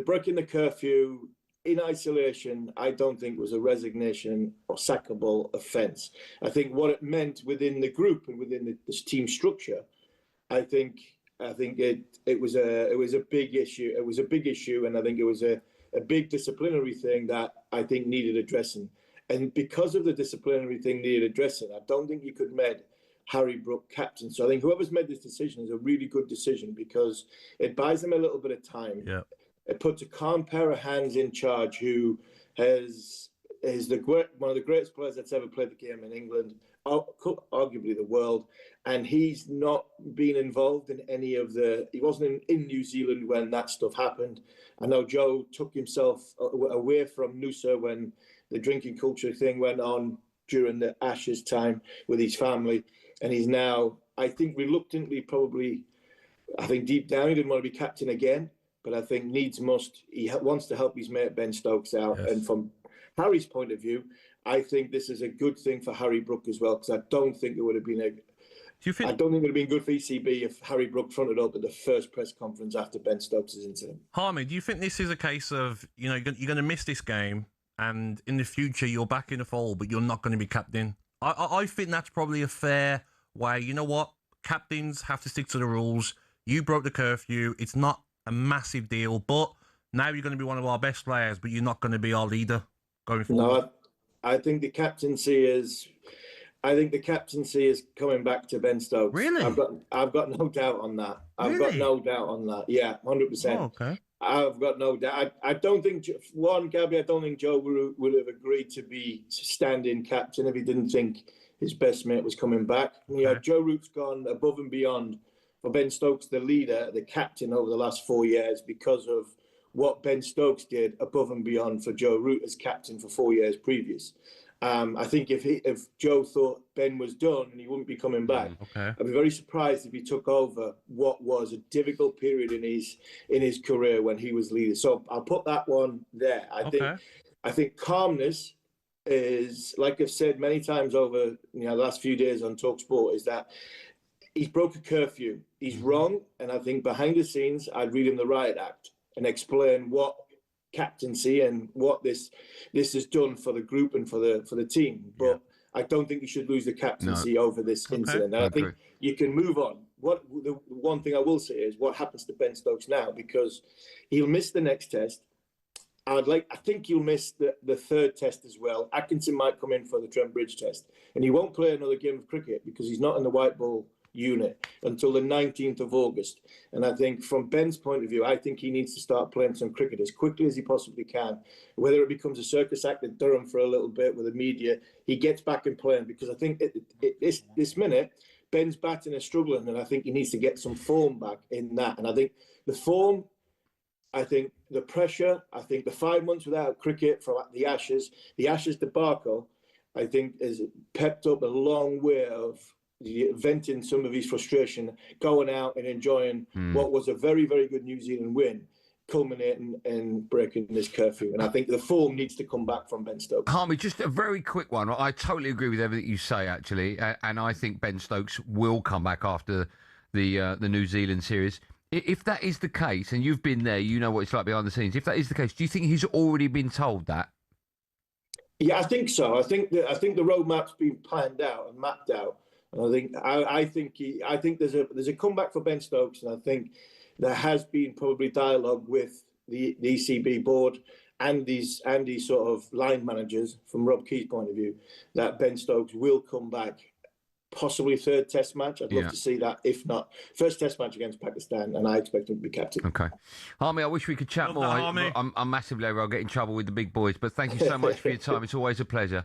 breaking the curfew in isolation, I don't think was a resignation or sackable offence. I think what it meant within the group and within this team structure, I think it was a big issue. It was a big issue, and I think it was a big disciplinary thing that I think needed addressing. And because of the disciplinary thing needed addressing, I don't think you could make Harry Brook captain. So I think whoever's made this decision is a really good decision because it buys them a little bit of time. Yeah. It puts a calm pair of hands in charge who is one of the greatest players that's ever played the game in England, arguably the world. And he's not been involved in he wasn't in New Zealand when that stuff happened. I know Joe took himself away from Noosa when the drinking culture thing went on during the Ashes time with his family. And he's now, I think reluctantly, probably, I think deep down he didn't want to be captain again. but I think needs must. He wants to help his mate Ben Stokes out. Yes. And from Harry's point of view, I think this is a good thing for Harry Brook as well, because I don't think it would have been I don't think it would have been good for ECB if Harry Brook fronted up at the first press conference after Ben Stokes' incident. Harmy, do you think this is a case of, you're going to miss this game and in the future you're back in the fold, but you're not going to be captain? I think that's probably a fair way. You know what? Captains have to stick to the rules. You broke the curfew. It's not a massive deal, but now you're going to be one of our best players, but you're not going to be our leader going forward. No, I think the captaincy is coming back to Ben Stokes. Really? I've got no doubt on that. I've got no doubt on that. Yeah, 100%. Oh, okay. I've got no doubt. I don't think Gabby. I don't think Joe would have agreed to be stand-in captain if he didn't think his best mate was coming back. Okay. Joe Root's gone above and beyond for Ben Stokes, the leader, the captain over the last 4 years, because of what Ben Stokes did above and beyond for Joe Root as captain for 4 years previous. I think if Joe thought Ben was done and he wouldn't be coming back, I'd be very surprised if he took over what was a difficult period in his career when he was leader. So I'll put that one there. I think calmness is, like I've said many times over the last few days on talkSPORT, is that he's broke a curfew. He's wrong, and I think behind the scenes I'd read him the riot act and explain what captaincy and what this has done for the group and for the team. But I don't think you should lose the captaincy over this incident. And I think you can move on. The one thing I will say is what happens to Ben Stokes now, because he'll miss the next test. I think he'll miss the third test as well. Atkinson might come in for the Trent Bridge test, and he won't play another game of cricket because he's not in the white ball unit until the 19th of August. And I think from Ben's point of view, I think he needs to start playing some cricket as quickly as he possibly can. Whether it becomes a circus act at Durham for a little bit with the media, he gets back and playing, because I think this minute, Ben's batting is struggling, and I think he needs to get some form back in that. And I think the form, I think the pressure, I think the 5 months without cricket from the Ashes debacle, I think has pepped up a long way of venting some of his frustration, going out and enjoying what was a very, very good New Zealand win, culminating in breaking this curfew. And I think the form needs to come back from Ben Stokes. Harmy, just a very quick one. I totally agree with everything you say, actually, and I think Ben Stokes will come back after the New Zealand series. If that is the case, and you've been there, you know what it's like behind the scenes. If that is the case, do you think he's already been told that? Yeah, I think so. I think the roadmap's been planned out and mapped out. And I think there's a comeback for Ben Stokes, and I think there has been probably dialogue with the ECB board and these sort of line managers from Rob Key's point of view, that Ben Stokes will come back, possibly third test match. I'd love to see that. If not, first test match against Pakistan, and I expect him to be captain. Okay. Harmy, I wish we could chat more. I'm massively over. I'll get in trouble with the big boys, but thank you so much for your time. It's always a pleasure.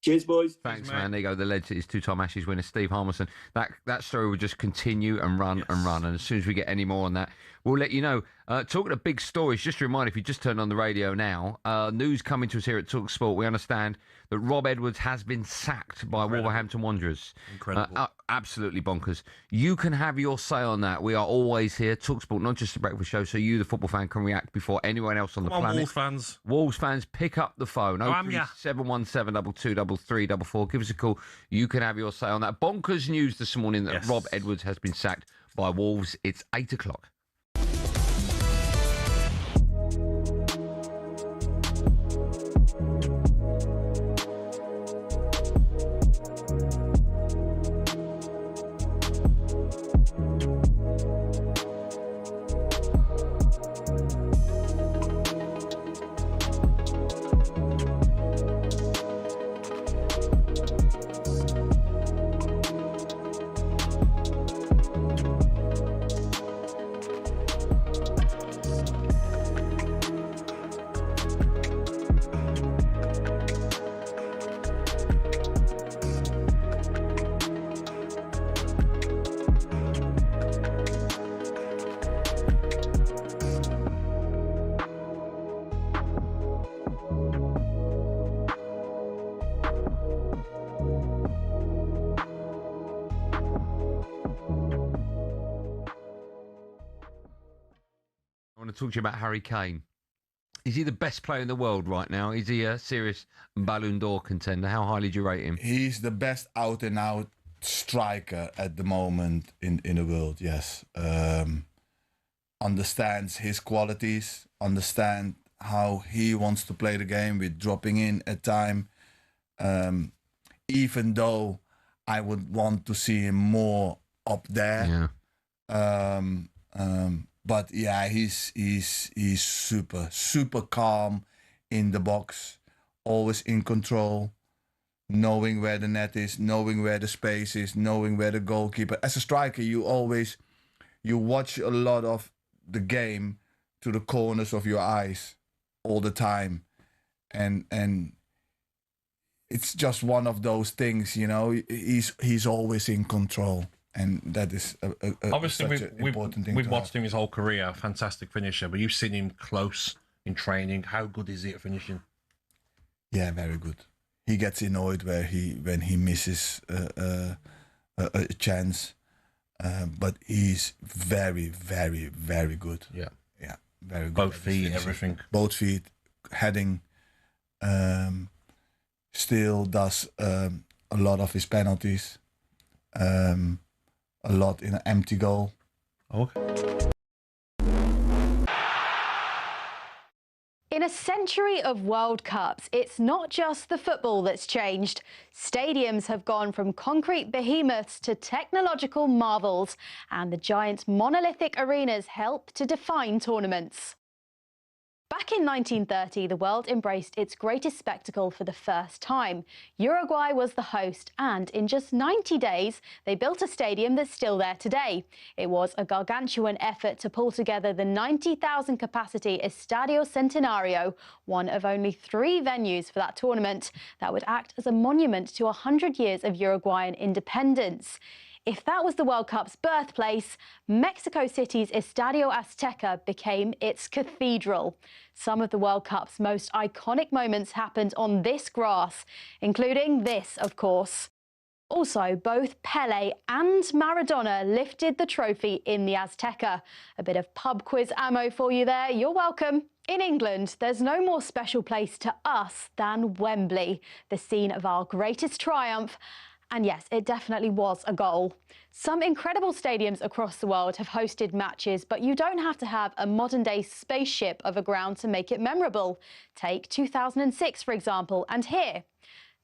Cheers, boys. Thanks, man. There you go. The legend is two-time Ashes winner, Steve Harmison. That story will just continue and run and run. And as soon as we get any more on that, we'll let you know. Talking of big stories, just a reminder, if you just turned on the radio now, news coming to us here at talkSPORT. We understand that Rob Edwards has been sacked by Wolverhampton Wanderers. Incredible. Absolutely bonkers. You can have your say on that. We are always here, talkSPORT, not just a breakfast show, so you, the football fan, can react before anyone else on the planet. Wolves fans. Wolves fans, pick up the phone. 03717223344. Give us a call. You can have your say on that. Bonkers news this morning that Rob Edwards has been sacked by Wolves. It's 8 o'clock. to talk to you about Harry Kane. Is he the best player in the world right now? Is he a serious Ballon d'Or contender? How highly do you rate him? He's the best out-and-out striker at the moment in the world, yes. Understands his qualities, understand how he wants to play the game with dropping in at time. Even though I would want to see him more up there. Yeah. But yeah, he's super calm in the box, always in control, knowing where the net is, knowing where the space is, knowing where the goalkeeper. As a striker, you watch a lot of the game to the corners of your eyes all the time, and it's just one of those things, you know. He's always in control, and that is obviously such an important thing. We've watched him his whole career, fantastic finisher. But you've seen him close in training. How good is he at finishing? Yeah, very good. He gets annoyed when he misses a chance, but he's very, very, very good. Yeah, very good. Both feet, everything. Both feet, heading. Still does a lot of his penalties. A lot in an empty goal. Okay. In a century of World Cups, it's not just the football that's changed. Stadiums have gone from concrete behemoths to technological marvels, and the giant monolithic arenas help to define tournaments. Back in 1930, the world embraced its greatest spectacle for the first time. Uruguay was the host, and in just 90 days, they built a stadium that's still there today. It was a gargantuan effort to pull together the 90,000 capacity Estadio Centenario, one of only 3 venues for that tournament, that would act as a monument to 100 years of Uruguayan independence. If that was the World Cup's birthplace, Mexico City's Estadio Azteca became its cathedral. Some of the World Cup's most iconic moments happened on this grass, including this, of course. Also, both Pelé and Maradona lifted the trophy in the Azteca. A bit of pub quiz ammo for you there. You're welcome. In England, there's no more special place to us than Wembley, the scene of our greatest triumph. And yes, it definitely was a goal. Some incredible stadiums across the world have hosted matches, but you don't have to have a modern-day spaceship of a ground to make it memorable. Take 2006, for example, and here.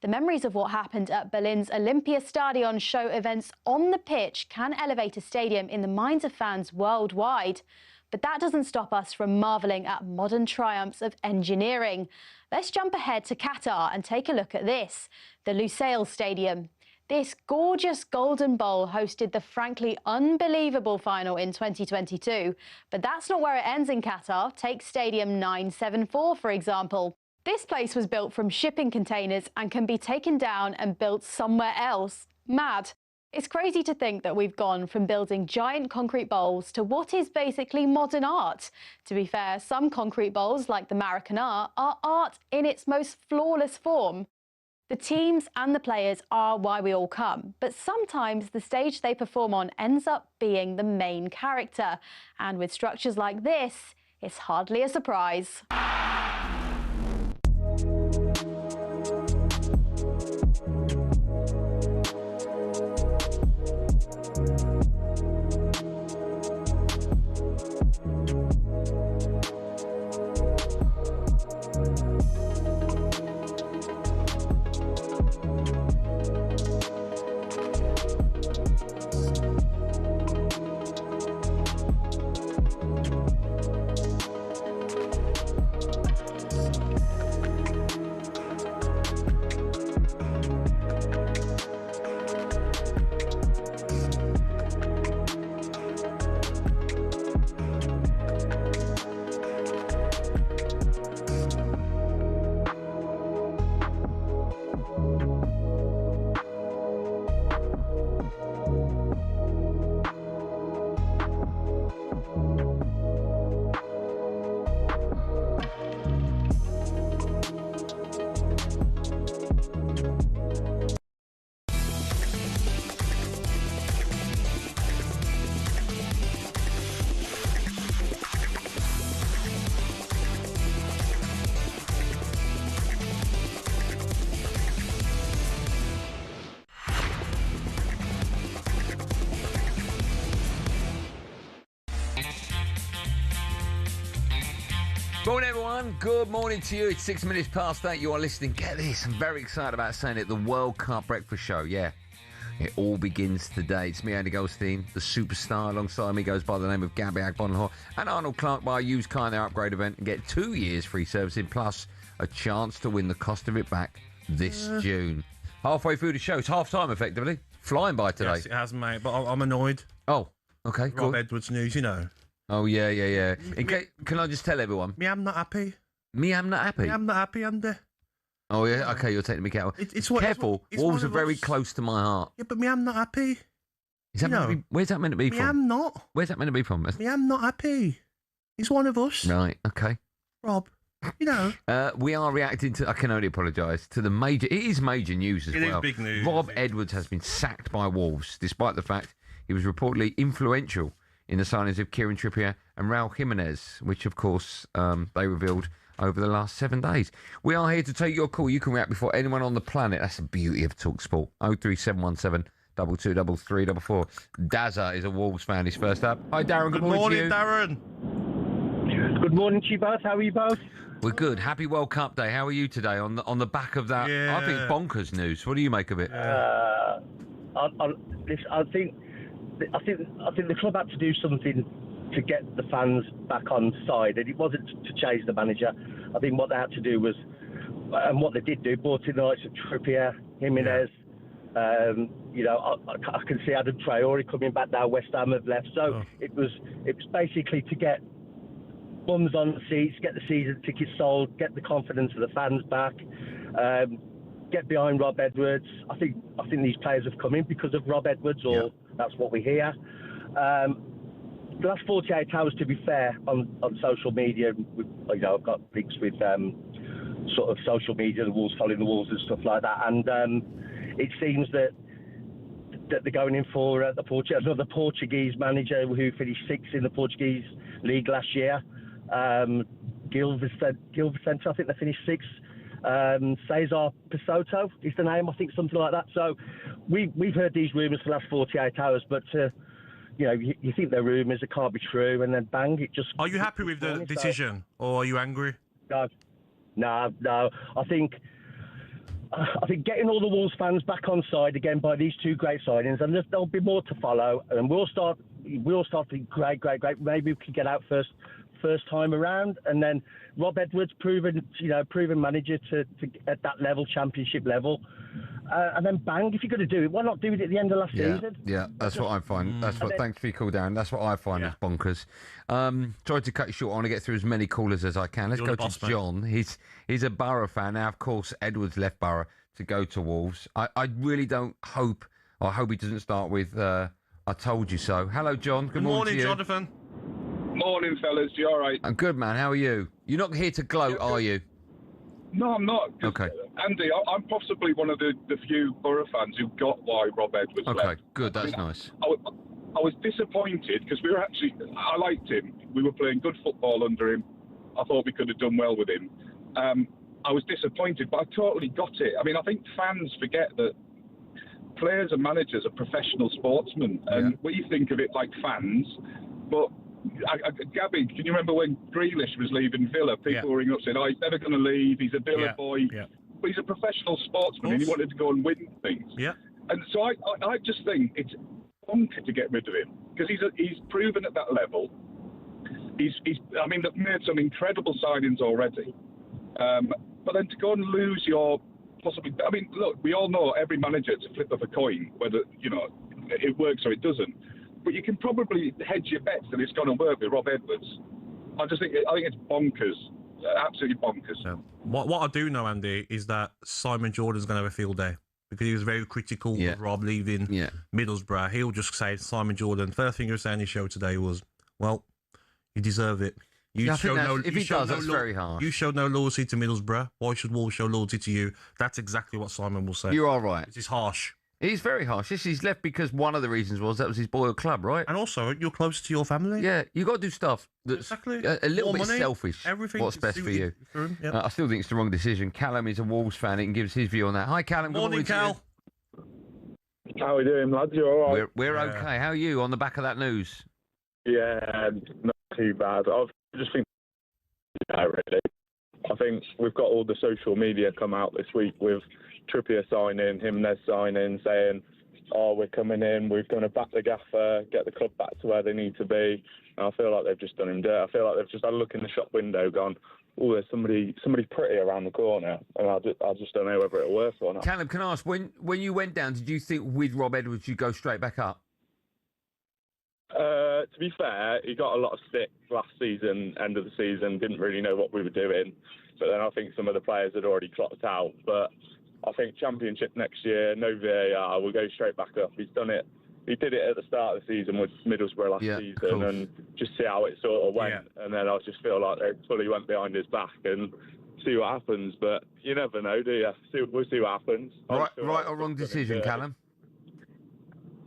The memories of what happened at Berlin's Olympiastadion show events on the pitch can elevate a stadium in the minds of fans worldwide. But that doesn't stop us from marvelling at modern triumphs of engineering. Let's jump ahead to Qatar and take a look at this, the Lusail Stadium. This gorgeous golden bowl hosted the frankly unbelievable final in 2022. But that's not where it ends in Qatar. Take Stadium 974, for example. This place was built from shipping containers and can be taken down and built somewhere else. Mad. It's crazy to think that we've gone from building giant concrete bowls to what is basically modern art. To be fair, some concrete bowls, like the Maracanã, are art in its most flawless form. The teams and the players are why we all come, but sometimes the stage they perform on ends up being the main character. And with structures like this, it's hardly a surprise. Morning, everyone. Good morning to you. It's 6 minutes past 8. You are listening. Get this. I'm very excited about saying it. The World Cup Breakfast Show. Yeah. It all begins today. It's me, Andy Goldstein, the superstar. Alongside me goes by the name of Gabby Agbonlahor and Arnold Clark by a used car in their upgrade event and get 2 years free servicing plus a chance to win the cost of it back this June. Halfway through the show. It's half time, effectively. Flying by today. Yes, it has, mate, but I'm annoyed. Oh, okay, cool. Rob Edwards news, you know. Oh, yeah. Can I just tell everyone? Me, I'm not happy. Me, I'm not happy? Me, I'm not happy, Andy. Oh, yeah? Okay, you're taking me careful. Careful. It's Wolves are very close to my heart. Yeah, but me, I'm not happy. Is that meant to be, where's that meant to be from? Me, I'm not. Where's that meant to be from? Me, I'm not happy. He's one of us. Right, okay. Rob, you know. We are reacting to, I can only apologise, to the major, it is major news as well. It is big news. Rob Edwards has been sacked by Wolves, despite the fact he was reportedly influential in the signings of Kieran Trippier and Raul Jimenez, which, of course, they revealed over the last 7 days. We are here to take your call. You can react before anyone on the planet. That's the beauty of talkSPORT. 03717 223344. Dazza is a Wolves fan. He's first up. Hi, Darren. Good morning to you. Darren. Good morning to you both. How are you both? We're good. Happy World Cup Day. How are you today on the back of that? Yeah. I think bonkers news. What do you make of it? I think the club had to do something to get the fans back on side, and it wasn't to change the manager. I think what they had to do was, and what they did do, brought in the likes of Trippier, Jimenez. You know, I can see Adam Traore coming back now. West Ham have left, so it was basically to get bums on the seats, get the season tickets sold, get the confidence of the fans back, get behind Rob Edwards. I think these players have come in because of Rob Edwards, or that's what we hear. The last 48 hours, to be fair, on social media, I've got links with sort of social media, the Wolves following the Wolves and stuff like that, and it seems that they're going in for another Portuguese manager who finished sixth in the Portuguese league last year. Gil Vicente, I think they finished sixth. Cesar Pissotto is the name, I think, something like that. So we've heard these rumours for the last 48 hours, but you think they're rumours, it can't be true, and then bang, it just... Are you happy with the decision, or are you angry? No. I think getting all the Wolves fans back on side again by these two great signings, and there'll be more to follow, and we'll start thinking, great. Maybe we can get out first time around, and then Rob Edwards, proven manager to at that level, championship level, and then bang, if you're going to do it, why not do it at the end of last season? Yeah, that's what I find. Thanks for your call, Darren. That's what I find is bonkers. Sorry to cut you short. I want to get through as many callers as I can. Let's go to John. He's a Borough fan now. Of course, Edwards left Borough to go to Wolves. I really don't hope. I hope he doesn't start with "I told you so." Hello, John. Good morning to you. Jonathan. Morning, fellas. You all right? I'm good, man. How are you? You're not here to gloat, are you? No, I'm not. Okay. Andy, I'm possibly one of the few Borough fans who got why Rob Edwards left. Okay, good. That's nice. I was disappointed because I liked him. We were playing good football under him. I thought we could have done well with him. I was disappointed, but I totally got it. I mean, I think fans forget that players and managers are professional sportsmen, and we think of it like fans, but Gabby, can you remember when Grealish was leaving Villa? People were ringing up saying, "Oh, he's never going to leave. He's a Villa boy." Yeah. But he's a professional sportsman, and he wanted to go and win things. Yeah. And so I just think it's bonkers to get rid of him because he's proven at that level. I mean, they've made some incredible signings already, but then to go and lose your possibly. I mean, look, we all know every manager, it's a flip of a coin whether it works or it doesn't. But you can probably hedge your bets that it's going to work with Rob Edwards. I think it's bonkers, absolutely bonkers. Yeah. What I do know, Andy, is that Simon Jordan's going to have a field day because he was very critical of Rob leaving Middlesbrough. He'll just say Simon Jordan. First thing he was saying in his show today was, "Well, you deserve it. If he does, that's very hard. You showed no loyalty to Middlesbrough. Why should Wolves show loyalty to you?" That's exactly what Simon will say. You are right. This is harsh. He's very harsh. He's left because one of the reasons was that was his boyhood club, right? And also, you're closer to your family. Yeah, you got to do stuff that's a little bit selfish. Everything. What's best for you? Yep. I still think it's the wrong decision. Callum is a Wolves fan. He can give us his view on that. Hi, Callum. Good morning, Cal. How are we doing, lads? You all right? We're okay. How are you on the back of that news? Yeah, not too bad. I've just been No, really. I think we've got all the social media come out this week with Trippier signing, Jimenez signing, saying, "Oh, we're coming in. We're going to back the gaffer, get the club back to where they need to be." And I feel like they've just done him dirt. I feel like they've just had a look in the shop window, gone, "Oh, there's somebody pretty around the corner," and I just don't know whether it'll work or not. Callum, can I ask, when you went down, did you think with Rob Edwards you'd go straight back up? To be fair, he got a lot of stick last season, end of the season, didn't really know what we were doing. But then I think some of the players had already clocked out. But I think Championship next year, no VAR, we'll go straight back up. He's done it. He did it at the start of the season with Middlesbrough last season and just see how it sort of went. Yeah. And then I just feel like they fully went behind his back and see what happens. But you never know, do you? We'll see what happens. Right or wrong decision, Callum?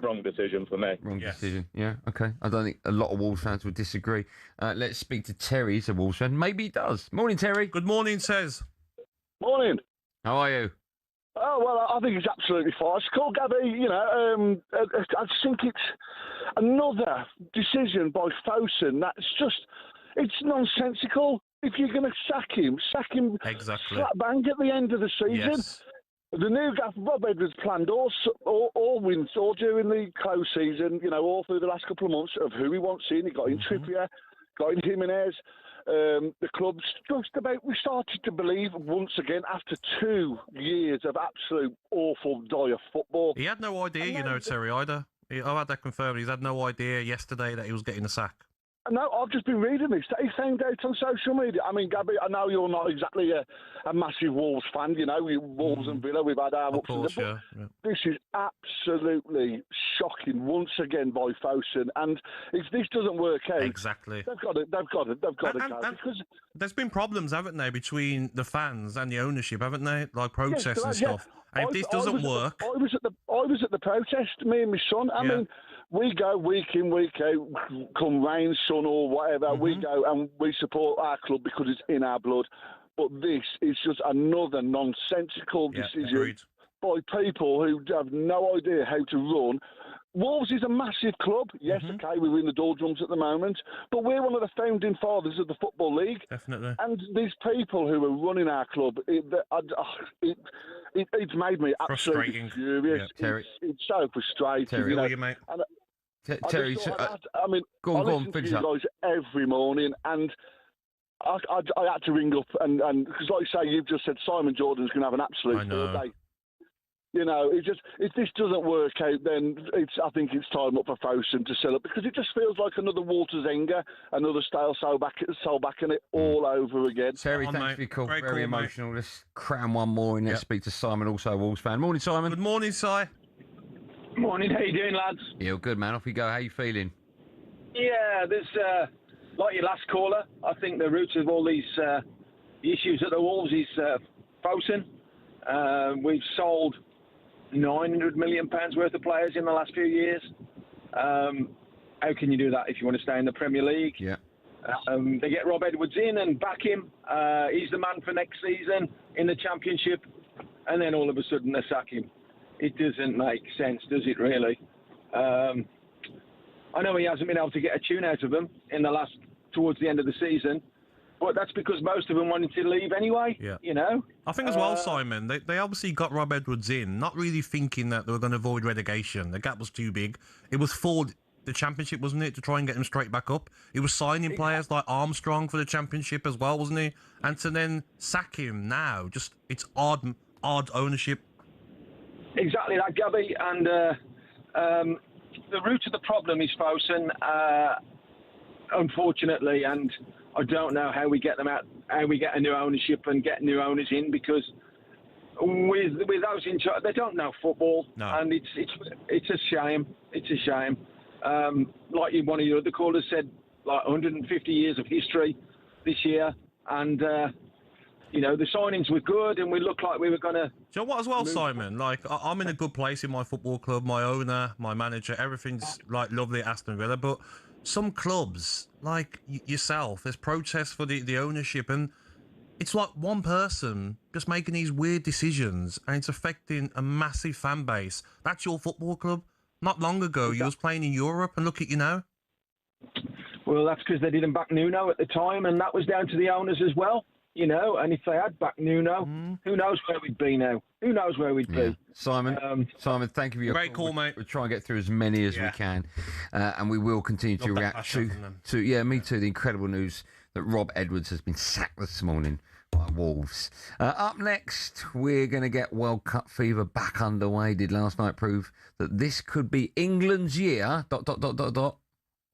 Wrong decision for me. Wrong decision. Yeah, okay. I don't think a lot of Wolves fans would disagree. Let's speak to Terry. He's a Wolves fan. Maybe he does. Morning, Terry. Good morning, Says. Morning. How are you? Oh, well, I think it's absolutely fine. It's cool, Gabby. You know, I just think it's another decision by Fosun that's just, it's nonsensical. If you're going to sack him exactly slap bang at the end of the season. Yes. The new gaffer, Rob Edwards, planned all wins, all during the close season, you know, all through the last couple of months of who he wants in. He got in Trippier, got in Jimenez. The club's just about, we started to believe once again after 2 years of absolute awful, dire football. He had no idea, you know, Terry, either. I've had that confirmed. He's had no idea yesterday that he was getting a sack. No, I've just been reading this. He found out on social media. I mean, Gabby, I know you're not exactly a massive Wolves fan, you know, Wolves and Villa, we've had our ups and downs. Yeah. This is absolutely shocking once again by Fosun. And if this doesn't work out, exactly, they've got to go. Because there's been problems, haven't there, between the fans and the ownership, haven't they? Like protests and stuff. And if this doesn't work, I was at the protest. Me and my son. I mean, we go week in, week out, come rain, sun, or whatever. We go and we support our club because it's in our blood. But this is just another nonsensical decision by people who have no idea how to run. Wolves is a massive club. Yes, okay, we're in the doldrums at the moment, but we're one of the founding fathers of the Football League. Definitely. And these people who are running our club, it's made me absolutely furious. Yeah. Terry, it's so frustrating. Terry, you know? you, mate? And Terry, I mean, go on, I listen to you guys every morning, and I had to ring up and because, like you say, you've just said Simon Jordan's going to have an absolute field day. You know, if this doesn't work out, then I think it's time up for Fosun to sell it because it just feels like another Walter Zenga, another stale Solback and it all over again. Terry, thanks for your call. Very emotional. Let's cram one more and let's speak to Simon, also a Wolves fan. Morning, Simon. Good morning, Si. Morning. How you doing, lads? Yeah, good, man. Off you go. How you feeling? Yeah, there's like your last caller. I think the roots of all these issues at the Wolves is Fosun. We've sold £900 million worth of players in the last few years. How can you do that if you want to stay in the Premier League? Yeah. They get Rob Edwards in and back him. He's the man for next season in the Championship, and then all of a sudden they sack him. It doesn't make sense, does it really? I know he hasn't been able to get a tune out of them towards the end of the season, but that's because most of them wanted to leave anyway. Yeah. You know. I think as well, Simon, they obviously got Rob Edwards in, not really thinking that they were going to avoid relegation. The gap was too big. It was for the Championship, wasn't it, to try and get him straight back up? He was signing players like Armstrong for the Championship as well, wasn't he? And to then sack him now, just it's odd ownership. Exactly that, Gabby. And the root of the problem is Fosun, unfortunately, and I don't know how we get them out, how we get a new ownership and get new owners in, because with those in charge, they don't know football, and it's a shame. It's a shame. Like one of your other callers said, like 150 years of history this year, and you know, the signings were good, and we looked like we were going to... Do you know what as well, Simon? Like, I'm in a good place in my football club, my owner, my manager, everything's, like, lovely at Aston Villa, but some clubs, like yourself, there's protests for the ownership, and it's like one person just making these weird decisions, and it's affecting a massive fan base. That's your football club. Not long ago, you was playing in Europe, and look at you now. Well, that's because they didn't back Nuno at the time, and that was down to the owners as well. You know, and if they had backed Nuno, who knows where we'd be now? Who knows where we'd be? Simon, thank you for your great call, mate. We'll try and get through as many as we can, and we will continue to react to. Yeah, me too. The incredible news that Rob Edwards has been sacked this morning by Wolves. Up next, we're going to get World Cup fever back underway. Did last night prove that this could be England's year? ...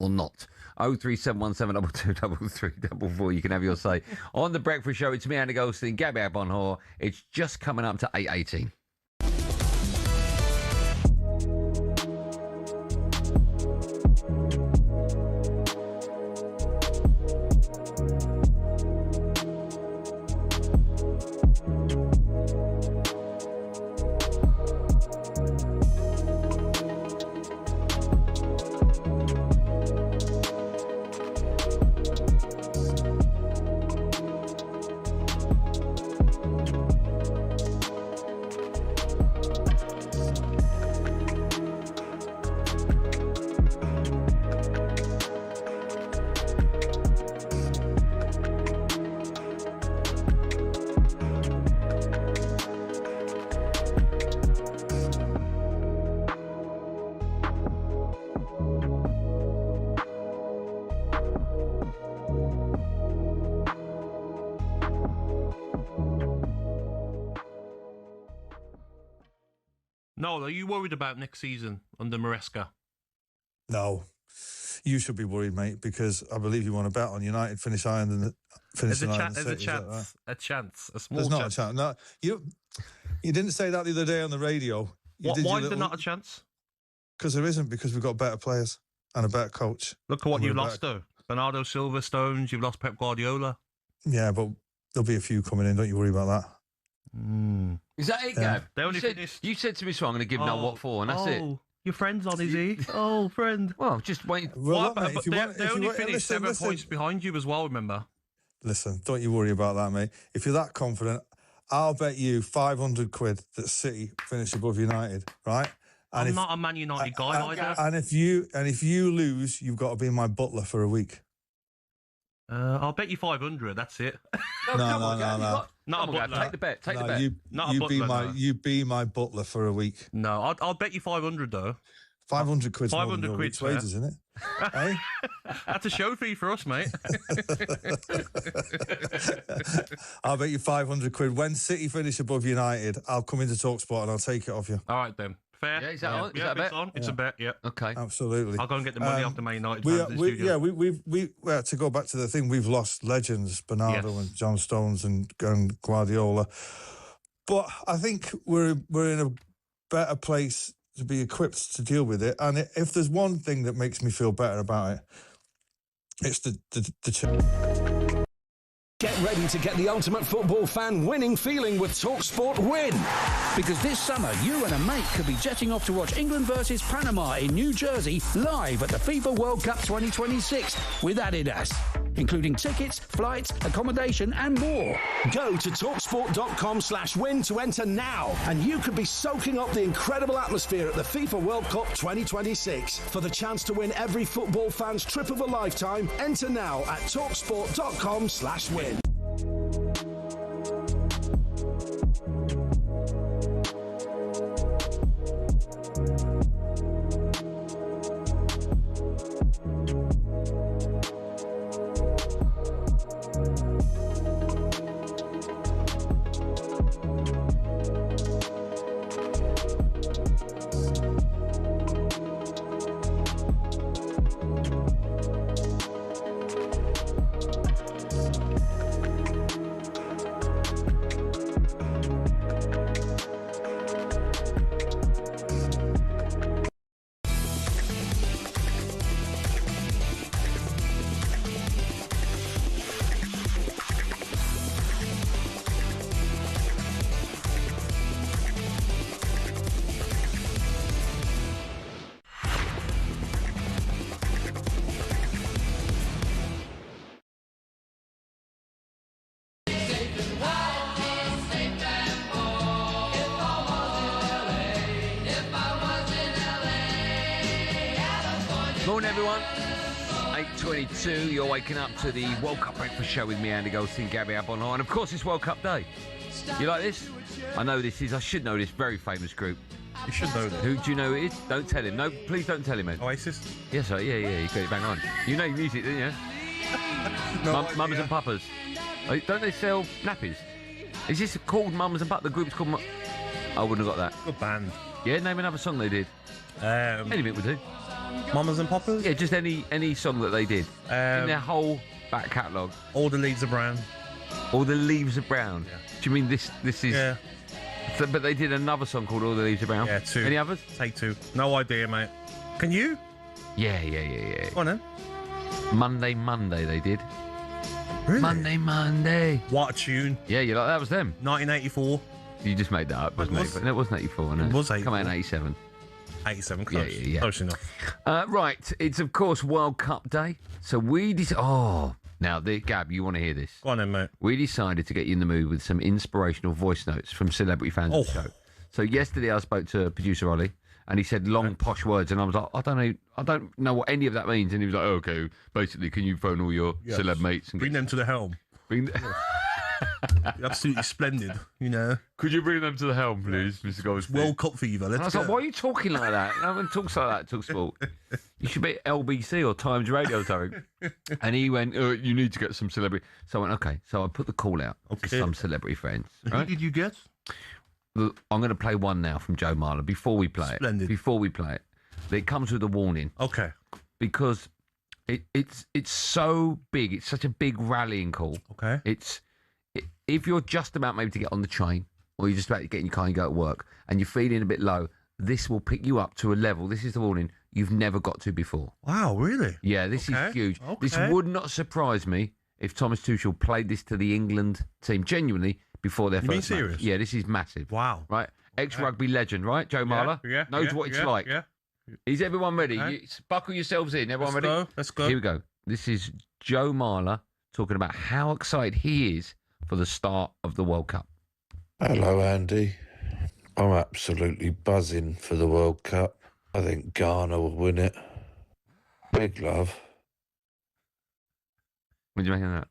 or not? 03717223344. You can have your say on the Breakfast Show. It's me, Andy Goldstein Gabby Agbonlahor. It's just coming up to 8:18. Noel, are you worried about next season under Maresca? No. You should be worried, mate, because I believe you want to bet on United finish higher than There's a chance, a small There's chance. not a chance. No, you didn't say that the other day on the radio. Why is there not a chance? Because there isn't, because we've got better players and a better coach. Look at what you've lost, though. Bernardo Silva, Stones, you've lost Pep Guardiola. Yeah, but there'll be a few coming in. Don't you worry about that. Is that it, Gab? You said to me, so I'm going to give Noel what for, and that's it. Your friend's on, is he? Oh, friend. Well, just wait. Well, They only finished 7 points behind you as well, remember? Listen, don't you worry about that, mate. If you're that confident, I'll bet you 500 quid that City finish above United, right? And I'm not a Man United guy either. And if you lose, you've got to be my butler for a week. I'll bet you 500. That's it. No. Not a butler. Take the bet. Take the bet. You be my butler for a week. No, I'll bet you 500 though. 500 quid's 500 quid's wages, isn't it? Eh? That's a show fee for us, mate. I'll bet you 500 quid. When City finish above United, I'll come into talkSPORT and I'll take it off you. All right then. Fair. Yeah, is that on? Is that a bet? On. It's a bet, yeah. Okay. Absolutely. I'll go and get the money off the Man United we, fans in the studio. we've to go back to the thing, we've lost legends, Bernardo and John Stones and Guardiola. But I think we're in a better place to be equipped to deal with it. And if there's one thing that makes me feel better about it, it's the Get ready to get the ultimate football fan winning feeling with talkSPORT Win. Because this summer, you and a mate could be jetting off to watch England versus Panama in New Jersey live at the FIFA World Cup 2026 with Adidas, including tickets, flights, accommodation and more. Go to talksport.com/win to enter now, and you could be soaking up the incredible atmosphere at the FIFA World Cup 2026. For the chance to win every football fan's trip of a lifetime, enter now at talksport.com/win. Morning, everyone. 8:22. You're waking up to the World Cup Breakfast Show with me, Andy Goldstein Gabby Agbonlahor. And of course, it's World Cup Day. You like this? I know this is, I should know this very famous group. You should know this. Who do you know it is? Don't tell him. No, please don't tell him, man. Oasis? Yes, sir. Yeah, you got it bang on. You know music, don't you? Mums and Papas. Don't they sell nappies? Is this called Mums and Papas? The group's called... I wouldn't have got that. Good band. Yeah, name another song they did. Anything would do. Mamas and Papas? Yeah, just any song that they did. In their whole back catalogue. All the Leaves Are Brown. All the Leaves Are Brown. Yeah. Do you mean this is... Yeah. So, but they did another song called All the Leaves Are Brown. Yeah, 2. Any others? Take 2. No idea, mate. Can you? Yeah. Go on then. Monday they did. Really? Monday. What a tune. Yeah, you like that was them. 1984. You just made that up, wasn't it? No, it wasn't 84, no. It was 84. Come out in 87. 87, close. Yeah. Close enough. Right, it's of course World Cup Day. So we now, Gab, you want to hear this? Go on then, mate. We decided to get you in the mood with some inspirational voice notes from celebrity fans of the show. So yesterday I spoke to producer Ollie, and he said long posh words, and I was like, I don't know what any of that means. And he was like, okay, basically, can you phone all your celeb mates and bring them to the helm? Absolutely splendid, you know. Could you bring them to the helm, please, Mr. Goldstein? World Cup fever. Let's I was go. like, why are you talking like that? No one talks like that. Talk sport. You should be at LBC or Times Radio or something. And he went, you need to get some celebrity. So I went, okay. So I put the call out to some celebrity friends. Who did you get? I'm going to play one now from Joe Marler before we play it. Before we play it. It comes with a warning. Okay. Because it's so big. It's such a big rallying call. Okay. If you're just about maybe to get on the train or you're just about to get in your car and go to work and you're feeling a bit low, this will pick you up to a level, this is the warning, you've never got to before. Wow, really? Yeah, this is huge. This would not surprise me if Thomas Tuchel played this to the England team genuinely before their first mean serious? match. Yeah, this is massive. Wow. Right? Ex-rugby legend, right? Joe Marler? Knows what it's like. Yeah. Is everyone ready? Buckle yourselves in. Everyone ready? Let's go. Here we go. This is Joe Marler talking about how excited he is for the start of the World Cup. Hello, Andy. I'm absolutely buzzing for the World Cup. I think Ghana will win it. Big love. What do you make of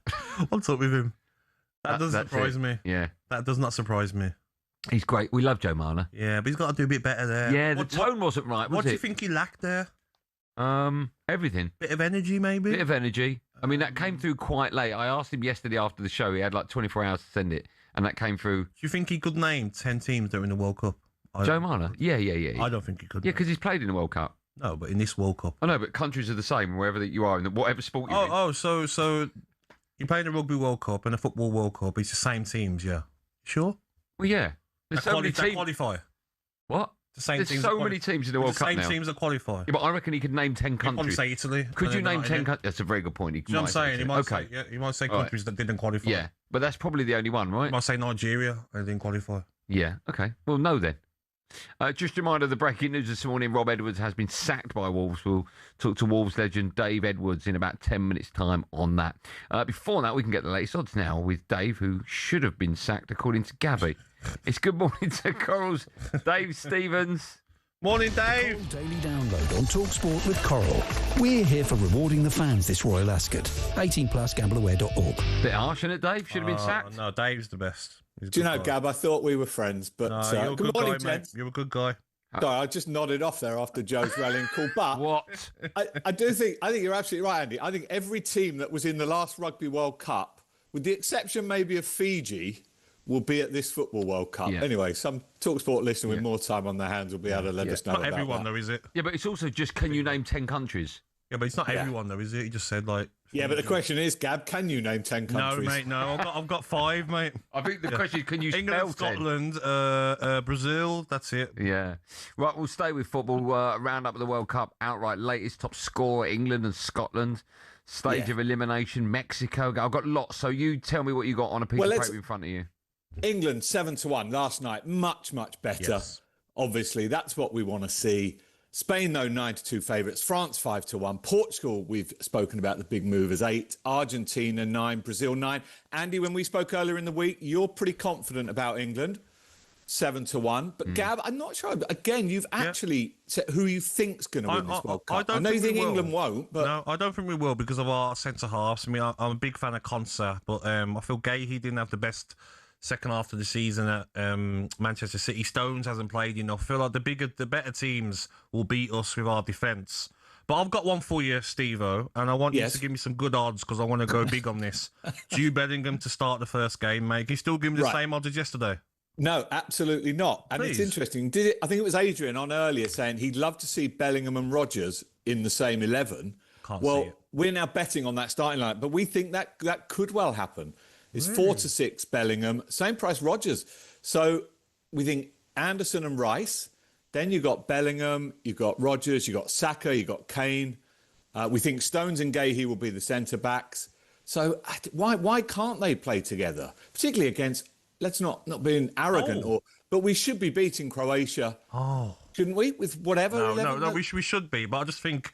that? What's up with him? That doesn't surprise me. Yeah. That does not surprise me. He's great. We love Joe Marler. Yeah, but he's got to do a bit better there. Yeah, the tone wasn't right, was it? What do you think he lacked there? Everything. Bit of energy, maybe? Bit of energy. I mean, that came through quite late. I asked him yesterday after the show. He had like 24 hours to send it, and that came through. Do you think he could name 10 teams that are in the World Cup? Joe Marler? Yeah. I don't think he could. Yeah, because he's played in the World Cup. No, but in this World Cup. I know, but countries are the same wherever that you are, in whatever sport you're in. So you play in the Rugby World Cup and the Football World Cup. It's the same teams, yeah. Sure? Well, yeah. There's so many teams. Qualify. What? There's so many teams in the World Cup now. Same teams that qualify. Yeah, but I reckon he could name 10 countries. He'd probably say Italy. Could you name 10 countries? That's a very good point. You know what I'm saying? He might say countries that didn't qualify. Yeah, but that's probably the only one, right? He might say Nigeria and didn't qualify. Yeah, okay. Well, no then. Just a reminder, the breaking news this morning, Rob Edwards has been sacked by Wolves. We'll talk to Wolves legend Dave Edwards in about 10 minutes' time on that. Before that, we can get the latest odds now with Dave, who should have been sacked, according to Gabby. It's good morning to Coral's Dave Stevens. Morning, Dave. Daily download on talkSPORT with Coral. We're here for rewarding the fans this Royal Ascot. 18+, gambleaware.org. Bit harsh, isn't it, Dave? Should have been sacked. No, Dave's the best. Do you know, Gab, I thought we were friends, but you're good morning, guy, mate. You're a good guy. Sorry, I just nodded off there after Joe's rallying call. But what? I think you're absolutely right, Andy. I think every team that was in the last Rugby World Cup, with the exception maybe of Fiji, will be at this Football World Cup. Yeah. Anyway, some TalkSport listener with more time on their hands will be able to let us know Not about everyone, that. though, is it? Yeah, but it's also just, can you name 10 countries? Yeah, but it's not everyone, though, is it? He just said, like... Yeah, but the question is, Gab, can you name 10 countries? No, mate, no. I've got 5, mate. I think the question is, can you England, spell 10? Scotland, Brazil, that's it. Yeah. Right, we'll stay with football. Round up of the World Cup, outright latest top scorer, England and Scotland. Stage of elimination, Mexico. I've got lots, so you tell me what you got on a piece of paper in front of you. England 7-1 last night, much better. Yes. Obviously, that's what we want to see. Spain, though, 9-2 favourites. France 5-1. Portugal, we've spoken about the big movers, 8. Argentina 9. Brazil 9. Andy, when we spoke earlier in the week, you're pretty confident about England. 7-1. But Gab, I'm not sure. Again, you've actually said who you think's going to win this World Cup. I know you think England won't, but no, I don't think we will because of our centre halves. I mean, I'm a big fan of Konsa, but I feel Gahey didn't have the best second half of the season at Manchester City. Stones hasn't played enough. I feel like the better teams will beat us with our defence. But I've got one for you, Steve-O, and I want you to give me some good odds because I want to go big on this. Jude Bellingham to start the first game, mate. Can you still give me the same odds as yesterday? No, absolutely not. And it's interesting. I think it was Adrian on earlier saying he'd love to see Bellingham and Rodgers in the same 11. Can't see it. We're now betting on that starting line, but we think that could well happen. It's 4-6 Bellingham, same price Rodgers. So we think Anderson and Rice. Then you've got Bellingham, you've got Rodgers, you've got Saka, you've got Kane. We think Stones and Gahey will be the centre-backs. So why can't they play together? Particularly against, let's not being arrogant, but we should be beating Croatia. Shouldn't we? With whatever. No, we should be. But I just think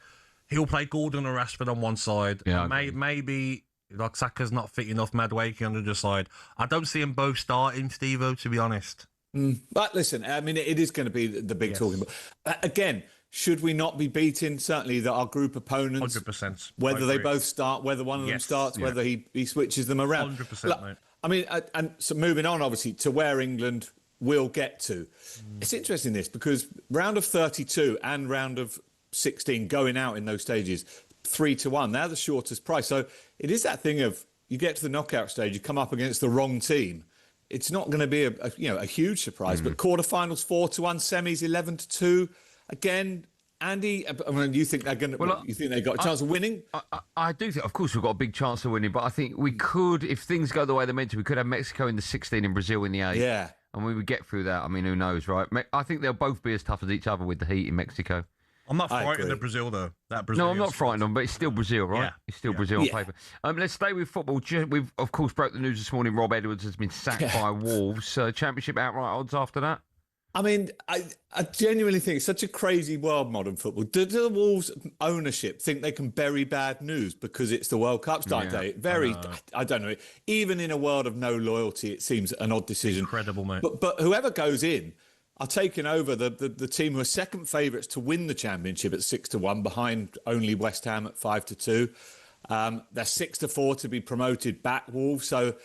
he'll play Gordon or Rashford on one side. Yeah, maybe like Saka's not fit enough, Madueke on the other side. I don't see them both starting, Steve-O, to be honest. But listen, I mean, it is going to be the big talking. But again, should we not be beating certainly our group opponents? 100%. Whether they both start, whether one of them starts, whether he switches them around. 100%, mate. I mean, and so moving on, obviously, to where England will get to. It's interesting this because round of 32 and round of 16 going out in those stages, 3-1. They're the shortest price. So it is that thing of you get to the knockout stage, you come up against the wrong team. It's not going to be a huge surprise, but quarterfinals 4-1, semis 11-2. Again, Andy, I mean, you think they're going to? You think they've got a chance of winning? I do think, of course, we've got a big chance of winning, but I think we could, if things go the way they're meant to, we could have Mexico in the 16 and Brazil in the 8. Yeah, and we would get through that. I mean, who knows, right? I think they'll both be as tough as each other with the heat in Mexico. I'm not frightened of Brazil, though. No, I'm not frightened of them, but it's still Brazil, right? Yeah. It's still Brazil on paper. Let's stay with football. We've, of course, broke the news this morning. Rob Edwards has been sacked by Wolves. Championship outright odds after that? I mean, I genuinely think it's such a crazy world, modern football. Do the Wolves ownership think they can bury bad news because it's the World Cup start day? I don't know. Even in a world of no loyalty, it seems an odd decision. Incredible, mate. But whoever goes in are taking over the team who are second favourites to win the championship at 6-1, behind only West Ham at 5-2. They're 6-4 to be promoted back, Wolves. So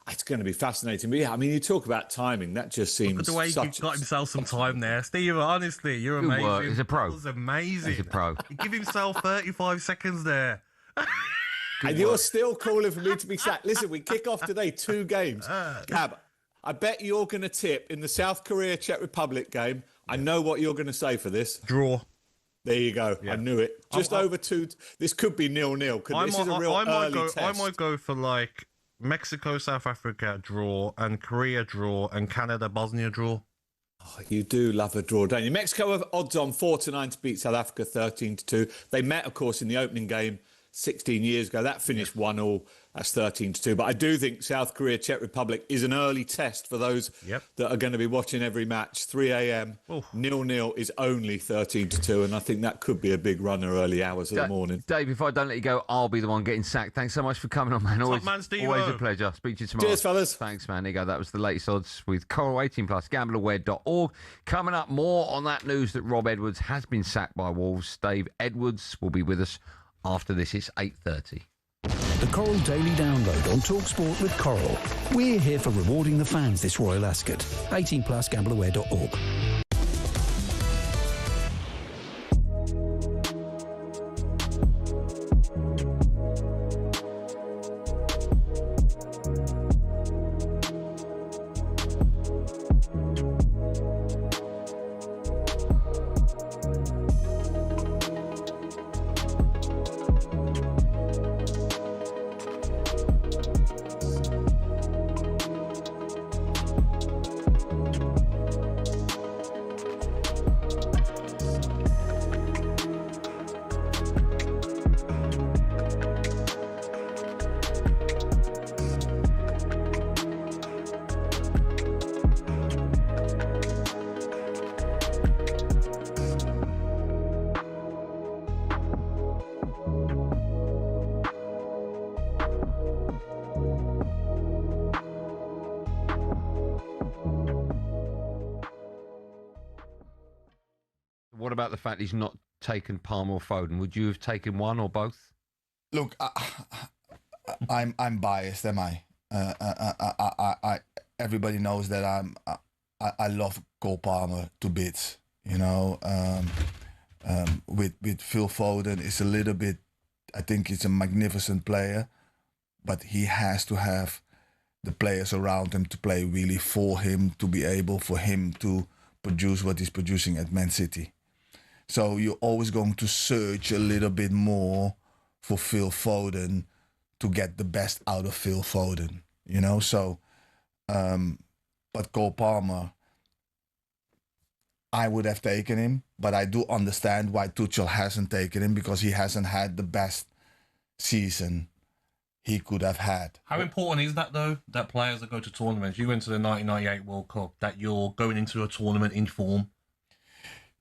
it's going to be fascinating. But yeah, I mean, you talk about timing. That just seems. Look at the way he got himself some time there, Steve. Honestly, you're Good amazing. work. He's a pro. That was amazing. He's a pro. He give himself 35 seconds there. And you're still calling for me to be sacked. Listen, we kick off today 2 games. Gab, I bet you're going to tip in the South Korea-Czech Republic game. I know what you're going to say for this. Draw. There you go. Yeah. I knew it. Just over 2. This could be 0-0. This is a real early test. I might go for like Mexico, South Africa draw, and Korea draw, and Canada, Bosnia draw. Oh, you do love a draw, don't you? Mexico have odds on 4-9 to beat South Africa 13-2. They met, of course, in the opening game 16 years ago. That finished 1-1. That's 13-2. But I do think South Korea, Czech Republic is an early test for those that are going to be watching every match. 3 a.m. 0-0 is only 13-2, and I think that could be a big runner early hours of the morning. Dave, if I don't let you go, I'll be the one getting sacked. Thanks so much for coming on, man. Always a pleasure. Speak to you tomorrow. Cheers, fellas. Thanks, man. There you go. That was the latest odds with Coral 18+, gambleaware.org. Coming up, more on that news that Rob Edwards has been sacked by Wolves. Dave Edwards will be with us after this. It's 8:30. The Coral Daily Download on talkSPORT with Coral. We're here for rewarding the fans this Royal Ascot. 18+, gambleaware.org. What about the fact he's not taken Palmer or Foden? Would you have taken one or both? Look, I'm biased, am I? Everybody knows that I love Cole Palmer to bits. You know, with Phil Foden, it's a little bit. I think he's a magnificent player, but he has to have the players around him to play really for him, to be able for him to produce what he's producing at Man City. So you're always going to search a little bit more for Phil Foden to get the best out of Phil Foden, you know? So, but Cole Palmer, I would have taken him, but I do understand why Tuchel hasn't taken him, because he hasn't had the best season he could have had. How important is that, though, that players that go to tournaments, you went to the 1998 World Cup, that you're going into a tournament in form?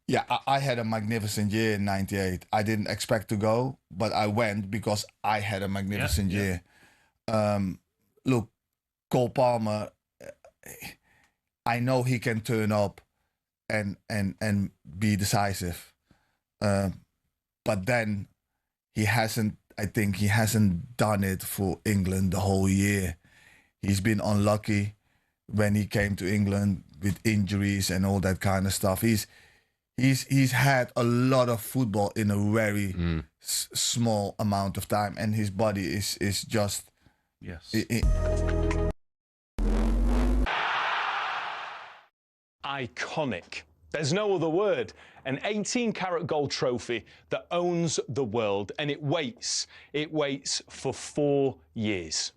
Yeah, I had a magnificent year in 98. I didn't expect to go, but I went because I had a magnificent year. Look, Cole Palmer, I know he can turn up and be decisive. But then I think he hasn't done it for England the whole year. He's been unlucky when he came to England with injuries and all that kind of stuff. He's had a lot of football in a very small amount of time, and his body is just iconic. There's no other word. An 18-karat gold trophy that owns the world, and it waits. It waits for 4 years.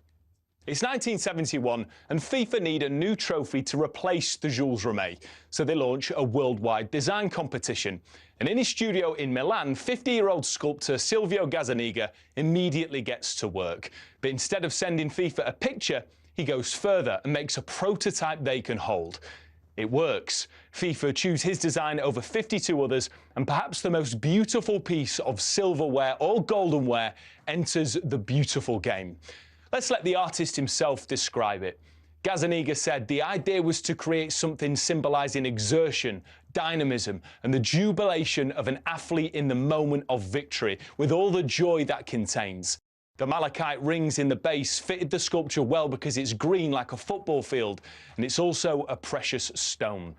It's 1971, and FIFA need a new trophy to replace the Jules Rimet, so they launch a worldwide design competition. And in his studio in Milan, 50-year-old sculptor Silvio Gazzaniga immediately gets to work. But instead of sending FIFA a picture, he goes further and makes a prototype they can hold. It works. FIFA choose his design over 52 others, and perhaps the most beautiful piece of silverware or goldenware enters the beautiful game. Let's let the artist himself describe it. Gazzaniga said the idea was to create something symbolising exertion, dynamism, and the jubilation of an athlete in the moment of victory, with all the joy that contains. The malachite rings in the base fitted the sculpture well because it's green like a football field, and it's also a precious stone.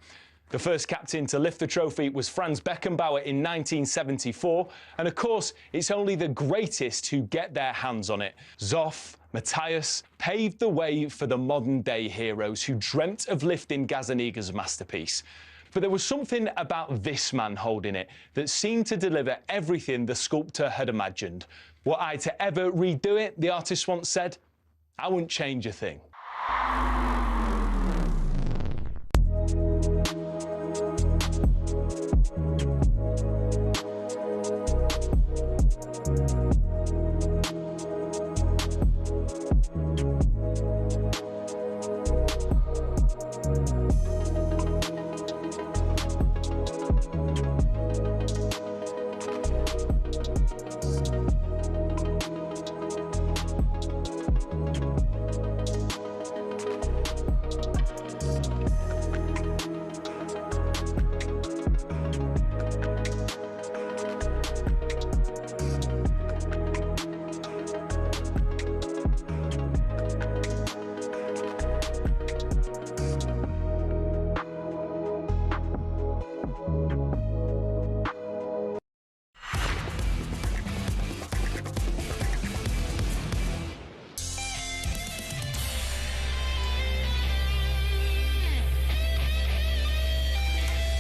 The first captain to lift the trophy was Franz Beckenbauer in 1974, and of course, it's only the greatest who get their hands on it. Zoff, Matthias paved the way for the modern-day heroes who dreamt of lifting Gazzaniga's masterpiece. But there was something about this man holding it that seemed to deliver everything the sculptor had imagined. Were I to ever redo it, the artist once said, I wouldn't change a thing.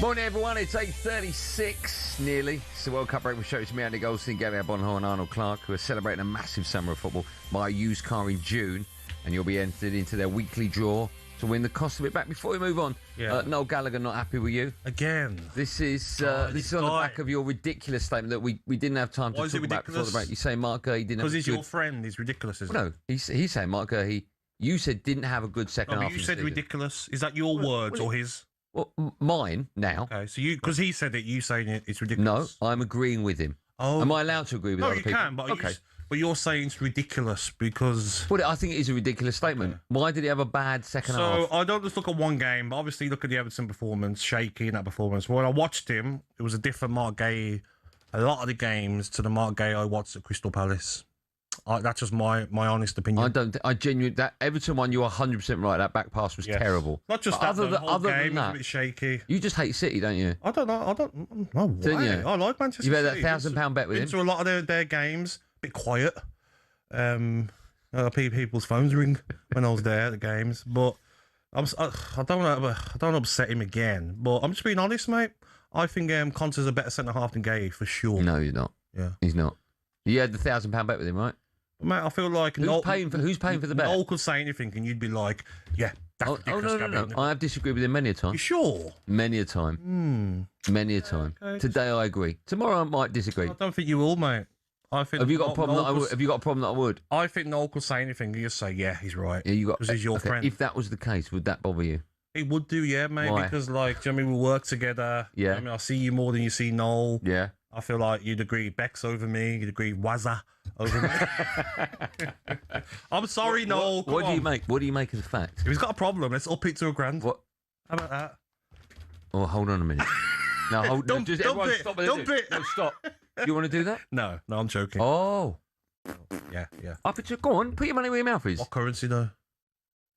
Morning, everyone. It's 8:36, nearly. It's the World Cup Breakfast Show. It's me, Andy Goldstein, Gabby Agbonlahor and Arnold Clark, who are celebrating a massive summer of football. Buy a used car in June, and you'll be entered into their weekly draw to win the cost of it back. Before we move on, Noel Gallagher not happy with you? Again. This is on the back of your ridiculous statement that we didn't have time to talk about before the break. You say Mark Gurley didn't have a good... Because he's your friend. He's ridiculous, isn't No, he's saying Mark Gurley, you said didn't have a good second half. You said ridiculous. Is that your words or his? Well, mine now. Okay, so because he said it, you saying it's ridiculous. No, I'm agreeing with him. Oh, am I allowed to agree with other people? No, you can, but okay. But you're saying it's ridiculous because... Well, I think it is a ridiculous statement. Why did he have a bad second half? So I don't just look at one game, but obviously look at the Everton performance, shaky in that performance. When I watched him, it was a different Mark Gay, a lot of the games, to the Mark Gay I watched at Crystal Palace. That's just my honest opinion. I genuinely, that Everton one, you are 100% right. That back pass was terrible. Not just but that, the whole other game than that, was a bit shaky. You just hate City, don't you? I don't know. I don't know why. Don't you? I like Manchester City. You've had that £1,000 bet with him. Been to a lot of their games. A bit quiet. People's phones ring when I was there at the games, but I don't upset him again. But I'm just being honest, mate. I think Conte's a better centre half than Gay for sure. No, he's not. Yeah, he's not. You had the £1,000 bet with him, right? Mate, I feel like who's paying for the bet? Noel could say anything, and you'd be like, "Yeah, that's ridiculous." No. I have disagreed with him many a time. You sure? Many a time. Many a time. Okay. Today I agree. Tomorrow I might disagree. I don't think you will, mate. I think. Have you got a problem? Have you got a problem that I would? I think Noel could say anything. You just say, "Yeah, he's right." Yeah, because he's your friend. If that was the case, would that bother you? It would do, yeah, mate. Why? Because, like, do you know what I mean, we work together. Yeah. I mean, I see you more than you see Noel. Yeah. I feel like you'd agree Bex over me. You'd agree Wazza over me. I'm sorry, Noel. What do you make? What do you make of the fact? If he's got a problem, let's up it to £1,000. What? How about that? Oh, hold on a minute. No, hold. Dump it. Stop it. No, stop. You want to do that? No, I'm joking. Oh. Yeah. Up it to, go on, put your money where your mouth is. What currency though?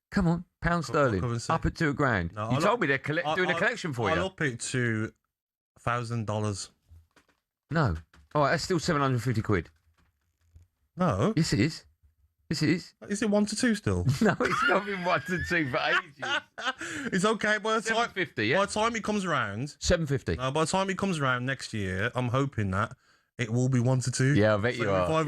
Come on, £1 sterling. Up it to £1,000. No, you told me they're doing a collection for you. I'll up it to $1,000. No. All right, that's still £750. No. Yes, it is. Yes, it is. Is it 1 to 2 still? No, it's not been 1 to 2 for ages. It's okay. By the time, $750, yeah? By the time it comes around... $750. By the time it comes around next year, I'm hoping that it will be 1 to 2. Yeah, I bet you are.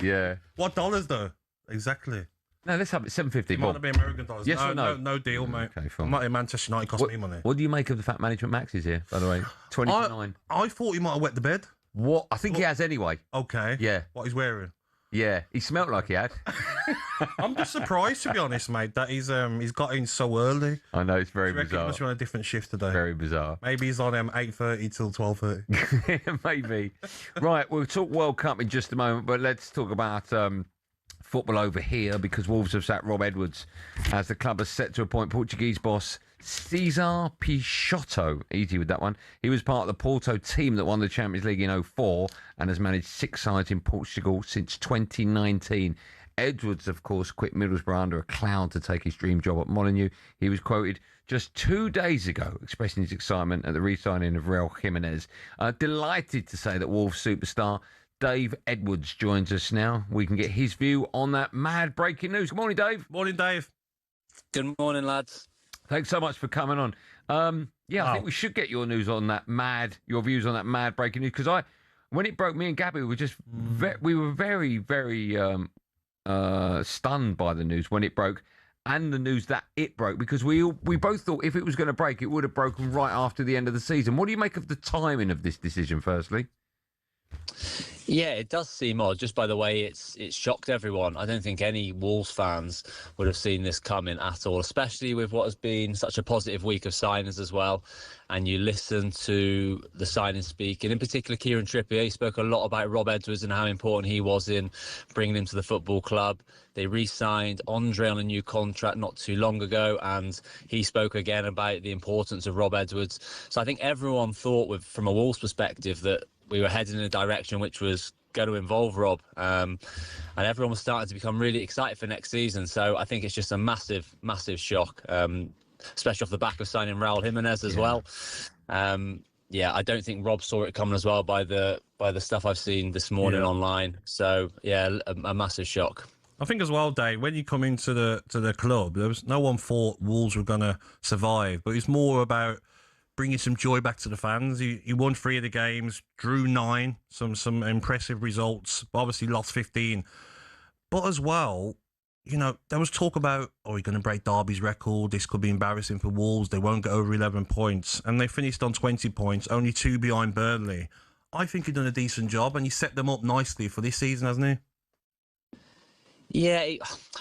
Yeah. What dollars, though? Exactly. No, let's have it $750. It might not be American dollars. Yes or no? No deal, mate. Okay, fine. I'm not in Manchester United. It cost me money. What do you make of the fact management Max is here, by the way? 29. I thought he might have wet the bed. What? I think he has anyway. Okay. Yeah. What he's wearing? Yeah, he smelt like he had. I'm just surprised, to be honest, mate, that he's got in so early. I know, it's very He bizarre. must be on a different shift today. Very bizarre. Maybe he's on 8:30 till 12:30. Maybe. Right, we'll talk World Cup in just a moment, but let's talk about football over here, because Wolves have sacked Rob Edwards as the club is set to appoint Portuguese boss Cesar Peixoto. Easy with that one. He was part of the Porto team that won the Champions League in 2004 and has managed 6 sides in Portugal since 2019. Edwards, of course, quit Middlesbrough under a cloud to take his dream job at Molineux. He was quoted just 2 days ago expressing his excitement at the re-signing of Raul Jimenez. Delighted to say that Wolves superstar Dave Edwards joins us now. We can get his view on that mad breaking news. Good morning, Dave. Morning, Dave. Good morning, lads. Thanks so much for coming on. I think we should get your views on that mad breaking news, because when it broke, me and Gabby were just we were very, very stunned by the news when it broke, and the news that it broke, because we both thought if it was going to break, it would have broken right after the end of the season. What do you make of the timing of this decision, firstly? Yeah, it does seem odd, just by the way it's shocked everyone. I don't think any Wolves fans would have seen this coming at all, especially with what has been such a positive week of signings as well. And you listen to the signing speak, and in particular Kieran Trippier, he spoke a lot about Rob Edwards and how important he was in bringing him to the football club. They re-signed Andre on a new contract not too long ago, and he spoke again about the importance of Rob Edwards. So I think everyone thought, from a Wolves perspective, that we were heading in a direction which was going to involve Rob, and everyone was starting to become really excited for next season. So I think it's just a massive, massive shock, especially off the back of signing Raul Jimenez as well. I don't think Rob saw it coming as well by the stuff I've seen this morning online. So yeah, a massive shock. I think as well, Dave, when you come into the club, no one thought Wolves were going to survive, but it's more about bringing some joy back to the fans. He won 3 of the games, drew 9, some impressive results, but obviously lost 15. But as well, there was talk about, you're going to break Derby's record. This could be embarrassing for Wolves. They won't get over 11 points. And they finished on 20 points, only 2 behind Burnley. I think he's done a decent job, and he set them up nicely for this season, hasn't he? Yeah,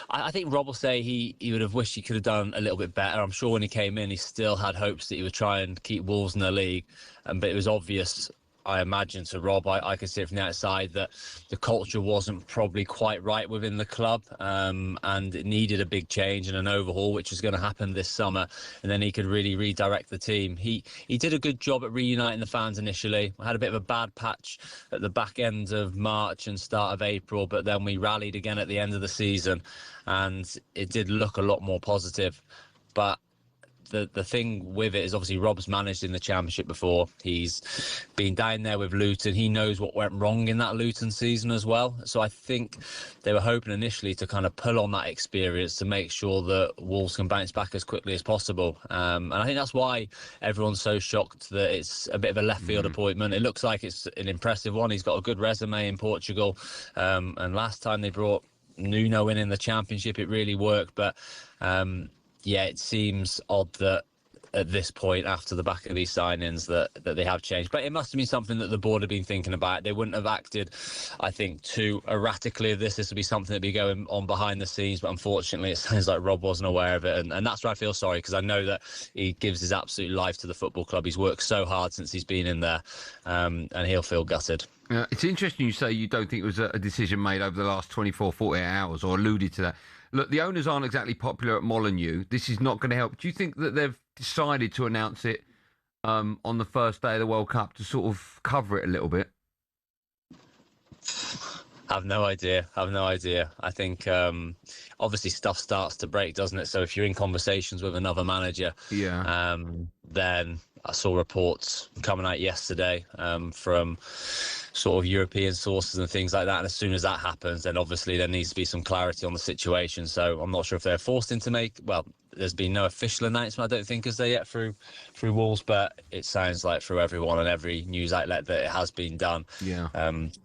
I think Rob will say he would have wished he could have done a little bit better. I'm sure when he came in, he still had hopes that he would try and keep Wolves in the league. But it was obvious I imagine to Rob, I could see it from the outside that the culture wasn't probably quite right within the club, and it needed a big change and an overhaul, which was going to happen this summer, and then he could really redirect the team. He did a good job at reuniting the fans initially. I had a bit of a bad patch at the back end of March and start of April, but then we rallied again at the end of the season, and it did look a lot more positive. But the thing with it is obviously Rob's managed in the Championship before. He's been down there with Luton. He knows what went wrong in that Luton season as well. So I think they were hoping initially to kind of pull on that experience to make sure that Wolves can bounce back as quickly as possible. And I think that's why everyone's so shocked that it's a bit of a left field appointment. It looks like it's an impressive one. He's got a good resume in Portugal. And last time they brought Nuno in the Championship, it really worked. But yeah, it seems odd that at this point, after the back of these signings, that they have changed. But it must have been something that the board had been thinking about. They wouldn't have acted, I think, too erratically of this. This would be something that'd be going on behind the scenes. But unfortunately, it sounds like Rob wasn't aware of it. And that's where I feel sorry, because I know that he gives his absolute life to the football club. He's worked so hard since he's been in there, and he'll feel gutted. It's interesting you say you don't think it was a decision made over the last 24, 48 hours, or alluded to that. Look, the owners aren't exactly popular at Molineux. This is not going to help. Do you think that they've decided to announce it on the first day of the World Cup to sort of cover it a little bit? I've no idea. I think obviously stuff starts to break, doesn't it? So if you're in conversations with another manager, then I saw reports coming out yesterday from sort of European sources and things like that. And as soon as that happens, then obviously there needs to be some clarity on the situation. So I'm not sure if they're forced into there's been no official announcement, I don't think, is there yet through Wolves, but it sounds like through everyone and every news outlet that it has been done. Yeah.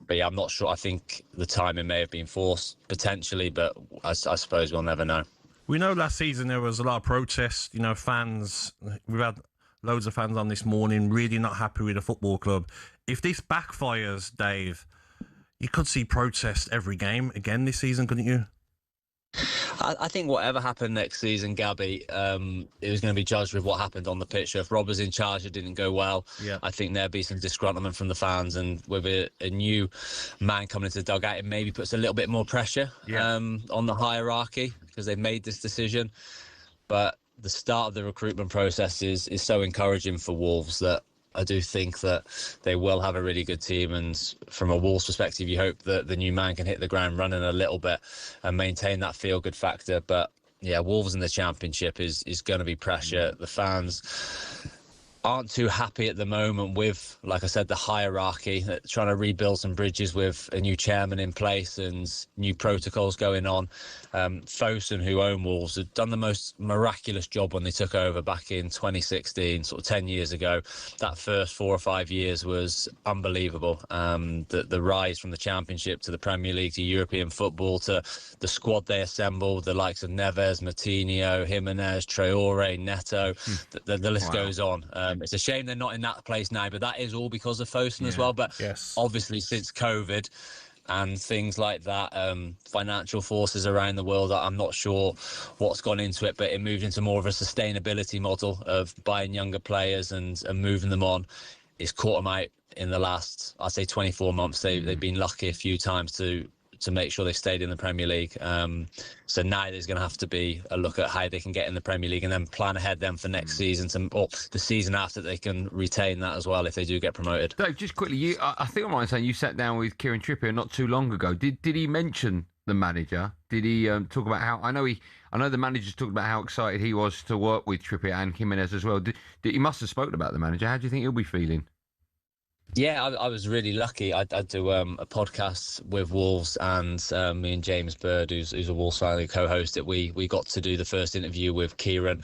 But yeah, I'm not sure. I think the timing may have been forced potentially, but I suppose we'll never know. We know last season there was a lot of protests. You know, fans. We've had loads of fans on this morning really not happy with the football club. If this backfires, Dave, you could see protests every game again this season, couldn't you? I think whatever happened next season, Gabby, it was going to be judged with what happened on the pitch. So if Rob was in charge, it didn't go well. Yeah. I think there'd be some disgruntlement from the fans, and with a new man coming into the dugout, it maybe puts a little bit more pressure on the hierarchy because they've made this decision. But the start of the recruitment process is so encouraging for Wolves that I do think that they will have a really good team, and from a Wolves perspective, you hope that the new man can hit the ground running a little bit and maintain that feel-good factor. But yeah, Wolves in the Championship is going to be pressure. The fans aren't too happy at the moment with, like I said, the hierarchy, trying to rebuild some bridges with a new chairman in place and new protocols going on. Fosun, who own Wolves, had done the most miraculous job when they took over back in 2016, sort of 10 years ago. That first 4 or 5 years was unbelievable. The rise from the Championship to the Premier League to European football to the squad they assembled, the likes of Neves, Moutinho, Jimenez, Traore, Neto, the list goes on. It's a shame they're not in that place now, but that is all because of Fosun as well. But obviously since COVID and things like that, financial forces around the world, I'm not sure what's gone into it, but it moved into more of a sustainability model of buying younger players and moving them on. It's caught them out in the last, I'd say, 24 months. They've been lucky a few times to make sure they've stayed in the Premier League. So now there's going to have to be a look at how they can get in the Premier League and then plan ahead then for next season, or the season after, they can retain that as well if they do get promoted. Dave, just quickly, I think I'm right in saying you sat down with Kieran Trippier not too long ago. Did he mention the manager? Did he talk about how... I know the manager's talked about how excited he was to work with Trippier and Jimenez as well. He must have spoken about the manager. How do you think he'll be feeling? Yeah, I was really lucky. I do a podcast with Wolves, and me and James Bird, who's a Wolves fan, who co-host it, we got to do the first interview with Kieran.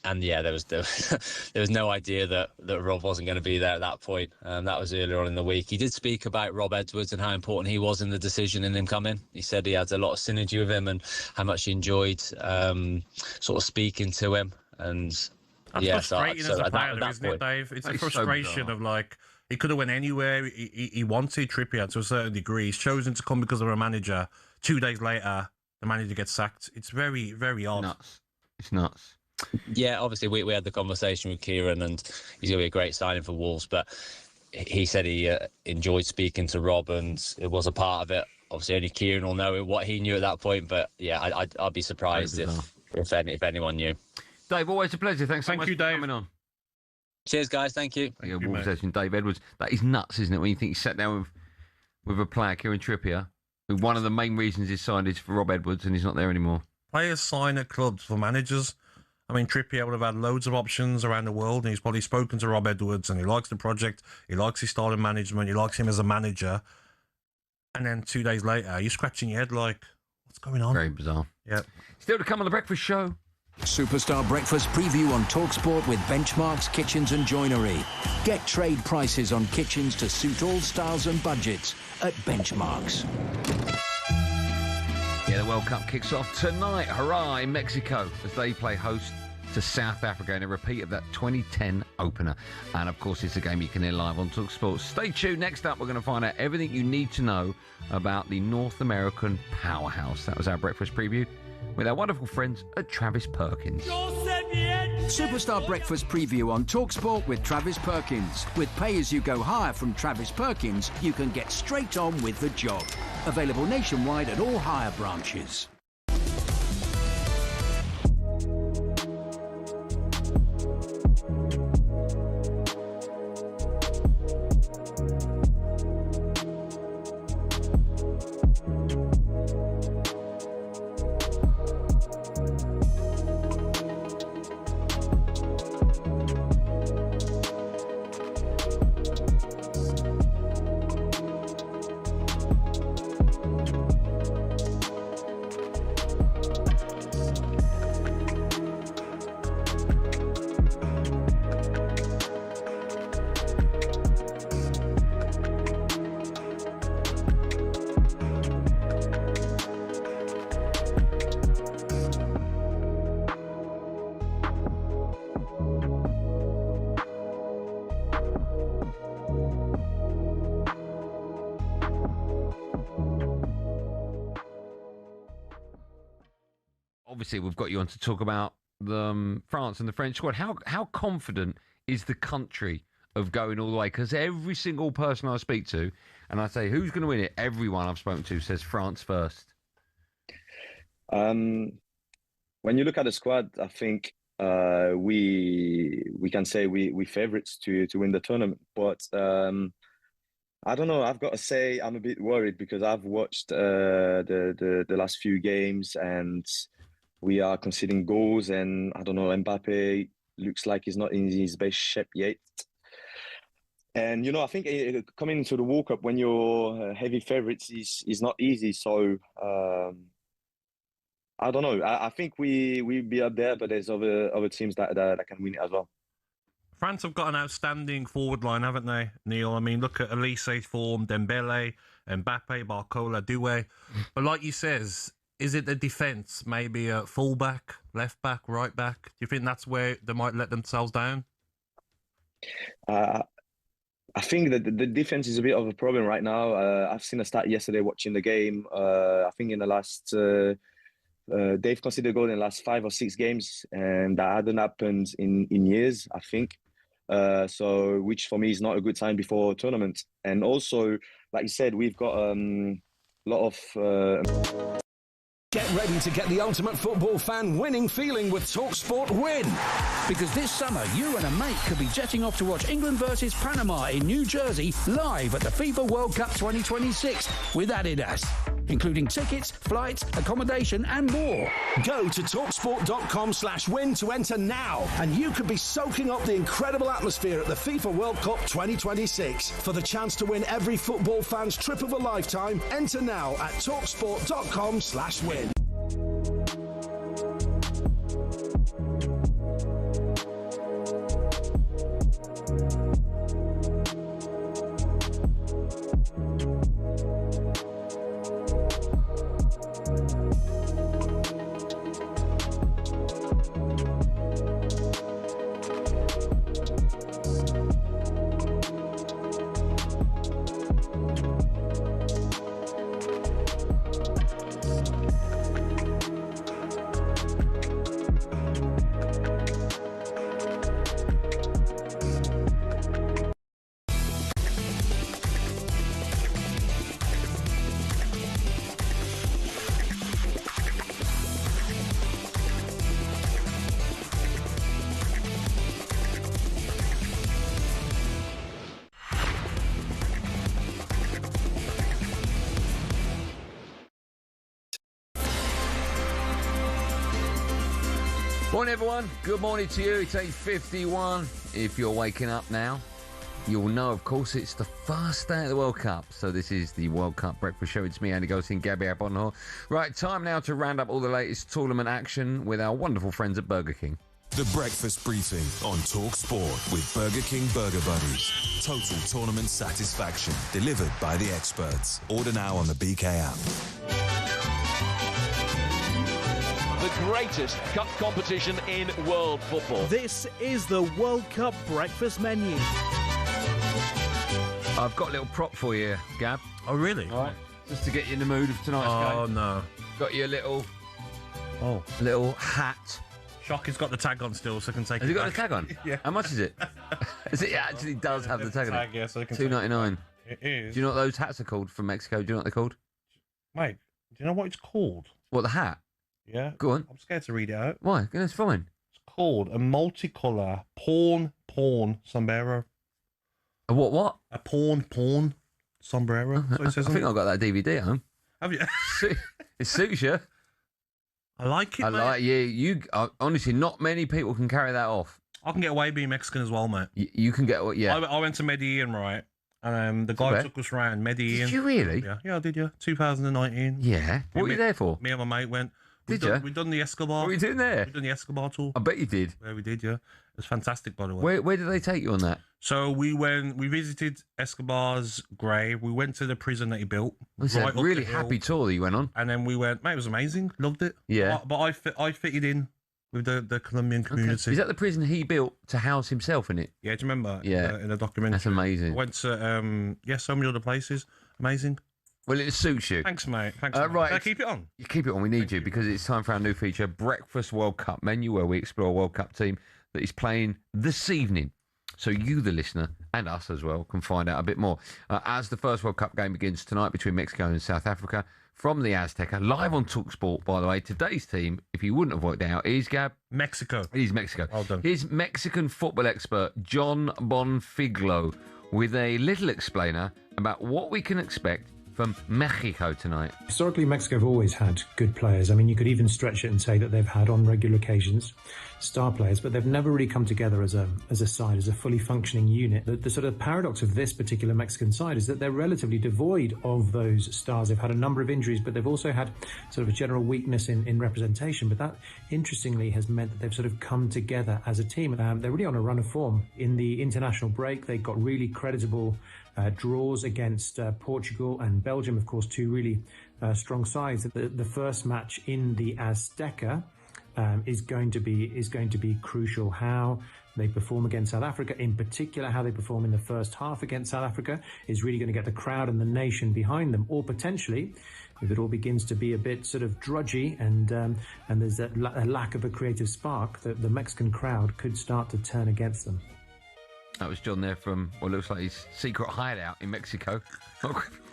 And yeah, there was no idea that Rob wasn't going to be there at that point. That was earlier on in the week. He did speak about Rob Edwards and how important he was in the decision in him coming. He said he had a lot of synergy with him and how much he enjoyed sort of speaking to him. And that's frustrating as a player, isn't it, Dave? It's a frustration of, like, he could have went anywhere. He wanted Trippier to a certain degree. He's chosen to come because of a manager. 2 days later, the manager gets sacked. It's very, very odd. It's nuts. Yeah, obviously we had the conversation with Kieran, and he's going to be a great signing for Wolves. But he said he enjoyed speaking to Rob and it was a part of it. Obviously, only Kieran will know what he knew at that point. But yeah, I'd be surprised if anyone knew. Dave, always a pleasure. Thanks so much you, Dave. for coming on. Cheers, guys. Thank you. Wolves legend Dave Edwards. That is nuts, isn't it? When you think he sat down with a player, Kieran Trippier, who one of the main reasons he signed is for Rob Edwards, and he's not there anymore. Players sign at clubs for managers. I mean, Trippier would have had loads of options around the world, and he's probably spoken to Rob Edwards, and he likes the project, he likes his style of management, he likes him as a manager. And then 2 days later, you're scratching your head like, what's going on? Very bizarre. Yeah. Still to come on The Breakfast Show. Superstar Breakfast preview on talkSPORT with Benchmarks Kitchens and Joinery. Get trade prices on kitchens to suit all styles and budgets at Benchmarks. Yeah, the World Cup kicks off tonight. Hurrah in Mexico as they play host to South Africa in a repeat of that 2010 opener. And of course, it's a game you can hear live on talkSPORT. Stay tuned. Next up, we're going to find out everything you need to know about the North American powerhouse. That was our breakfast preview with our wonderful friends at Travis Perkins. Superstar Breakfast preview on talkSPORT with Travis Perkins. With pay-as-you-go hire from Travis Perkins, you can get straight on with the job. Available nationwide at all hire branches. Obviously, we've got you on to talk about France and the French squad. How confident is the country of going all the way? Because every single person I speak to, and I say, who's going to win it? Everyone I've spoken to says France first. When you look at the squad, I think we can say we favourites to win the tournament. But I don't know. I've got to say I'm a bit worried because I've watched the last few games and we are conceding goals, and I don't know, Mbappe looks like he's not in his best shape yet. And, you know, I think coming into the World Cup when you're heavy favourites is not easy. So, I don't know. I think we'll be up there, but there's other teams that can win it as well. France have got an outstanding forward line, haven't they, Neil? I mean, look at Elise's form, Dembele, Mbappe, Barcola, Doué. But like you says, is it the defence? Maybe a full-back, left-back, right-back? Do you think that's where they might let themselves down? I think that the defense is a bit of a problem right now. I've seen a stat yesterday watching the game. I think in the last, they've conceded a goal in the last 5 or 6 games, and that hadn't happened in years, I think. So, which for me is not a good sign before a tournament. And also, like you said, we've got a lot of. Get ready to get the ultimate football fan winning feeling with talkSPORT Win. Because this summer, you and a mate could be jetting off to watch England versus Panama in New Jersey live at the FIFA World Cup 2026 with Adidas, including tickets, flights, accommodation and more. Go to talksport.com/win to enter now, and you could be soaking up the incredible atmosphere at the FIFA World Cup 2026. For the chance to win every football fan's trip of a lifetime, enter now at talksport.com/win. Morning, everyone. Good morning to you. It's 8:51. If you're waking up now, you'll know, of course, it's the first day of the World Cup. So this is the World Cup Breakfast Show. It's me, Andy Goldstein Gabby Agbonlahor. Right, time now to round up all the latest tournament action with our wonderful friends at Burger King. The Breakfast Briefing on talkSPORT with Burger King Burger Buddies. Total tournament satisfaction delivered by the experts. Order now on the BK app. The greatest cup competition in world football. This is the World Cup breakfast menu. I've got a little prop for you, Gab. Oh, really? All right. Just to get you in the mood of tonight's game. Oh, no. Got you a little hat. Shock, it's got the tag on still, so I can take it. Has it got back. the tag on? Yeah. How much is it? It actually does have the tag on it. Yeah, so I can take it $2.99. It is. Do you know what those hats are called from Mexico? Do you know what they're called? Mate, do you know what it's called? What, the hat? Yeah. Go on. I'm scared to read it out. Why? It's fine. It's called a multicolour porn sombrero. A what? A porn sombrero. That's what it says I on think it. I've got that DVD at home. Have you? It suits you. I like it, I mate. like you. Honestly, not many people can carry that off. I can get away being Mexican as well, mate. You can get, yeah. I went to Medellin, right? And the guy Okay. took us round Medellin. Did you really? Yeah, I did, yeah. 2019. Yeah. What were you there for? Me and my mate went. Did you? We've done the Escobar. What were you doing there? We've done the Escobar tour. I bet you did. Yeah, we did, yeah. It was fantastic, by the way. Where did they take you on that? So we visited Escobar's grave. We went to the prison that he built. It's a up really the hill. happy tour that you went on. And then we went, mate, it was amazing. Loved it. Yeah. But I fitted in with the Colombian community. Is that the prison he built to house himself in it? Yeah, do you remember? Yeah. In the documentary. That's amazing. I went to, so many other places. Amazing. Well, it suits you. Thanks, mate. Thanks, Right. mate. Can I keep it on? You keep it on. We need you because it's time for our new feature, Breakfast World Cup Menu, where we explore a World Cup team that is playing this evening. So you, the listener, and us as well, can find out a bit more. As the first World Cup game begins tonight between Mexico and South Africa, from the Azteca, live on talkSPORT, by the way, today's team, if you wouldn't have worked out, is, Gab? Mexico. It is Mexico. Well done. Here's Mexican football expert John Bonfiglo with a little explainer about what we can expect from Mexico tonight. Historically, Mexico have always had good players. I mean, you could even stretch it and say that they've had, on regular occasions, star players, but they've never really come together as a side, as a fully functioning unit. The sort of paradox of this particular Mexican side is that they're relatively devoid of those stars. They've had a number of injuries, but they've also had sort of a general weakness in representation. But that, interestingly, has meant that they've sort of come together as a team. They're really on a run of form. In the international break, they got really creditable draws against Portugal and Belgium, of course, two really strong sides. The first match in the Azteca is going to be crucial. How they perform against South Africa, in particular, how they perform in the first half against South Africa, is really going to get the crowd and the nation behind them. Or potentially, if it all begins to be a bit sort of drudgy and there's a lack of a creative spark, the Mexican crowd could start to turn against them. That was John there from what looks like his secret hideout in Mexico.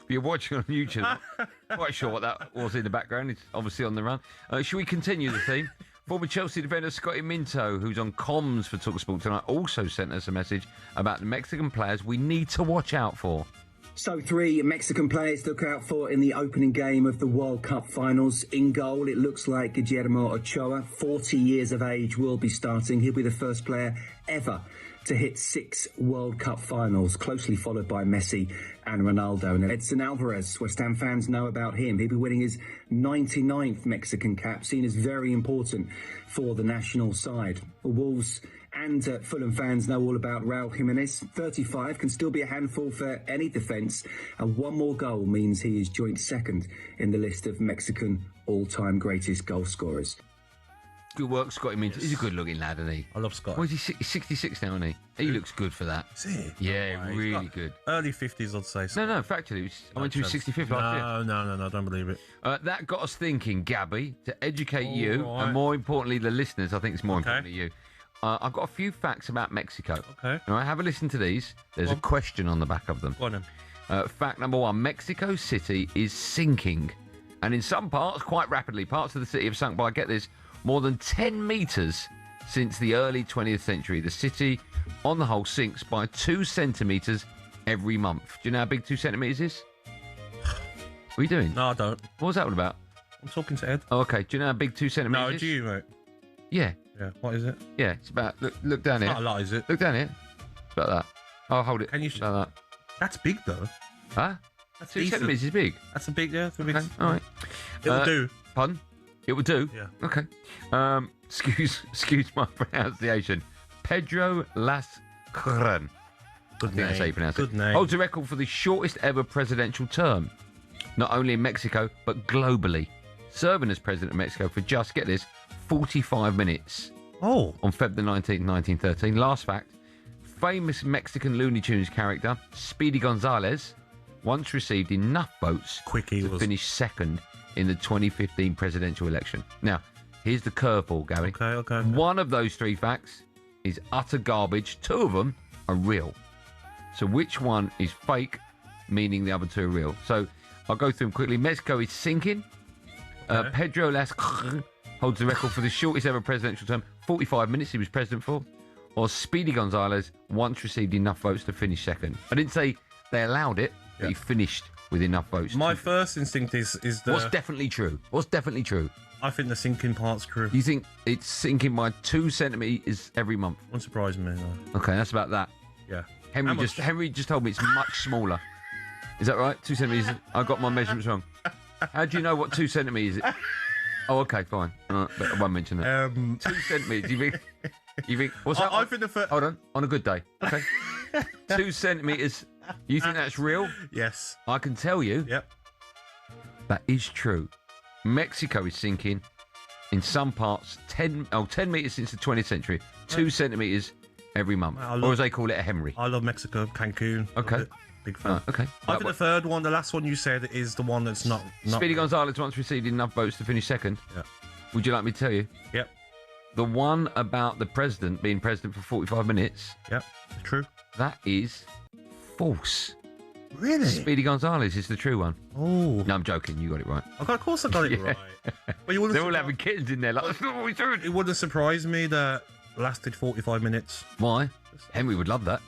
You're watching on YouTube. Not quite sure what that was in the background. It's obviously on the run. Should we continue the theme? Former Chelsea defender Scotty Minto, who's on comms for talkSPORT tonight, also sent us a message about the Mexican players we need to watch out for. So 3 Mexican players to look out for in the opening game of the World Cup finals. In goal, it looks like Guillermo Ochoa, 40 years of age, will be starting. He'll be the first player ever to hit 6 World Cup finals, closely followed by Messi and Ronaldo. And Edson Alvarez, West Ham fans know about him. He'll be winning his 99th Mexican cap, seen as very important for the national side. Wolves and Fulham fans know all about Raul Jimenez. 35, can still be a handful for any defence, and one more goal means he is joint second in the list of Mexican all-time greatest goal scorers. Good work, Scotty Minto. He's a good-looking lad, isn't he? I love Scott. Well, he's 66 now, isn't he? He looks good for that. Is he? Yeah, Oh, he's really got good. Early 50s, I'd say. No, factually, I went to his 65th last year. No, I don't believe it. That got us thinking, Gabby, to educate you, right. and more importantly, the listeners. I think it's more importantly you. I've got a few facts about Mexico. Okay. All right, have a listen to these. There's a question on the back of them. Go on then. Fact number 1, Mexico City is sinking. And in some parts, quite rapidly, parts of the city have sunk by, get this, more than 10 metres since the early 20th century. The city, on the whole, sinks by 2 centimetres every month. Do you know how big 2 centimetres is? What are you doing? No, I don't. What was that all about? I'm talking to Ed. Oh, okay. Do you know how big 2 centimetres is? No, do you, mate? Yeah. Yeah. What is it? Yeah, it's about. Look down here. Not a lot, is it? Look down here. It's about that. I'll hold it. Can you? Like that. That's big though. Huh? That's 2 decent. centimetres is big. That's a big. Yeah. That's a big. Okay, all right. It'll do. Pardon? It will do. Yeah. Okay. Excuse my pronunciation. Pedro Lascran. Good name. That's how you pronounce Good it. name. Holds a record for the shortest ever presidential term, not only in Mexico but globally, serving as president of Mexico for just, get this, 45 minutes. Oh. On Feb the 19th, 1913. Last fact: famous Mexican Looney Tunes character Speedy Gonzales once received enough votes to finish second in the 2015 presidential election. Now, here's the curveball, Gary. Okay. One of those 3 facts is utter garbage. 2 of them are real. So which one is fake, meaning the other 2 are real? So I'll go through them quickly. Mexico is sinking. Pedro Lascran holds the record for the shortest ever presidential term, 45 minutes he was president for. Or Speedy Gonzales once received enough votes to finish second. I didn't say they allowed it, but he finished with enough votes. My first instinct is the. What's definitely true? I think the sinking part's true. You think it's sinking by 2 centimetres every month? Won't surprise me, though. Okay, that's about that. Yeah. Henry just told me it's much smaller. Is that right? 2 centimetres? I got my measurements wrong. How do you know what 2 centimetres is? Oh, okay, fine. But I won't mention that. 2 centimetres. You think? What's that? I think the first. Hold on a good day. Okay. 2 centimetres. You think that's real? Yes. I can tell you. Yep. That is true. Mexico is sinking in some parts 10 metres since the 20th century. 2 centimetres every month. Or as they call it, a Henry. I love Mexico, Cancun. Okay. Big fan. Okay. I think the third one, the last one you said, is the one that's not. Speedy Gonzales once received enough votes to finish second. Yeah. Would you like me to tell you? Yep. The one about the president being president for 45 minutes. Yep. True. That is false. Really? Speedy Gonzales is the true one. Oh. No, I'm joking. You got it right. Okay, of course I got it right. But you They're all having kittens in there. Like, that's not what we're doing. It wouldn't surprise me that lasted 45 minutes. Why? Henry would love that.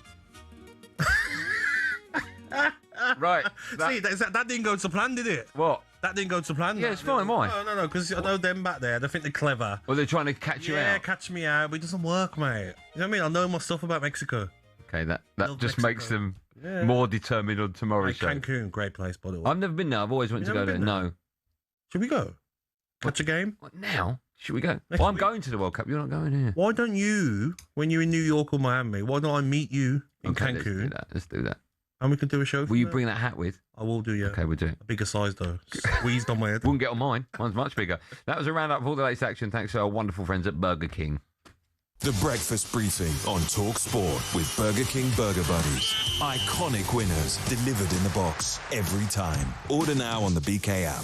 Right. See, that didn't go to plan, did it? What? That didn't go to plan. Yeah, it's fine. Why? No, because I know them back there. They think they're clever. Well, they're trying to catch you out. Yeah, catch me out, but it doesn't work, mate. You know what I mean? I know my stuff about Mexico. Okay, that just Mexico. makes them more determined on tomorrow's show. Cancun, great place, by the way. I've never been there. I've always wanted to go there. No. Should we go? Catch a game? What, now? Should we go? Well, I'm going to the World Cup. You're not going here. Why don't you, when you're in New York or Miami, why don't I meet you in Cancun? Let's do that. And we can do a show. Will you bring that hat with? I will do, yeah. Okay, we'll do it. A bigger size, though. Squeezed on my head. Wouldn't get on mine. Mine's much bigger. That was a roundup of all the latest action. Thanks to our wonderful friends at Burger King. The Breakfast Briefing on talkSPORT with Burger King Burger Buddies. Iconic winners delivered in the box every time. Order now on the BK app.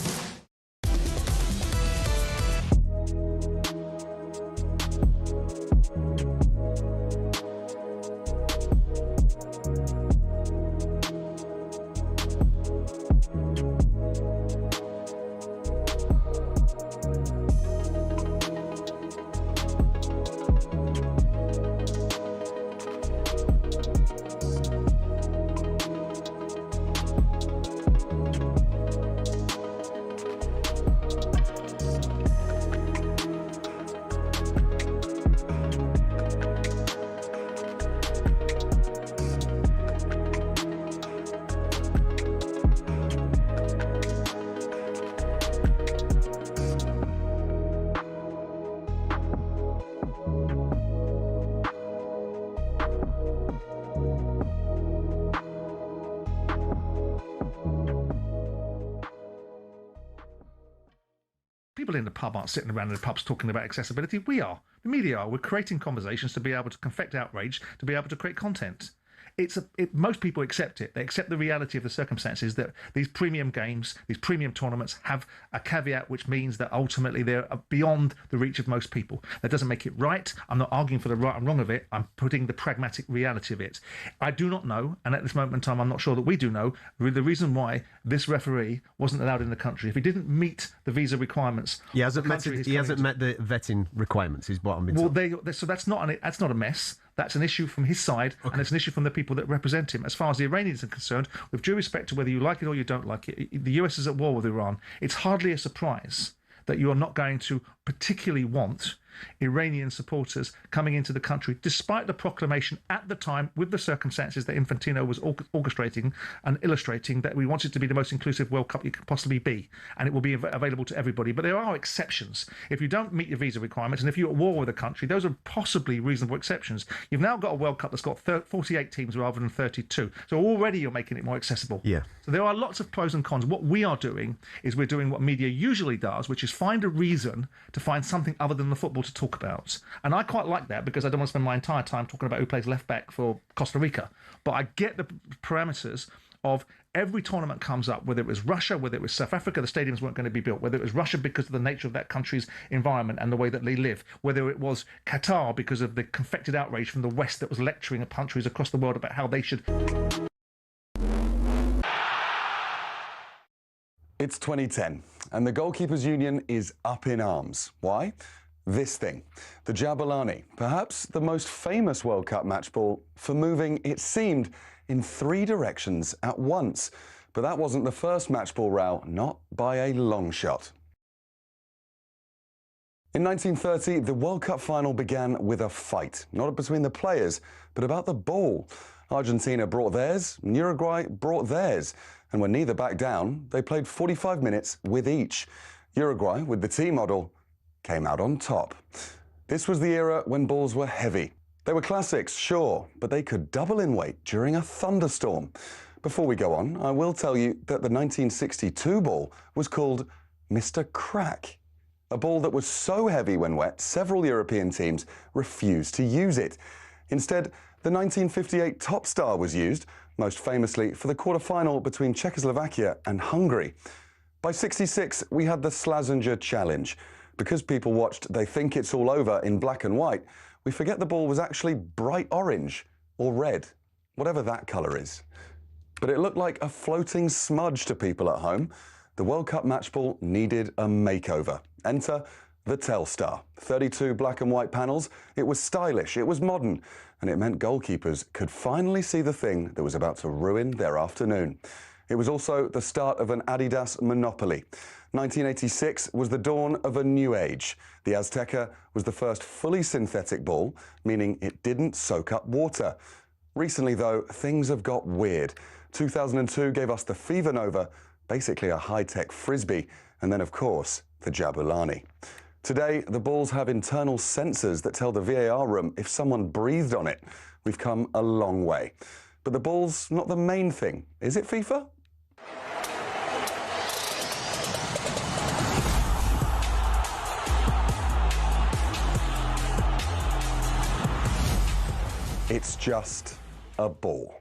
People in the pub aren't sitting around in the pubs talking about accessibility. We are. The media are. We're creating conversations to be able to confect outrage, to be able to create content. Most people accept it. They accept the reality of the circumstances that these premium games, these premium tournaments have a caveat which means that ultimately they're beyond the reach of most people. That doesn't make it right. I'm not arguing for the right and wrong of it. I'm putting the pragmatic reality of it. I do not know, and at this moment in time, I'm not sure that we do know, the reason why this referee wasn't allowed in the country. If he didn't meet the visa requirements... He hasn't met the vetting requirements, is what I'm being told. So that's not a mess. That's an issue from his side, and it's an issue from the people that represent him. As far as the Iranians are concerned, with due respect to whether you like it or you don't like it, the US is at war with Iran. It's hardly a surprise that you are not going to particularly want Iranian supporters coming into the country, despite the proclamation at the time, with the circumstances that Infantino was orchestrating and illustrating, that we wanted to be the most inclusive World Cup you could possibly be, and it will be available to everybody. But there are exceptions. If you don't meet your visa requirements, and if you're at war with a country, those are possibly reasonable exceptions. You've now got a World Cup that's got 48 teams rather than 32. So already you're making it more accessible. Yeah. So there are lots of pros and cons. What we are doing is we're doing what media usually does, which is find a reason to find something other than the football to talk about. And I quite like that, because I don't want to spend my entire time talking about who plays left back for Costa Rica. But I get the parameters of every tournament comes up, whether it was Russia, whether it was South Africa, the stadiums weren't going to be built, whether it was Russia because of the nature of that country's environment and the way that they live, whether it was Qatar because of the confected outrage from the West that was lecturing at countries across the world about how they should... It's 2010, and the Goalkeepers Union is up in arms. Why? This thing, the Jabulani, perhaps the most famous World Cup match ball for moving, it seemed, in 3 directions at once. But that wasn't the first match ball row, not by a long shot. In 1930, the World Cup final began with a fight, not between the players, but about the ball. Argentina brought theirs, and Uruguay brought theirs. And when neither backed down, they played 45 minutes with each. Uruguay, with the T model, came out on top. This was the era when balls were heavy. They were classics, sure, but they could double in weight during a thunderstorm. Before we go on, I will tell you that the 1962 ball was called Mr. Crack. A ball that was so heavy when wet, several European teams refused to use it. Instead, the 1958 Top Star was used, most famously for the quarter-final between Czechoslovakia and Hungary. By 66, we had the Slazenger Challenge. Because people watched They Think It's All Over in black and white, we forget the ball was actually bright orange or red, whatever that colour is. But it looked like a floating smudge to people at home. The World Cup match ball needed a makeover. Enter the Telstar. 32 black and white panels. It was stylish, it was modern, and it meant goalkeepers could finally see the thing that was about to ruin their afternoon. It was also the start of an Adidas monopoly. 1986 was the dawn of a new age. The Azteca was the first fully synthetic ball, meaning it didn't soak up water. Recently, though, things have got weird. 2002 gave us the Fever Nova, basically a high-tech frisbee, and then, of course, the Jabulani. Today, the balls have internal sensors that tell the VAR room if someone breathed on it. We've come a long way. But the ball's not the main thing, is it, FIFA? It's just a ball.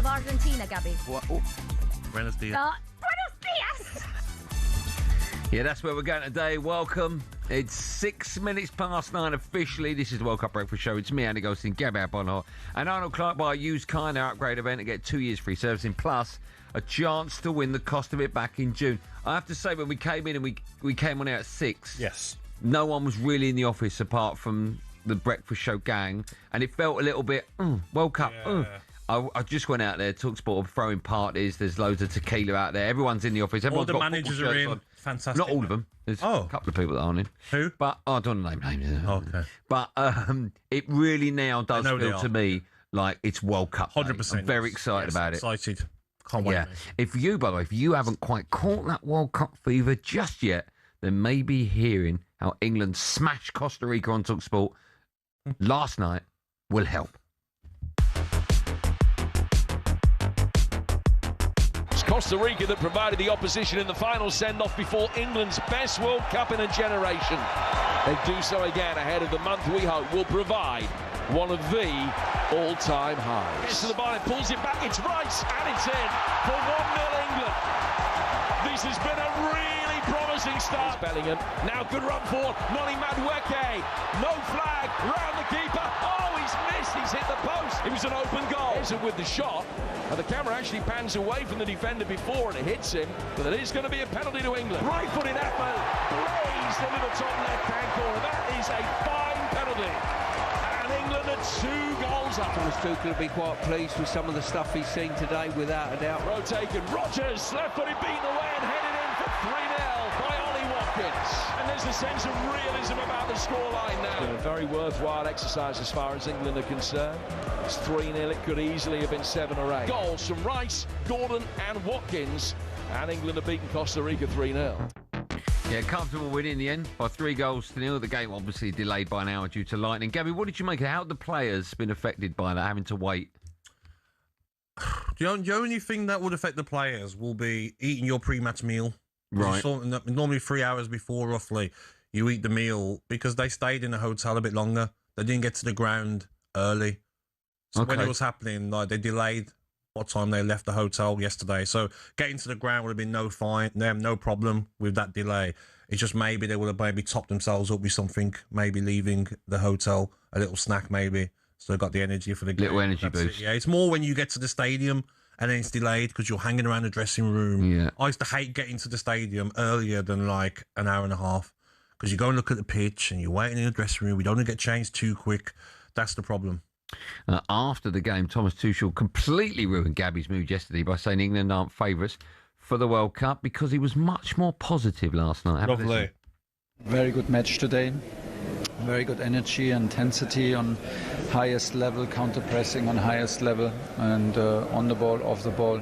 Argentina, Gabby. What? Oh. Buenos dias. Buenos dias! Yeah, that's where we're going today. Welcome. It's 6 minutes past 9 officially. This is the World Cup Breakfast Show. It's me, Andy Goldstein Gabby Agbonlahor, and Arnold Clark by a used car and upgrade event to get 2 years free servicing, plus a chance to win the cost of it back in June. I have to say, when we came in and we came on air at 6, yes, no one was really in the office apart from the Breakfast Show gang, and it felt a little bit, World Cup, I just went out there, talkSPORT, throwing parties. There's loads of tequila out there. Everyone's in the office. Everyone's All the got managers football are shirts in. on. Fantastic. Not all of them. There's a couple of people that aren't in. Who? But I don't want to name names. Okay. But it really now does know they feel are. to me like it's World Cup. 100%. I'm very excited about it. Excited. Can't wait. Yeah. mate. If you, by the way, if you haven't quite caught that World Cup fever just yet, then maybe hearing how England smashed Costa Rica on talkSPORT last night will help. It's Costa Rica that provided the opposition in the final send-off before England's best World Cup in a generation. They do so again ahead of the month we hope will provide one of the all-time highs. Gets to the bar, pulls it back, it's Rice, and it's in for 1-0 England. This has been a really promising start. Bellingham, now good run forward, Noni Madueke, no flag, round the keeper, oh he's missed, he's hit the post. It was an open goal. Isn't with the shot, and the camera actually pans away from the defender before and it hits him, but it is going to be a penalty to England. Right-footed effort, blazed into the top left-hand corner. That is a fine penalty. England are 2 goals up. Thomas Tuchel will be quite pleased with some of the stuff he's seen today, without a doubt. Rotated, Rodgers, left-footed, beaten away and headed in for 3-0 by Ollie Watkins. And there's a sense of realism about the scoreline now. A very worthwhile exercise as far as England are concerned. It's 3-0, it could easily have been 7 or 8. Goals from Rice, Gordon and Watkins. And England have beaten Costa Rica 3-0. Yeah, comfortable win in the end by 3-0. The game obviously delayed by an hour due to lightning. Gabby, what did you make of how the players been affected by that, having to wait? The only thing that would affect the players will be eating your pre-match meal. Right. Normally 3 hours before, roughly, you eat the meal because they stayed in the hotel a bit longer. They didn't get to the ground early. So when it was happening, like they delayed what time they left the hotel yesterday. So getting to the ground would have been no problem with that delay. It's just maybe they would have maybe topped themselves up with something, maybe leaving the hotel, a little snack maybe, so they got the energy for the game. Little energy That's boost. it. Yeah, it's more when you get to the stadium and then it's delayed because you're hanging around the dressing room. Yeah. I used to hate getting to the stadium earlier than like an hour and a half because you go and look at the pitch and you're waiting in the dressing room. We don't want to get changed too quick. That's the problem. After the game, Thomas Tuchel completely ruined Gabby's mood yesterday by saying England aren't favourites for the World Cup because he was much more positive last night. Have a listen. Very good match today. Very good energy, intensity on highest level, counter-pressing on highest level, and on the ball, off the ball.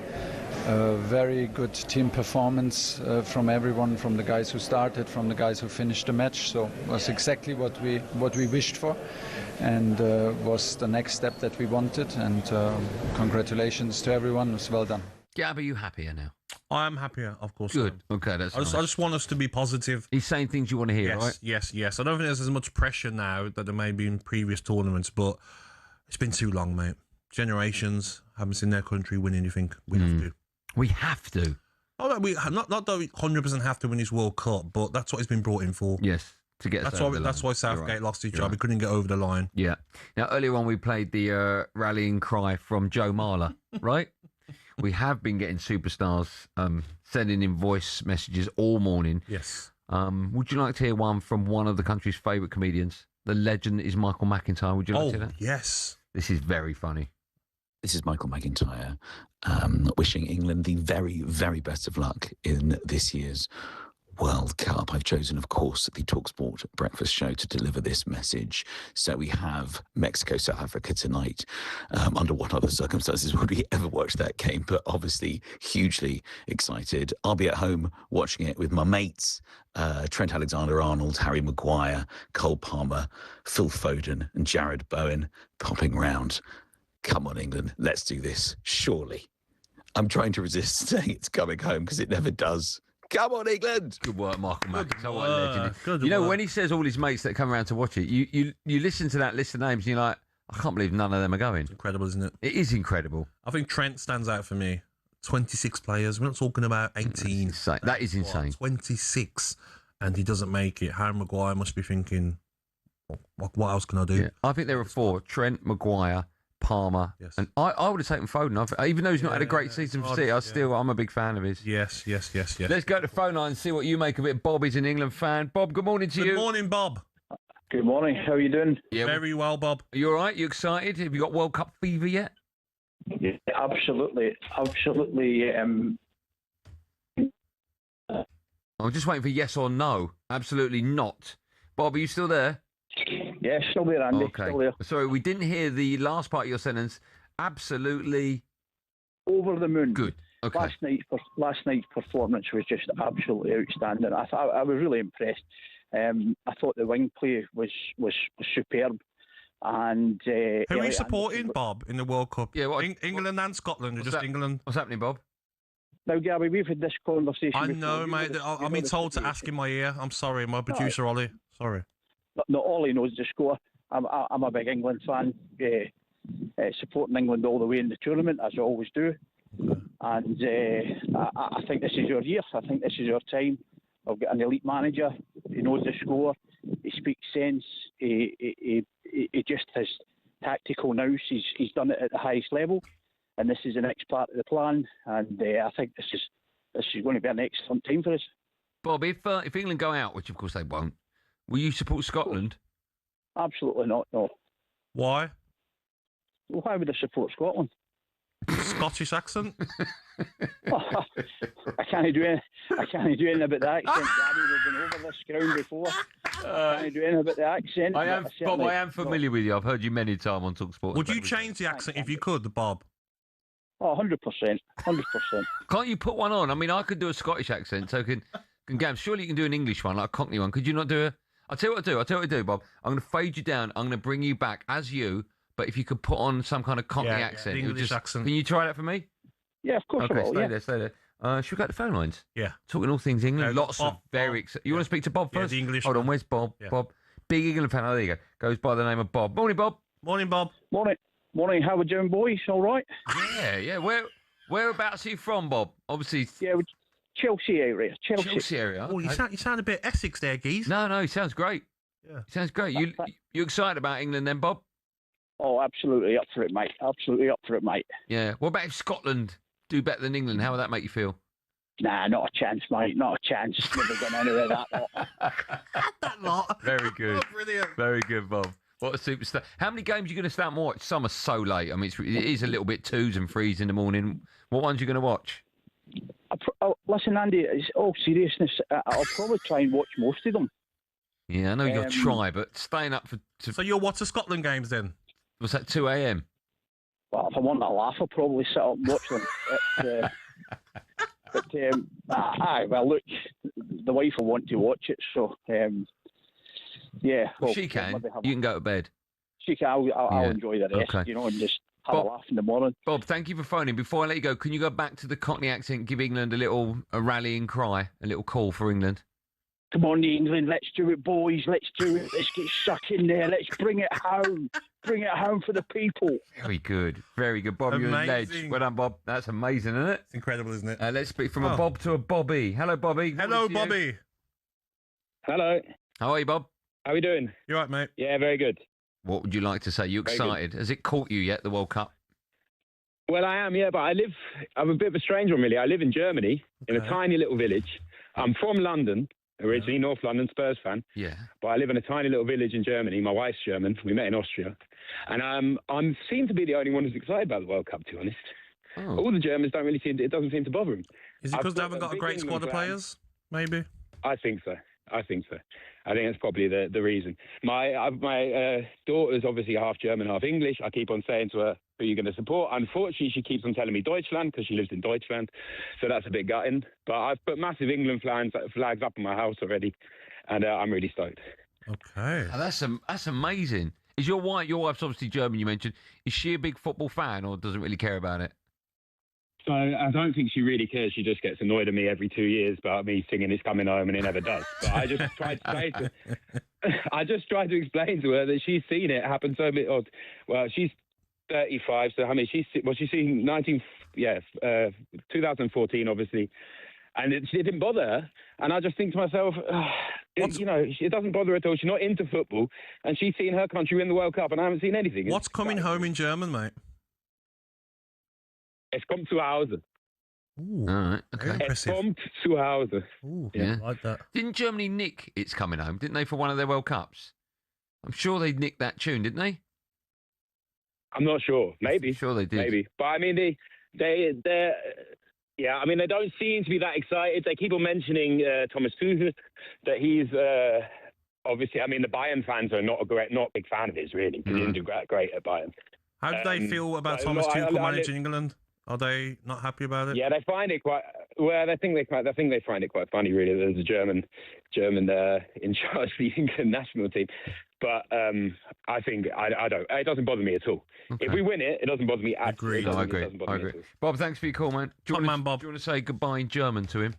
Very good team performance from everyone, from the guys who started, from the guys who finished the match. So it was exactly what we wished for, and was the next step that we wanted. And congratulations to everyone. It was well done. Gab, are you happier now? I am happier, of course. Good. Okay, that's I just want us to be positive. He's saying things you want to hear, yes, right? Yes. I don't think there's as much pressure now that there may be in previous tournaments, but it's been too long, mate. Generations haven't seen their country win anything. We have to. We have to. Oh, no, not that we 100% have to win this World Cup, but that's what he's been brought in for. Yes, to get us that's over why the that's line. why Southgate You're right. lost his You're job. right. He couldn't get over the line. Yeah. Now, earlier on, we played the rallying cry from Joe Marler, right? We have been getting superstars sending in voice messages all morning. Yes. Would you like to hear one from one of the country's favourite comedians? The legend is Michael McIntyre. Would you like to hear that? Yes. This is very funny. This is Michael McIntyre wishing England the very, very best of luck in this year's World Cup. I've chosen, of course, the talkSPORT breakfast show to deliver this message. So we have Mexico, South Africa tonight. Under what other circumstances would we ever watch that game? But obviously hugely excited. I'll be at home watching it with my mates, Trent Alexander-Arnold, Harry Maguire, Cole Palmer, Phil Foden and Jared Bowen popping round. Come on, England, let's do this, surely. I'm trying to resist saying it's coming home because it never does. Come on, England! Good work, Michael McIntyre. What a legend. Good You know, work. when he says all his mates that come around to watch it, you listen to that list of names and you're like, I can't believe none of them are going. Incredible, isn't it? It is incredible. I think Trent stands out for me. 26 players. We're not talking about 18. That is insane. 26. And he doesn't make it. Harry Maguire must be thinking, what else can I do? Yeah. I think there are 4. Trent, Maguire, Palmer. Yes. And I would have taken Foden. Even though he's not had a great season for City, I'm a big fan of his. Yes. Let's go to phone line and see what you make of it. Bob is an England fan. Bob, good morning to you. Good morning, Bob. Good morning. How are you doing? Yeah, Very well, Bob. Are you all right? You excited? Have you got World Cup fever yet? Yeah, absolutely. I'm just waiting for yes or no. Absolutely not. Bob, are you still there? Yeah, still there, Andy. Okay. Still there. Sorry, we didn't hear the last part of your sentence. Absolutely. Over the moon. Good. Okay. Last night's performance was just absolutely outstanding. I was really impressed. I thought the wing play was superb. And who are you Elliot supporting, Anderson, Bob, in the World Cup? Yeah, England and Scotland, or just England? What's happening, Bob? Now, Gabby, we've had this conversation. I before. know, mate. I'm being told to ask in my ear. I'm sorry, my producer Ollie. Sorry. Not Ollie knows the score. I'm a big England fan, supporting England all the way in the tournament, as I always do. Okay. And I think this is your year. I think this is your time. I've got an elite manager. He knows the score. He speaks sense. He just has tactical nous. He's done it at the highest level, and this is the next part of the plan. And I think this is going to be an excellent time for us. Bob, if England go out, which of course they won't, will you support Scotland? Absolutely not. No. Why? Well, why would I support Scotland? Scottish accent? I can't do anything about the accent, Daddy. We've been over this ground before. I can't do anything about the accent. Bob, I am familiar with you. I've heard you many times on talkSPORT. Would you change the accent if you could, Bob? Oh, 100%. 100%. Can't you put one on? I mean, I could do a Scottish accent, so can Gab, surely you can do an English one, like a Cockney one. Could you not do a... I'll tell you what I do, Bob. I'm going to fade you down. I'm going to bring you back as you, but if you could put on some kind of Cockney accent. English accent. Can you try that for me? Yeah, of course I will. Stay there. Should we go to the phone lines? Yeah. Talking all things England. Lots of very exciting... You want to speak to Bob first? The English Hold on, where's Bob? Yeah. Bob. Big England fan. Oh, there you go. Goes by the name of Bob. Morning, Bob. Morning, Bob. Morning. How are you doing, boys? All right? Yeah. Whereabouts are you from, Bob? Obviously... Yeah, Chelsea area. Chelsea area. Oh, okay. you sound a bit Essex there, Geese. No, he sounds great. Yeah. He sounds great. You excited about England then, Bob? Oh, absolutely up for it, mate. Absolutely up for it, mate. Yeah. What about if Scotland do better than England? How would that make you feel? Nah, not a chance, mate. Not a chance. Never gone anywhere that lot. That lot. Very good. Oh, brilliant. Very good, Bob. What a superstar. How many games are you going to start and watch? Some are so late. I mean, it is a little bit 2s and 3s in the morning. What ones are you going to watch? Listen, Andy, it's all seriousness. I'll probably try and watch most of them. Yeah, I know you'll try, but staying up for... So you'll watch the Scotland games then? Was that 2 a.m? Well, if I want to laugh, I'll probably sit up and watch them. Well, look, the wife will want to watch it, so, yeah. Well, she can. You can go to bed. She can. I'll enjoy the rest, okay. and just have a laugh in the morning. Bob, thank you for phoning. Before I let you go, can you go back to the Cockney accent, give England a rallying cry, a little call for England? Come on, England, let's do it, boys. Let's do it. Let's get stuck in there. Let's bring it home. Bring it home for the people. Very good. Very good, Bob. You're a ledge. Well done, Bob. That's amazing, isn't it? It's incredible, isn't it? Let's speak from a Bob to a Bobby. Hello, Bobby. Hello, Bobby. Hello. How are you, Bob? How are we doing? You all right, mate? Yeah, very good. What would you like to say? You excited? Has it caught you yet, the World Cup? Well, I am, yeah, but I'm a bit of a strange one, really. I live in Germany, in a tiny little village. I'm from London, originally North London, Spurs fan. Yeah. But I live in a tiny little village in Germany. My wife's German. We met in Austria. And I'm seem to be the only one who's excited about the World Cup, to be honest. Oh. All the Germans it doesn't seem to bother them. Is it because they haven't got a great squad of players? Maybe. I think so. I think that's probably the reason. My daughter's obviously half German, half English. I keep on saying to her, who are you going to support? Unfortunately, she keeps on telling me Deutschland because she lives in Deutschland. So that's a bit gutting. But I've put massive England flags up in my house already. And I'm really stoked. Okay. Oh, that's amazing. Is your wife's obviously German, you mentioned. Is she a big football fan or doesn't really care about it? So I don't think she really cares. She just gets annoyed at me every 2 years about me singing "It's Coming Home" and it never does. But I just tried to explain to her that she's seen it happen so many. Well, she's 35, so I mean she's seen 2014 obviously, and it didn't bother her. And I just think to myself, it doesn't bother her at all. She's not into football, and she's seen her country win the World Cup, and I haven't seen anything. What's coming home in German, mate? Es kommt zu Hause. Ooh, all right, okay. Es kommt zu Hause. Ooh, yeah, I like that. Didn't Germany nick It's Coming Home? Didn't they for one of their World Cups? I'm sure they nicked that tune, didn't they? I'm not sure. Maybe. Sure they did. Maybe. But I mean, they're yeah. I mean, they don't seem to be that excited. They keep on mentioning Thomas Tuchel, that he's obviously. I mean, the Bayern fans are not a big fan of his really, because he didn't do great at Bayern. How do they feel about Thomas Tuchel managing England? Are they not happy about it? Yeah, they find it quite. Well, I think they find it quite funny, really. There's a German in charge of the England national team, but I think I don't. It doesn't bother me at all. Okay. If we win it, it doesn't bother me at all. I agree. Bob, thanks for your call, man. Do you want to say goodbye in German to him?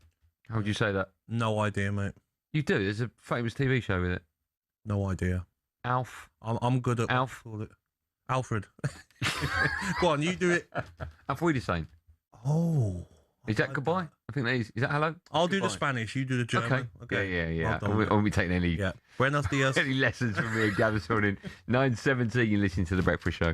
How would you say that? No idea, mate. You do. There's a famous TV show with it. No idea. Alf. I'm good at Alf. Alfred. Go on, you do it. Auf Wiedersehen. Oh. Is that goodbye? I think that is. Is that hello? I'll do the Spanish. You do the German. Okay. Yeah. Well I won't be taking any. Yeah. Buenos dias. Any lessons from me and Gab this morning. 9:17. You're listening to the Breakfast Show.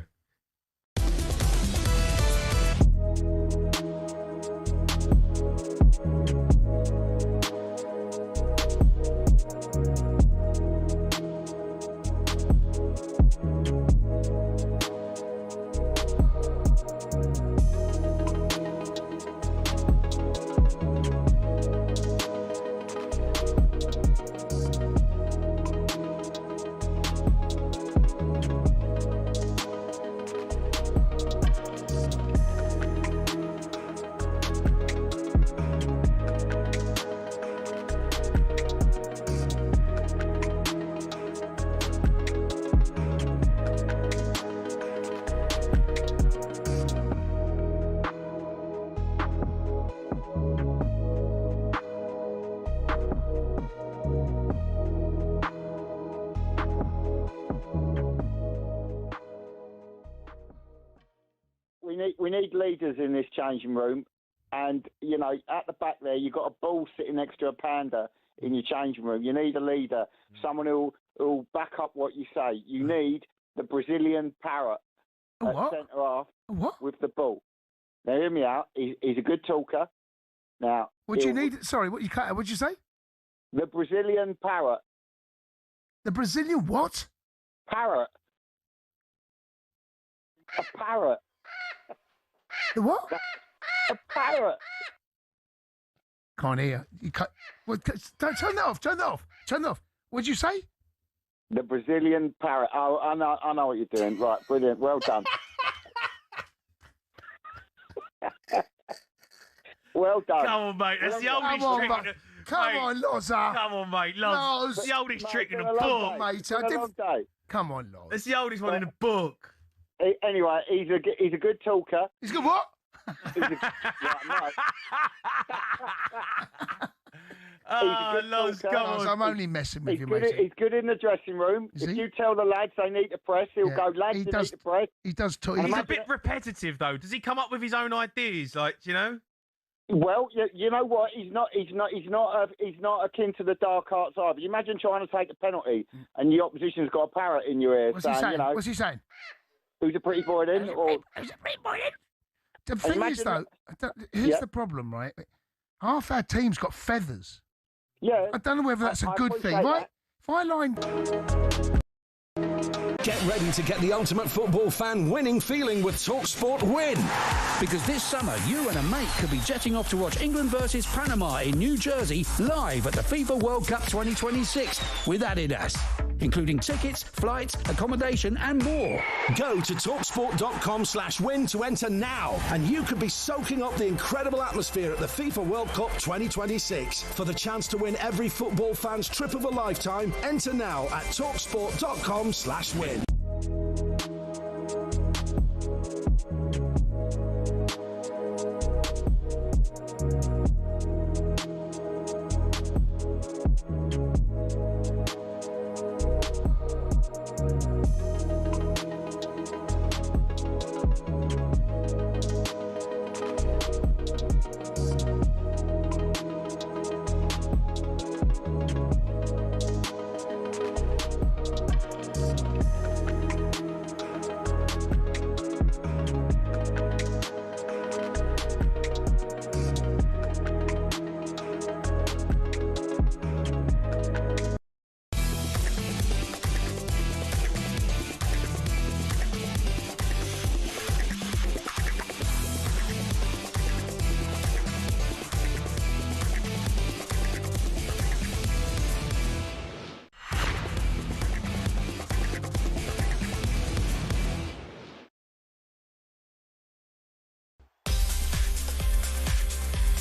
We need leaders in this changing room, and you know, at the back there, you've got a bull sitting next to a panda in your changing room. You need a leader, someone who'll back up what you say. You need the Brazilian parrot at centre half with the ball. Now, hear me out. He's a good talker. Now, what do you need? Sorry, what'd you say? The Brazilian parrot. The Brazilian what? Parrot. A parrot. The what? A parrot. Can't hear. You can't. Well, don't turn that off. Turn that off. Turn that off. What'd you say? The Brazilian parrot. Oh, I know what you're doing. Right, brilliant. Well done. Well done. Come on, mate. That's the oldest trick. Come on, Loza. Come on, mate. Loz. That's the oldest trick in the book, mate. Come on, Loz. That's the oldest one in the book. Anyway, he's a good talker. He's a good what? Loz, come on. I'm only messing with you, mate. He's good in the dressing room. If you tell the lads they need to press, he'll go, lads, they need to press. He does talk. He's a bit repetitive, though. Does he come up with his own ideas? Like, you know? Well, you know what? He's not akin to the dark arts either. You imagine trying to take a penalty and the opposition's got a parrot in your ear. What's he saying? You know, What's he saying? Who's a pretty boy then? Who's a pretty boy then? The thing is, though, here's the problem, right? Half our team's got feathers. Yeah. I don't know whether that's a good thing, right? If I line. Get ready to get the ultimate football fan winning feeling with talkSPORT Win. Because this summer, you and a mate could be jetting off to watch England versus Panama in New Jersey live at the FIFA World Cup 2026 with Adidas, including tickets, flights, accommodation and more. Go to talksport.com/win to enter now, and you could be soaking up the incredible atmosphere at the FIFA World Cup 2026. For the chance to win every football fan's trip of a lifetime, enter now at talksport.com/win.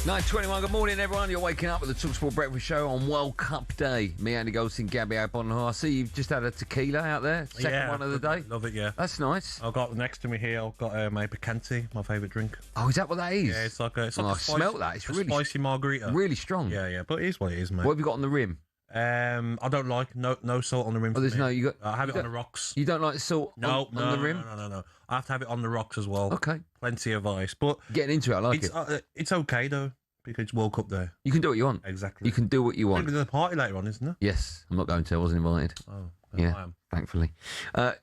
9:21. Good morning, everyone. You're waking up with the talkSPORT Breakfast Show on World Cup Day. Me, Andy Goldstein Gabby Agbonlahor. I see you've just had a tequila out there. Second one of the day. Love it, yeah. That's nice. I've got next to me here, I've got my Picante, my favourite drink. Oh, is that what that is? Yeah, it's like a I smelt that. It's really spicy margarita. Really strong. Yeah, but it is what it is, mate. What have you got on the rim? I don't like no salt on the rim. Oh, there's no. You got. I have it on the rocks. You don't like salt on the rim? No. I have to have it on the rocks as well. Okay. Plenty of ice, but getting into it, I like it. It's okay though because it's World Cup Day. You can do what you want. Exactly. You can do what you want. There's a party later on, isn't there? Yes, I'm not going to. I wasn't invited. Oh, yeah. I am. Thankfully.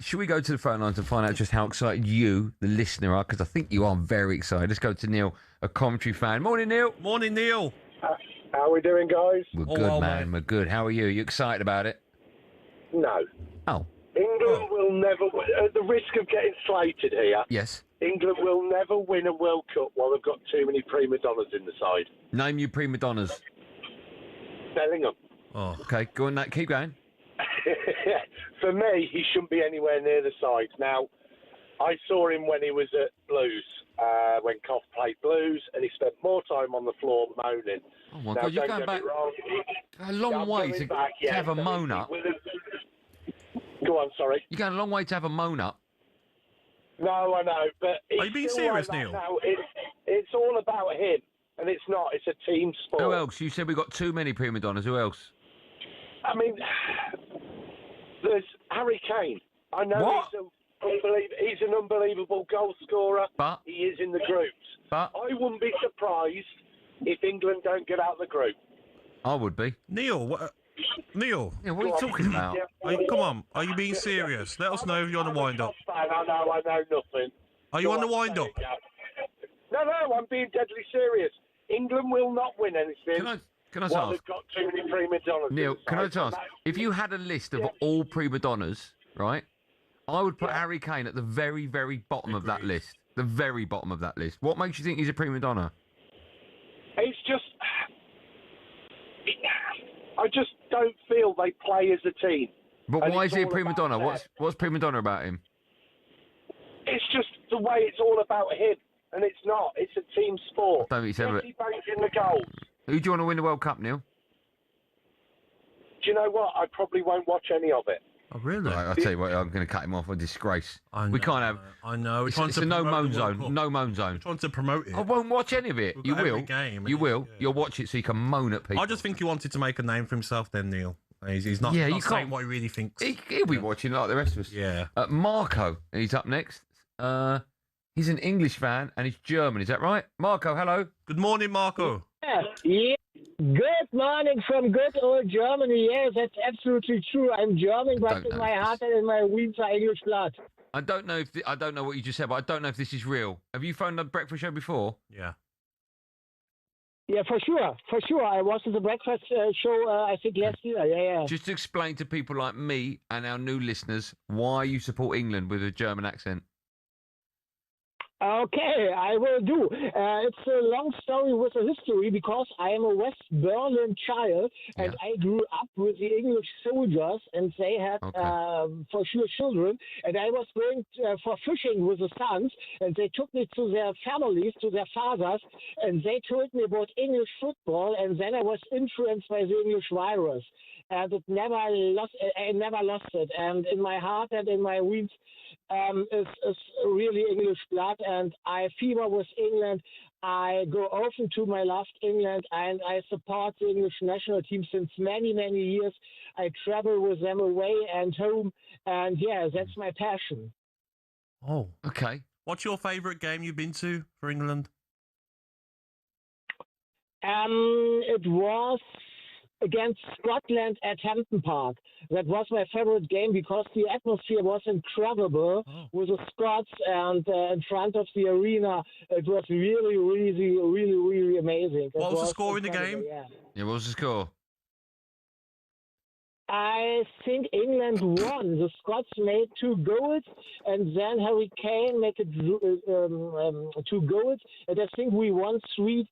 Should we go to the phone line to find out just how excited you, the listener, are? Because I think you are very excited. Let's go to Neil, a commentary fan. Morning, Neil. Morning, Neil. How are we doing, guys? We're good, man. We're good. How are you? You excited about it? No. Oh. England will never, at the risk of getting slated here, yes, England will never win a World Cup while they've got too many prima donnas in the side. Name you prima donnas. Bellingham. Oh. Okay, go on, that. Keep going. For me, he shouldn't be anywhere near the side. Now, I saw him when he was at Blues, when Koff played Blues, and he spent more time on the floor moaning. Oh, my now, God, you're don't going get back me wrong, a long way to have a moan up. Go on, sorry. You're going a long way to have a moan up. No, I know, but... Are you being serious, Neil? Now. It's all about him, and it's not. It's a team sport. Who else? You said we got too many prima donnas. Who else? I mean, there's Harry Kane. I know he's an unbelievable goal scorer. But he is in the groups. But I wouldn't be surprised if England don't get out of the group. I would be. Neil, what? Neil, yeah, what are you talking about? Come on, are you being serious? Let us know if you're on the wind-up. I know nothing. Are you on the wind-up? No, I'm being deadly serious. England will not win anything. Can I while ask? they've got too many prima donnas. Neil, can I just ask? If you had a list of all prima donnas, right, I would put Harry Kane at the very, very bottom of that list. The very bottom of that list. What makes you think he's a prima donna? It's just... I just don't feel they play as a team. But why is he a prima donna? What's prima donna about him? It's just the way it's all about him, and it's not. It's a team sport. I don't think he's ever... He bangs in the goals. Who do you want to win the World Cup, Neil? Do you know what? I probably won't watch any of it. Oh, really? Right, I'll tell you what, I'm going to cut him off. A disgrace. We can't have... I know. It's a no-moan zone. No-moan zone. We're trying to promote it. I won't watch any of it. You will. Game, you will. Yeah. You'll watch it so you can moan at people. I just think he wanted to make a name for himself then, Neil. He's not, you not saying can't, what he really thinks. He'll be watching like the rest of us. Yeah. Marco, he's up next. He's an English fan and he's German. Is that right? Marco, hello. Good morning, Marco. Yeah. Good morning from good old Germany. Yes, that's absolutely true. I'm German, but in my heart and in my veins are English blood. I don't know if I don't know what you just said, but I don't know if this is real. Have you phoned the breakfast show before? Yeah. Yeah, for sure. I was at the breakfast show, I think, last year. Yeah. Just to explain to people like me and our new listeners why you support England with a German accent. Okay, I will do. It's a long story with a history because I am a West Berlin child and I grew up with the English soldiers and they had for sure children and I was going for fishing with the sons and they took me to their families, to their fathers and they told me about English football and then I was influenced by the English virus and I never lost it and in my heart and in my veins is really English blood and I fever with England. I go often to my loved England and I support the English national team since many, many years. I travel with them away and home and that's my passion. Oh, okay. What's your favourite game you've been to for England? It was against Scotland at Hampden Park. That was my favorite game because the atmosphere was incredible with the Scots and in front of the arena. It was really amazing. What was the score in the game? Yeah, what was the score? I think England won. The Scots made 2 goals, and then Harry Kane made 2 goals, and I think we won 3-2.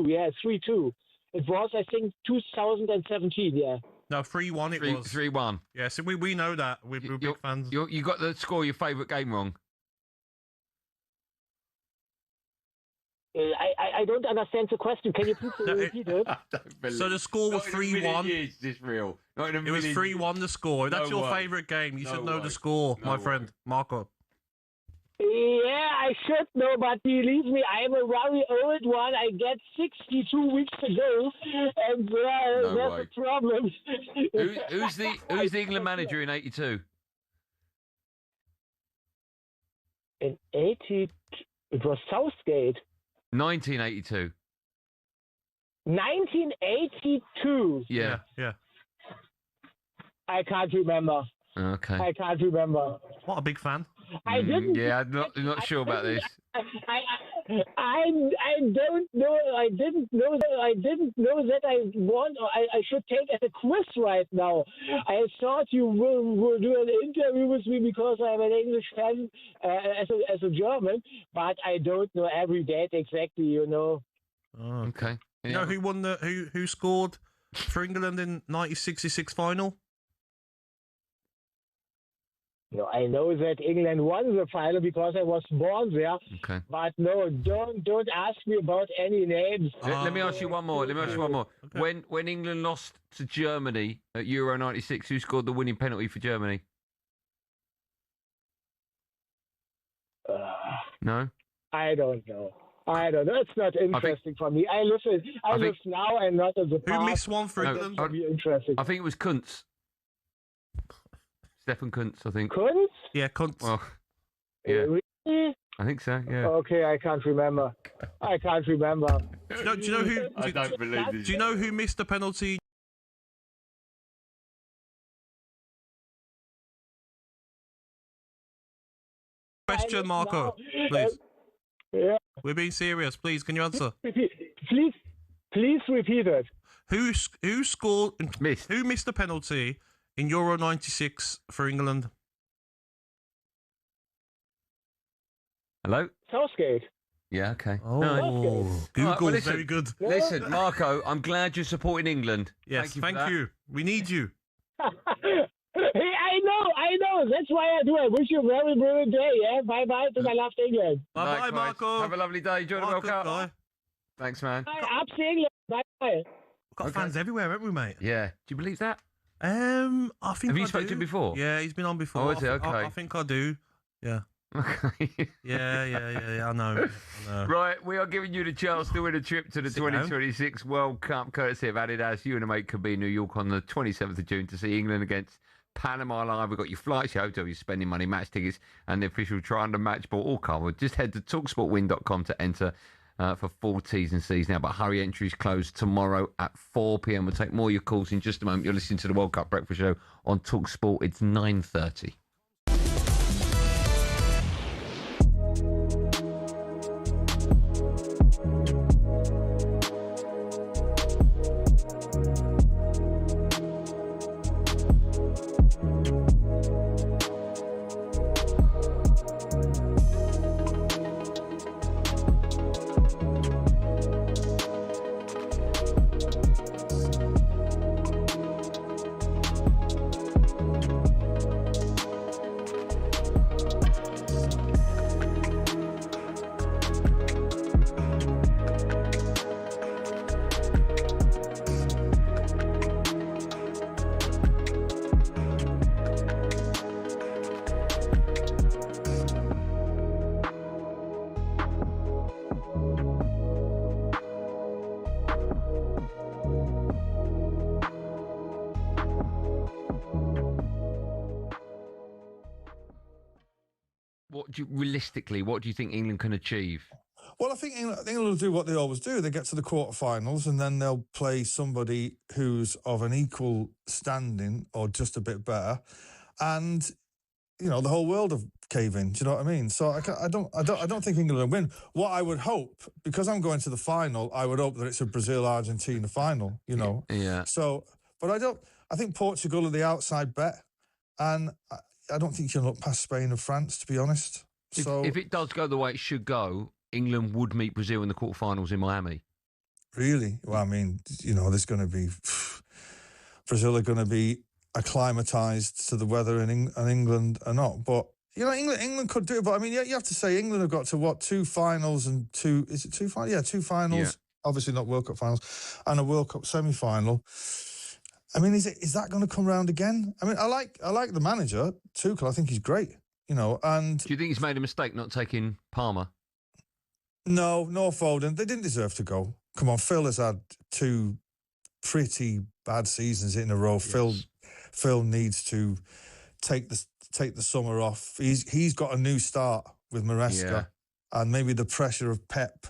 Yeah, 3-2. It was, I think, 2017, yeah. No, 3-1 it was. 3-1. Yeah, so we know that. We're big fans. You got the score of your favourite game wrong. I don't understand the question. Can you please repeat it? So the score was 3-1. Is this real? Not in a It was million 3-1 the score. That's No your way. favourite game. You No should know way. the score, No my way. friend. Marco. Yeah, I should know, but believe me, I'm a very old one. I get 62 weeks to go, and No there's way. a problem. Who's the England manager in '82? In 80, it was Southgate. 1982. 1982. Yeah. I can't remember. Okay. I can't remember. What a big fan. I didn't. Yeah, I'm not sure about this. I don't know. I didn't know that I want. Or I should take as a quiz right now. I thought you will do an interview with me because I'm an English fan as a German, but I don't know every date exactly. You know. Oh, okay. You know who won who scored for England in 1966 final? No, I know that England won the final because I was born there. Okay. But no, don't ask me about any names. Let me ask you one more. Okay. When England lost to Germany at Euro '96, who scored the winning penalty for Germany? No. I don't know. It's not interesting for me. I live now and not in the past. Who missed one for It England? doesn't be interesting. I think it was Kuntz. Stefan Kuntz, I think. Kuntz? Yeah, Kuntz. Well, yeah. Really? I think so, yeah. Okay, I can't remember. Do you know who? I don't believe this. Do you know who missed the penalty? Question, Marco. Please. Yeah. We're being serious. Please, can you answer? Please repeat it. Who scored? Who missed the penalty in Euro '96 for England? Hello? Southgate. Yeah, okay. Oh, Nice. Google's All right, well, listen, very good. Listen, Marco, I'm glad you're supporting England. Yes, thank you. We need you. Hey, I know. That's why I do. I wish you a very brilliant day. Yeah. Bye bye to my loved England. Bye, Likewise. Marco. Have a lovely day. Enjoy the World Cup. Thanks, man. Bye, up to England. Bye bye. We've got fans everywhere, haven't we, mate? Yeah. Do you believe that? I think. Have you I spoken do. to him before? Yeah, he's been on before. Oh, is he? I Okay. think I do. Yeah. Okay. Yeah. I know. Right, we are giving you the chance to win a trip to the 2026 World Cup, courtesy of Adidas. You and a mate could be in New York on the 27th of June to see England against Panama live. We've got your flights, your hotel, your spending money, match tickets, and the official try under match ball all covered. Just head to talksportwin.com to enter for full T's and C's now. But hurry, entries close tomorrow at 4 p.m. We'll take more of your calls in just a moment. You're listening to the World Cup Breakfast Show on talkSPORT. It's 9:30. Realistically, what do you think England can achieve? Well, I think England will do what they always do. They get to the quarterfinals and then they'll play somebody who's of an equal standing or just a bit better, and the whole world will cave in. Do you know what I mean? So I don't think England will win. What I would hope, because I'm going to the final, I would hope that it's a Brazil-Argentina final. Yeah. So, but I think Portugal are the outside bet, and I don't think you can look past Spain and France, to be honest. If it does go the way it should go, England would meet Brazil in the quarterfinals in Miami. Really? Well, I mean, there's going to be... Brazil are going to be acclimatised to the weather, and England are not. But, You know, England could do it, but I mean, you have to say England have got to what, 2 finals and 2. Is it 2 finals? Yeah, 2 finals. Yeah. Obviously not World Cup finals, and a World Cup semi-final. I mean, is that going to come round again? I mean, I like the manager Tuchel. I think he's great. You know, and do you think he's made a mistake not taking Palmer? No, Foden. They didn't deserve to go. Come on, Phil has had 2 pretty bad seasons in a row. Yes. Phil needs to take the summer off. He's got a new start with Maresca, and maybe the pressure of Pep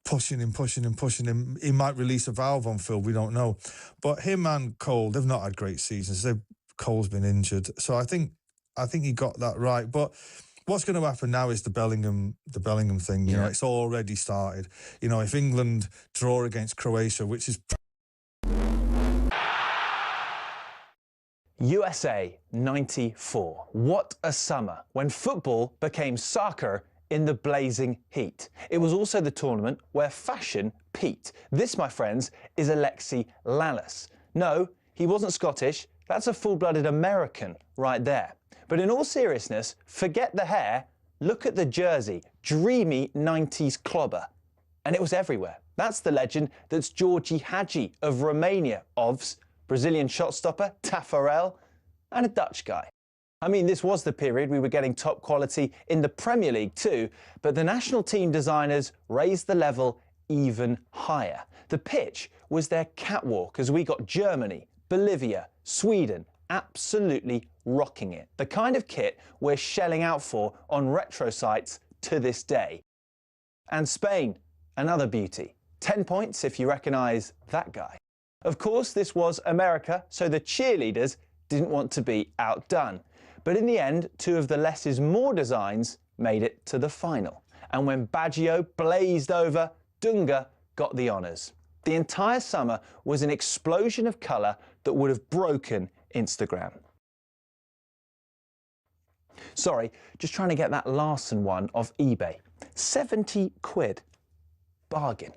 pushing him. He might release a valve on Phil. We don't know. But him and Cole, they've not had great seasons. Cole's been injured, so I think he got that right. But what's going to happen now is the Bellingham thing. You know, it's already started. You know, if England draw against Croatia, which is USA 94. What a summer when football became soccer in the blazing heat. It was also the tournament where fashion peaked. This, my friends, is Alexi Lalas. No, he wasn't Scottish. That's a full-blooded American right there. But in all seriousness, forget the hair. Look at the jersey. Dreamy 90s clobber. And it was everywhere. That's the legend that's Georgie Hagi of Romania, OVS, Brazilian shot stopper, Taffarel, and a Dutch guy. I mean, this was the period we were getting top quality in the Premier League too, but the national team designers raised the level even higher. The pitch was their catwalk as we got Germany, Bolivia, Sweden absolutely rocking it. The kind of kit we're shelling out for on retro sites to this day. And Spain, another beauty. 10 points if you recognise that guy. Of course, this was America, so the cheerleaders didn't want to be outdone. But in the end, 2 of the less is more designs made it to the final. And when Baggio blazed over, Dunga got the honours. The entire summer was an explosion of colour that would have broken Instagram. Sorry, just trying to get that Larson one off eBay. 70 quid. Bargain.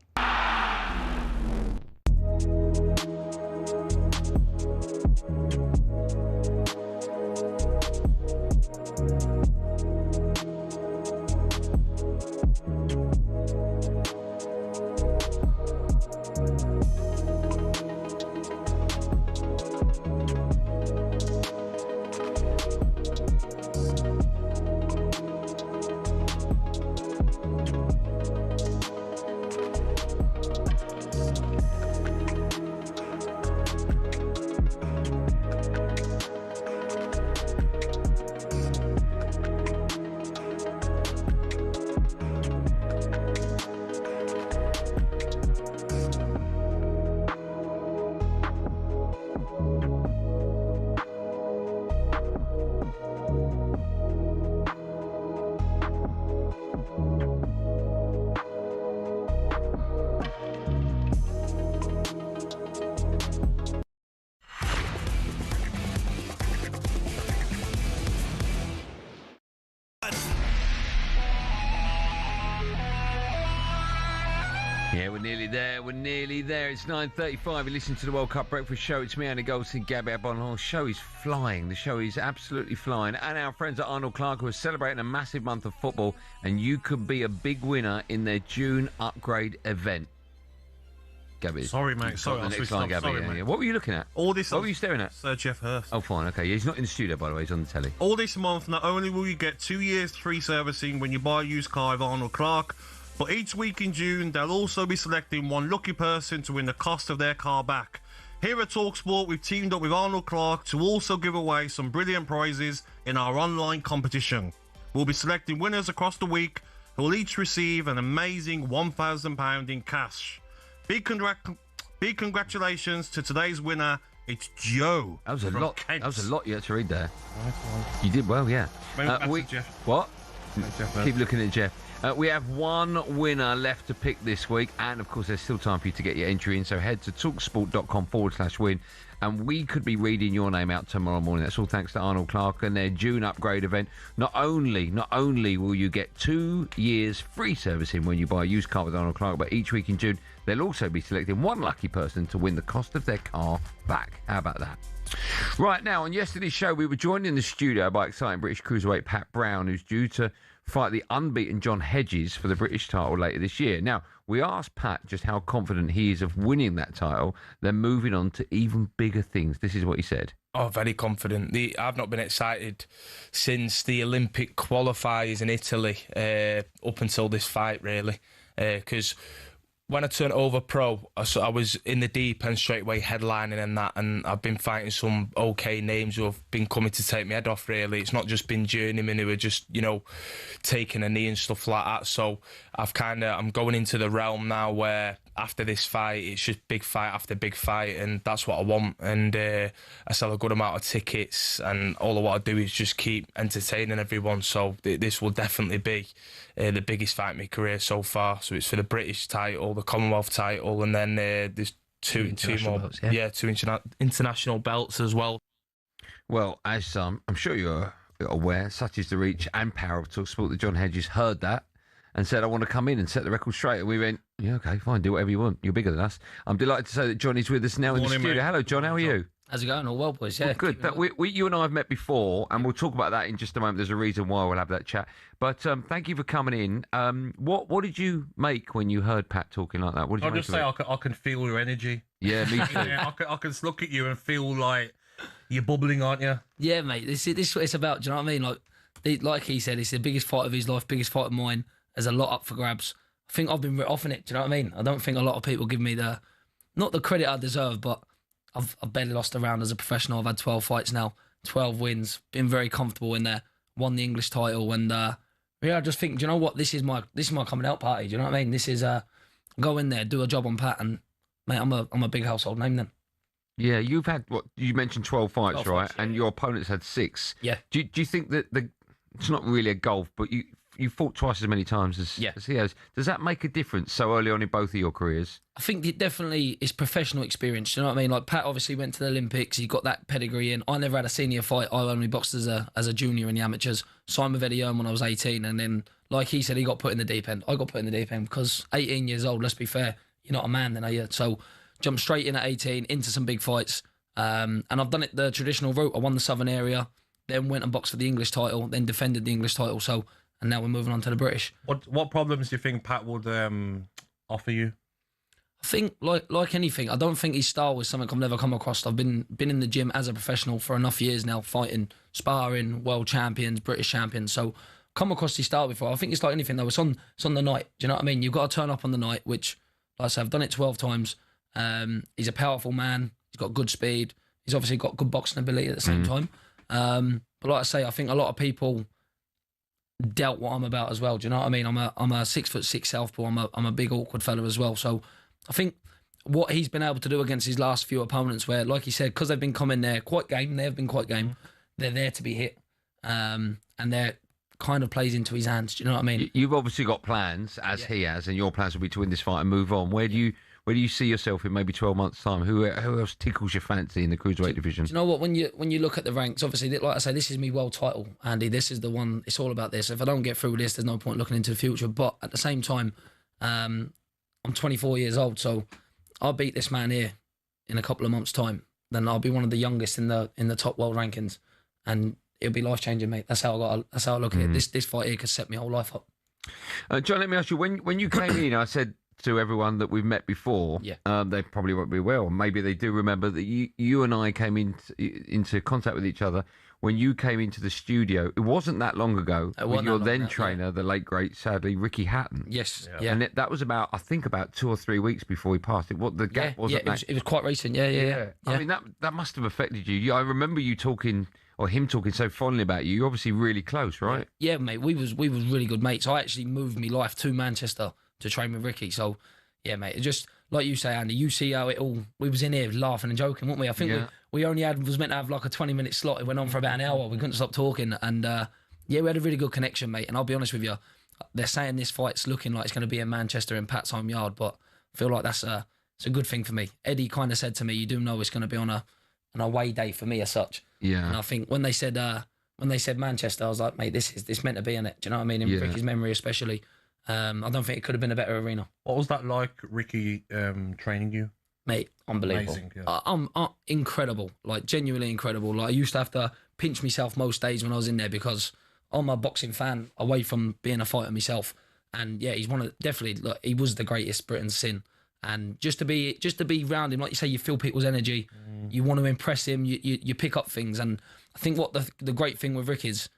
Yeah, we're nearly there. We're nearly there. It's 9:35. You listen to the World Cup Breakfast Show. It's me, Andy Goldstein Gabby Agbonlahor. The show is flying. The show is absolutely flying. And our friends at Arnold Clark, who are celebrating a massive month of football, and you could be a big winner in their June upgrade event. Gabby. Sorry, mate. Sorry, the next line, Gabby. Sorry, mate. Yeah. What were you looking at? All this. What were you staring at? Sir Jeff Hurst. Oh, fine. Okay. Yeah, he's not in the studio, by the way. He's on the telly. All this month, not only will you get 2 years free servicing when you buy a used car with Arnold Clark, but each week in June, they'll also be selecting one lucky person to win the cost of their car back. Here at talkSPORT, we've teamed up with Arnold Clark to also give away some brilliant prizes in our online competition. We'll be selecting winners across the week who will each receive an amazing £1,000 in cash. Big congratulations to today's winner. It's Joe. That was a lot. Kent. That was a lot you had to read there. You did well, yeah. Jeff. What? Jeff Keep looking at Jeff. We have one winner left to pick this week, and of course there's still time for you to get your entry in, so head to talksport.com/win, and we could be reading your name out tomorrow morning. That's all thanks to Arnold Clark and their June upgrade event. Not only will you get 2 years free servicing when you buy a used car with Arnold Clark, but each week in June they'll also be selecting one lucky person to win the cost of their car back. How about that? Right, now, on yesterday's show, we were joined in the studio by exciting British cruiserweight Pat Brown, who's due to fight the unbeaten John Hedges for the British title later this year. Now, we asked Pat just how confident he is of winning that title, then moving on to even bigger things. This is what he said. Oh, very confident. I've not been excited since the Olympic qualifiers in Italy up until this fight, really, because when I turned over pro, I was in the deep end straight away headlining and that, and I've been fighting some okay names who have been coming to take my head off, really. It's not just been journeymen who are just, taking a knee and stuff like that. So I'm going into the realm now where after this fight, it's just big fight after big fight, and that's what I want. And I sell a good amount of tickets, and all I want to do is just keep entertaining everyone. So this will definitely be the biggest fight in my career so far. So it's for the British title, the Commonwealth title, and then there's two more belts, two international belts as well. Well, as I'm sure you're aware, such is the reach and power of talkSPORT that John Hedges heard that and said, I want to come in and set the record straight. And we went, yeah, okay, fine, do whatever you want. You're bigger than us. I'm delighted to say that John is with us now in the studio. Mate. Hello, John. How are you? How's it going? All well, boys. Yeah, well, good. You and I have met before, and we'll talk about that in just a moment. There's a reason why we'll have that chat. But thank you for coming in. What did you make when you heard Pat talking like that? What did you I'll just say I can feel your energy. Yeah, me too. Yeah, I can look at you and feel like you're bubbling, aren't you? Yeah, mate. This is what it's about. Do you know what I mean? Like he said, it's the biggest fight of his life, biggest fight of mine. There's a lot up for grabs. I think I've been writ off in it. Do you know what I mean? I don't think a lot of people give me not the credit I deserve, but I've barely lost a round as a professional. I've had 12 fights now, 12 wins, been very comfortable in there, won the English title, and I just think, do you know what? This is my coming out party. Do you know what I mean? This is go in there, do a job on Pat, and mate, I'm a big household name then. Yeah, you've had what you mentioned 12 fights, 12 right? fights, yeah. And your opponent's had 6. Yeah. Do you think that it's not really a golf, but you fought twice as many times as he has. Does that make a difference so early on in both of your careers? I think it definitely is professional experience. Do you know what I mean? Like Pat obviously went to the Olympics. He got that pedigree in. I never had a senior fight. I only boxed as a junior in the amateurs. Signed with Eddie Hearn when I was 18, and then like he said, he got put in the deep end. I got put in the deep end because 18 years old. Let's be fair, you're not a man then, are you? So jumped straight in at 18 into some big fights, and I've done it the traditional route. I won the Southern area, then went and boxed for the English title, then defended the English title. So. And now we're moving on to the British. What problems do you think Pat would offer you? I think like anything, I don't think his style was something I've never come across. I've been in the gym as a professional for enough years now, fighting, sparring, world champions, British champions. So come across his style before. I think it's like anything though. It's on the night. Do you know what I mean? You've got to turn up on the night, which, like I said, I've done it 12 times. He's a powerful man. He's got good speed. He's obviously got good boxing ability at the same time. But like I say, I think a lot of people doubt what I'm about as well. Do you know what I mean? I'm a 6'6" southpaw. I'm a big awkward fella as well. So I think what he's been able to do against his last few opponents, where like he said, because they've been coming there quite game, they've been quite game. They're there to be hit, and they're kind of plays into his hands. Do you know what I mean? You've obviously got plans, as he has, and your plans will be to win this fight and move on. Where do you see yourself in maybe 12 months' time? Who else tickles your fancy in the cruiserweight division? Do you know what? When you look at the ranks, obviously, like I say, this is me world title, Andy. This is the one. It's all about this. If I don't get through this, there's no point looking into the future. But at the same time, I'm 24 years old, so I'll beat this man here in a couple of months' time. Then I'll be one of the youngest in the top world rankings, and it'll be life changing, mate. That's how I look at it. This fight here could set my whole life up. John, let me ask you. When you came in, I said to everyone that we've met before, they probably won't be aware, or maybe they do remember that you and I came into contact with each other when you came into the studio. It wasn't that long ago with your then trainer, the late great, sadly, Ricky Hatton. Yes, and that was about 2 or 3 weeks before he passed. The gap wasn't that. It was quite recent. Yeah. I mean that must have affected you. I remember you talking. Or him talking so fondly about you. You're obviously really close, right? Yeah, mate. We was really good mates. I actually moved my life to Manchester to train with Ricky. So, yeah, mate. It just like you say, Andy. You see how it all. We was in here laughing and joking, weren't we? I think we only was meant to have like a 20-minute slot. It went on for about an hour. We couldn't stop talking, and we had a really good connection, mate. And I'll be honest with you, they're saying this fight's looking like it's going to be in Manchester in Pat's home yard, but I feel like it's a good thing for me. Eddie kind of said to me, "You do know it's going to be on an away day for me as such." Yeah. And I think when they said Manchester, I was like, mate, this meant to be in it. Do you know what I mean? In Ricky's memory, especially. I don't think it could have been a better arena. What was that like, Ricky training you? Mate, unbelievable. Amazing, yeah. I'm incredible, like genuinely incredible. Like I used to have to pinch myself most days when I was in there because I'm a boxing fan away from being a fighter myself. And yeah, he's definitely, like, he was the greatest Britain's sin. And just to be around him, like you say, you feel people's energy. You want to impress him. You pick up things. And I think what the great thing with Rick is,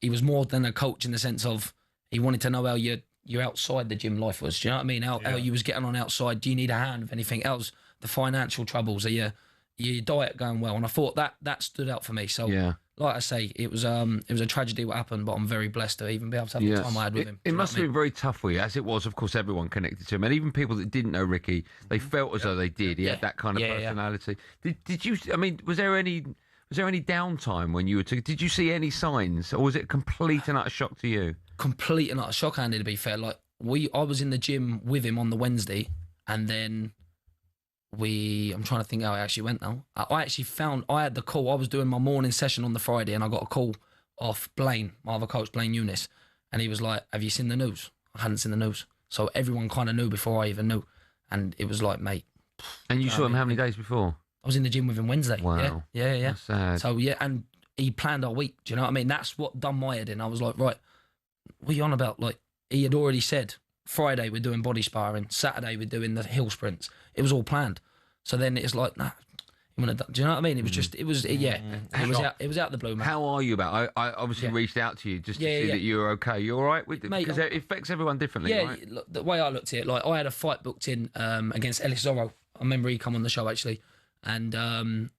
he was more than a coach in the sense of he wanted to know how your outside the gym life was. Do you know what I mean? How you was getting on outside. Do you need a hand with anything else? The financial troubles, are your diet going well? And I thought that stood out for me. So, like I say, it was a tragedy what happened, but I'm very blessed to even be able to have the time I had with him. It must have been very tough for you, as it was. Of course, everyone connected to him, and even people that didn't know Ricky, they felt as though they did. He had that kind of personality. Did you? I mean, was there any downtime when you were? Did you see any signs, or was it a complete and utter shock to you? Complete and utter shock, Andy. To be fair, like I was in the gym with him on the Wednesday, and then I'm trying to think how it actually went now. I had the call. I was doing my morning session on the Friday, and I got a call off Blaine, my other coach, Blaine Eunice, and he was like, "Have you seen the news?" I hadn't seen the news, so everyone kind of knew before I even knew, and it was like, mate. And you saw him how many days before? I was in the gym with him Wednesday. Wow. Yeah. That's sad. So yeah, and he planned our week. Do you know what I mean? That's what done my head in. I was like, right, what are you on about? Like, he had already said, Friday we're doing body sparring, Saturday we're doing the hill sprints. It was all planned. So then it's like, nah, do you know what I mean? It was just, it was out the blue, man. How are you about? I obviously reached out to you just to see that you were okay. You all right with it? Because it affects everyone differently, right? Yeah, the way I looked at it, like I had a fight booked in against Ellis Zorro. I remember he come on the show actually, and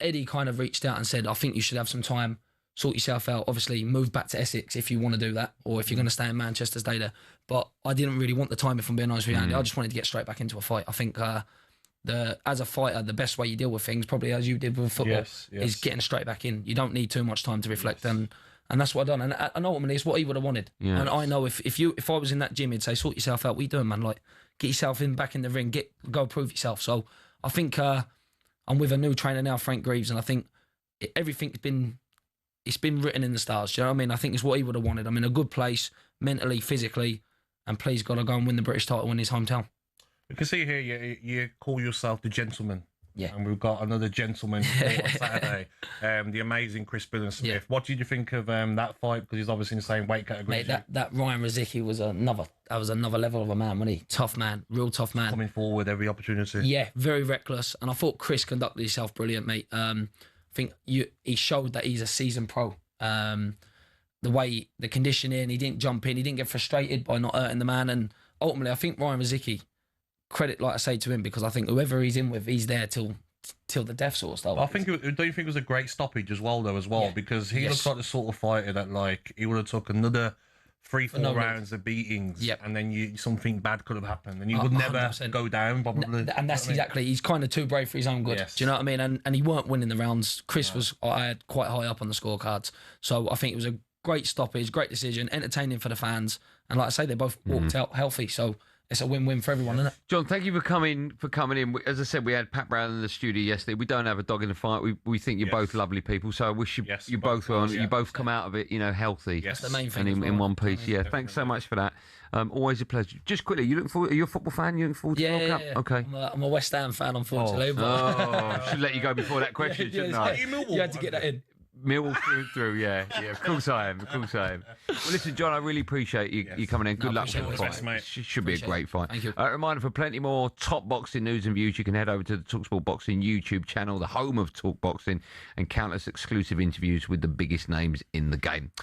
Eddie kind of reached out and said, I think you should have some time, sort yourself out. Obviously, move back to Essex if you want to do that, or if you're going to stay in Manchester, stay there. But I didn't really want the time, if I'm being honest with you, Andy. I just wanted to get straight back into a fight. I think as a fighter, the best way you deal with things, probably as you did with football, is getting straight back in. You don't need too much time to reflect, and that's what I've done. And ultimately, it's what he would have wanted. And I know if I was in that gym, he'd say, sort yourself out. What are you doing, man? Like, get yourself back in the ring, go prove yourself. So I think I'm with a new trainer now, Frank Greaves, and I think everything's been written in the stars. Do you know what I mean? I think it's what he would have wanted. I'm in a good place, mentally, physically, and please God, I'll go and win the British title in his hometown. You can see here you call yourself the gentleman. Yeah. And we've got another gentleman on Saturday, the amazing Chris Billen-Smith. Yeah. What did you think of that fight? Because he's obviously in the same weight category. Mate, that Ryan Rizicki was another level of a man, wasn't he? Tough man, real tough man. Coming forward every opportunity. Yeah, very reckless. And I thought Chris conducted himself brilliant, mate. I think he showed that he's a seasoned pro. The way, the conditioning, he didn't jump in, he didn't get frustrated by not hurting the man. And ultimately, I think Ryan Rizicki, credit, like I say, to him, because I think whoever he's in with, he's there till the death sort of stuff. I think don't you think it was a great stoppage as well, because he looks like the sort of fighter that, like, he would have took another 3-4 rounds of beatings, and then something bad could have happened, and he would never 100%. Go down, probably. And that's exactly, he's kind of too brave for his own good. Yes. Do you know what I mean? And he weren't winning the rounds. Chris I had quite high up on the scorecards, so I think it was a great stoppage, great decision, entertaining for the fans, and like I say, they both walked out healthy, so it's a win-win for everyone, isn't it? John, thank you for coming in. As I said, we had Pat Brown in the studio yesterday. We don't have a dog in the fight. We think you're both lovely people, so I wish you both well. You both come out of it, healthy. That's the main thing. And in one piece. Yeah, thanks so much for that. Always a pleasure. Just quickly, are you a football fan? You looking forward to the World Cup? Yeah. Okay. I'm a West Ham fan, unfortunately. Should let you go before that question, shouldn't I? You had to get that in. Millwall through, yeah. Of course I am. Well, listen, John, I really appreciate you coming in. Good luck with the fight. Should be a great fight. Thank you. Reminder, for plenty more top boxing news and views, you can head over to the talkSPORT Boxing YouTube channel, the home of Talk Boxing, and countless exclusive interviews with the biggest names in the game.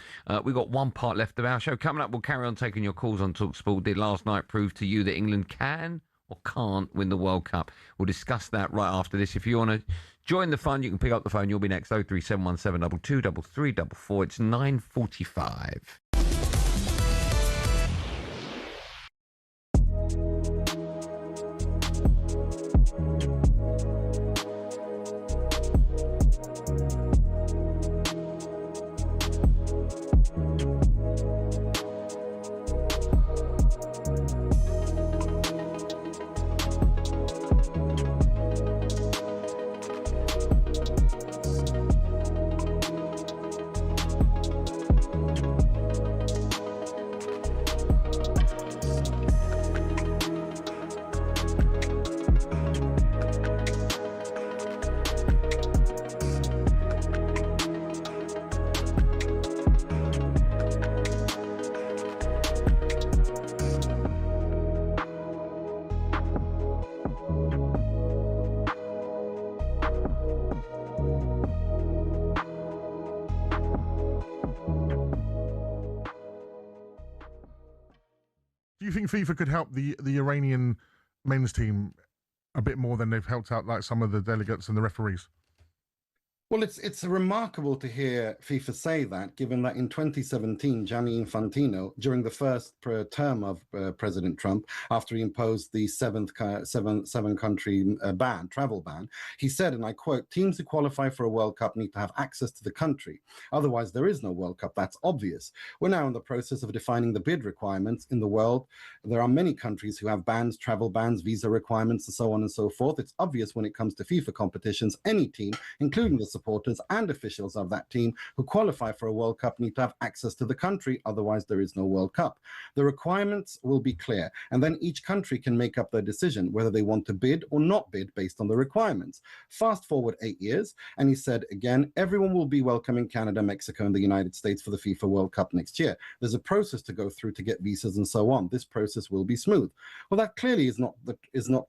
We've got one part left of our show. Coming up, we'll carry on taking your calls on talkSPORT. Did last night prove to you that England can or can't win the World Cup? We'll discuss that right after this. If you want to join the fun, you can pick up the phone. You'll be next. 03717 223344. It's 9:45. you think FIFA could help the Iranian men's team a bit more than they've helped out like some of the delegates and the referees? Well, it's remarkable to hear FIFA say that, given that in 2017, Gianni Infantino, during the first term of President Trump, after he imposed the seven-country travel ban, he said, and I quote, "Teams who qualify for a World Cup need to have access to the country. Otherwise, there is no World Cup. That's obvious." We're now in the process of defining the bid requirements in the world. There are many countries who have bans, travel bans, visa requirements, and so on and so forth. It's obvious when it comes to FIFA competitions, any team, including the supporters and officials of that team who qualify for a World Cup, need to have access to the country. Otherwise, there is no World Cup. The requirements will be clear, and then each country can make up their decision whether they want to bid or not bid based on the requirements. Fast forward 8 years, and he said again, everyone will be welcoming Canada, Mexico, and the United States for the FIFA World Cup next year. There's a process to go through to get visas and so on. This process will be smooth. Well, that clearly is not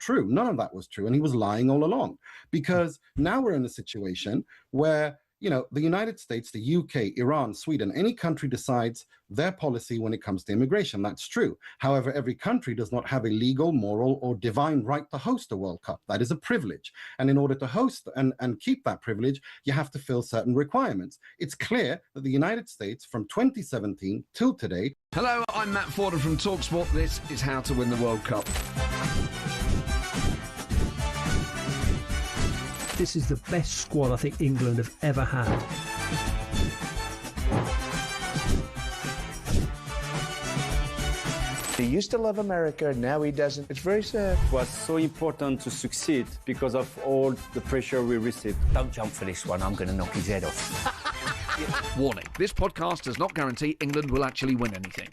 true. None of that was true, and he was lying all along, because now we're in a situation where, you know, the United States, the UK, Iran, Sweden, any country decides their policy when it comes to immigration. That's true. However, every country does not have a legal, moral, or divine right to host a World Cup. That is a privilege. And in order to host and keep that privilege, you have to fill certain requirements. It's clear that the United States, from 2017 till today... Hello, I'm Matt Fordham from talkSPORT. This is How to Win the World Cup. This is the best squad I think England have ever had. He used to love America, now he doesn't. It's very sad. It was so important to succeed because of all the pressure we received. Don't jump for this one, I'm going to knock his head off. Warning, this podcast does not guarantee England will actually win anything.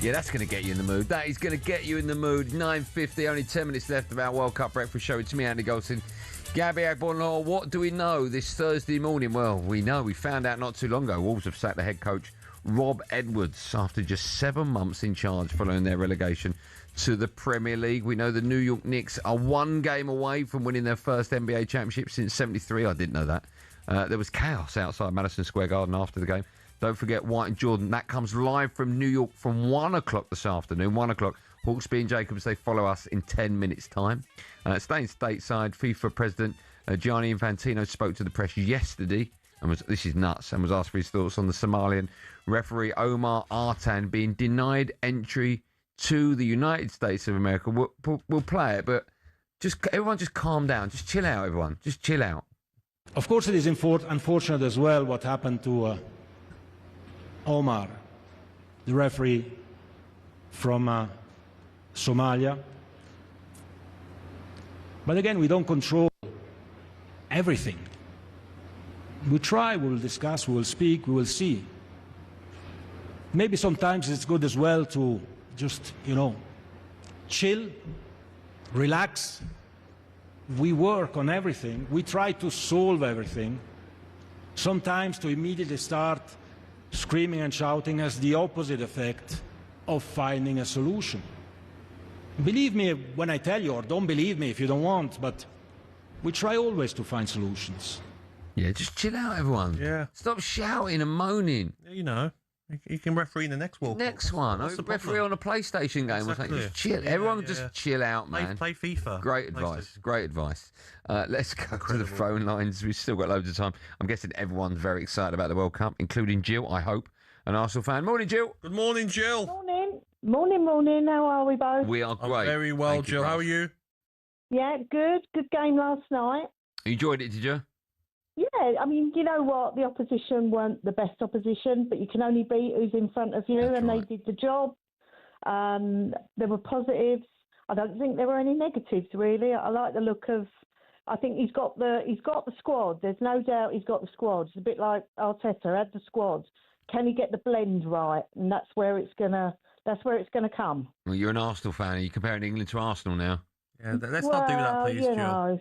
Yeah, that's going to get you in the mood. That is going to get you in the mood. 9:50, only 10 minutes left of our World Cup breakfast show. It's me, Andy Goldstein Gabby Agbonlahor. What do we know this Thursday morning? Well, we found out not too long ago. Wolves have sacked the head coach, Rob Edwards, after just 7 months in charge following their relegation to the Premier League. We know the New York Knicks are 1 game away from winning their first NBA championship since '73. I didn't know that. There was chaos outside Madison Square Garden after the game. Don't forget White and Jordan. That comes live from New York from 1 o'clock this afternoon. 1 o'clock. Hawksby and Jacobs, they follow us in 10 minutes' time. Staying stateside, FIFA President Gianni Infantino spoke to the press yesterday, and this is nuts, and was asked for his thoughts on the Somalian referee Omar Artan being denied entry to the United States of America. We'll play it, but everyone just calm down. Just chill out, everyone. Just chill out. Of course, it is unfortunate as well what happened to Omar, the referee from Somalia. But again, we don't control everything. We try, we will discuss, we will speak, we will see. Maybe sometimes it's good as well to just, chill, relax. We work on everything. We try to solve everything. Sometimes to immediately start screaming and shouting has the opposite effect of finding a solution. Believe me when I tell you, or don't believe me if you don't want, but we try always to find solutions. Yeah, just chill out, everyone. Yeah. Stop shouting and moaning. You know. You can referee in the next World Cup. Next one. What's the Referee problem? on a PlayStation game or something. Exactly. Just chill. Everyone just chill out, man. Play FIFA. Great advice. Great advice. Let's go to the phone lines. We've still got loads of time. I'm guessing everyone's very excited about the World Cup, including Jill, I hope, an Arsenal fan. Morning, Jill. Good morning, Jill. Morning. How are we both? We are great. Very well, Thank you, Jill. How are Russ. you? Yeah, good. Good game last night. You enjoyed it, did you? Yeah, I mean, you know what? The opposition weren't the best opposition, but you can only beat who's in front of you, and they did the job. There were positives. I don't think there were any negatives, really. I like the look of. I think he's got the squad. There's no doubt he's got the squad. It's a bit like Arteta had the squad. Can he get the blend right? And that's where it's gonna come. Well, you're an Arsenal fan. Are you comparing England to Arsenal now? Yeah, let's not do that, please, Jill.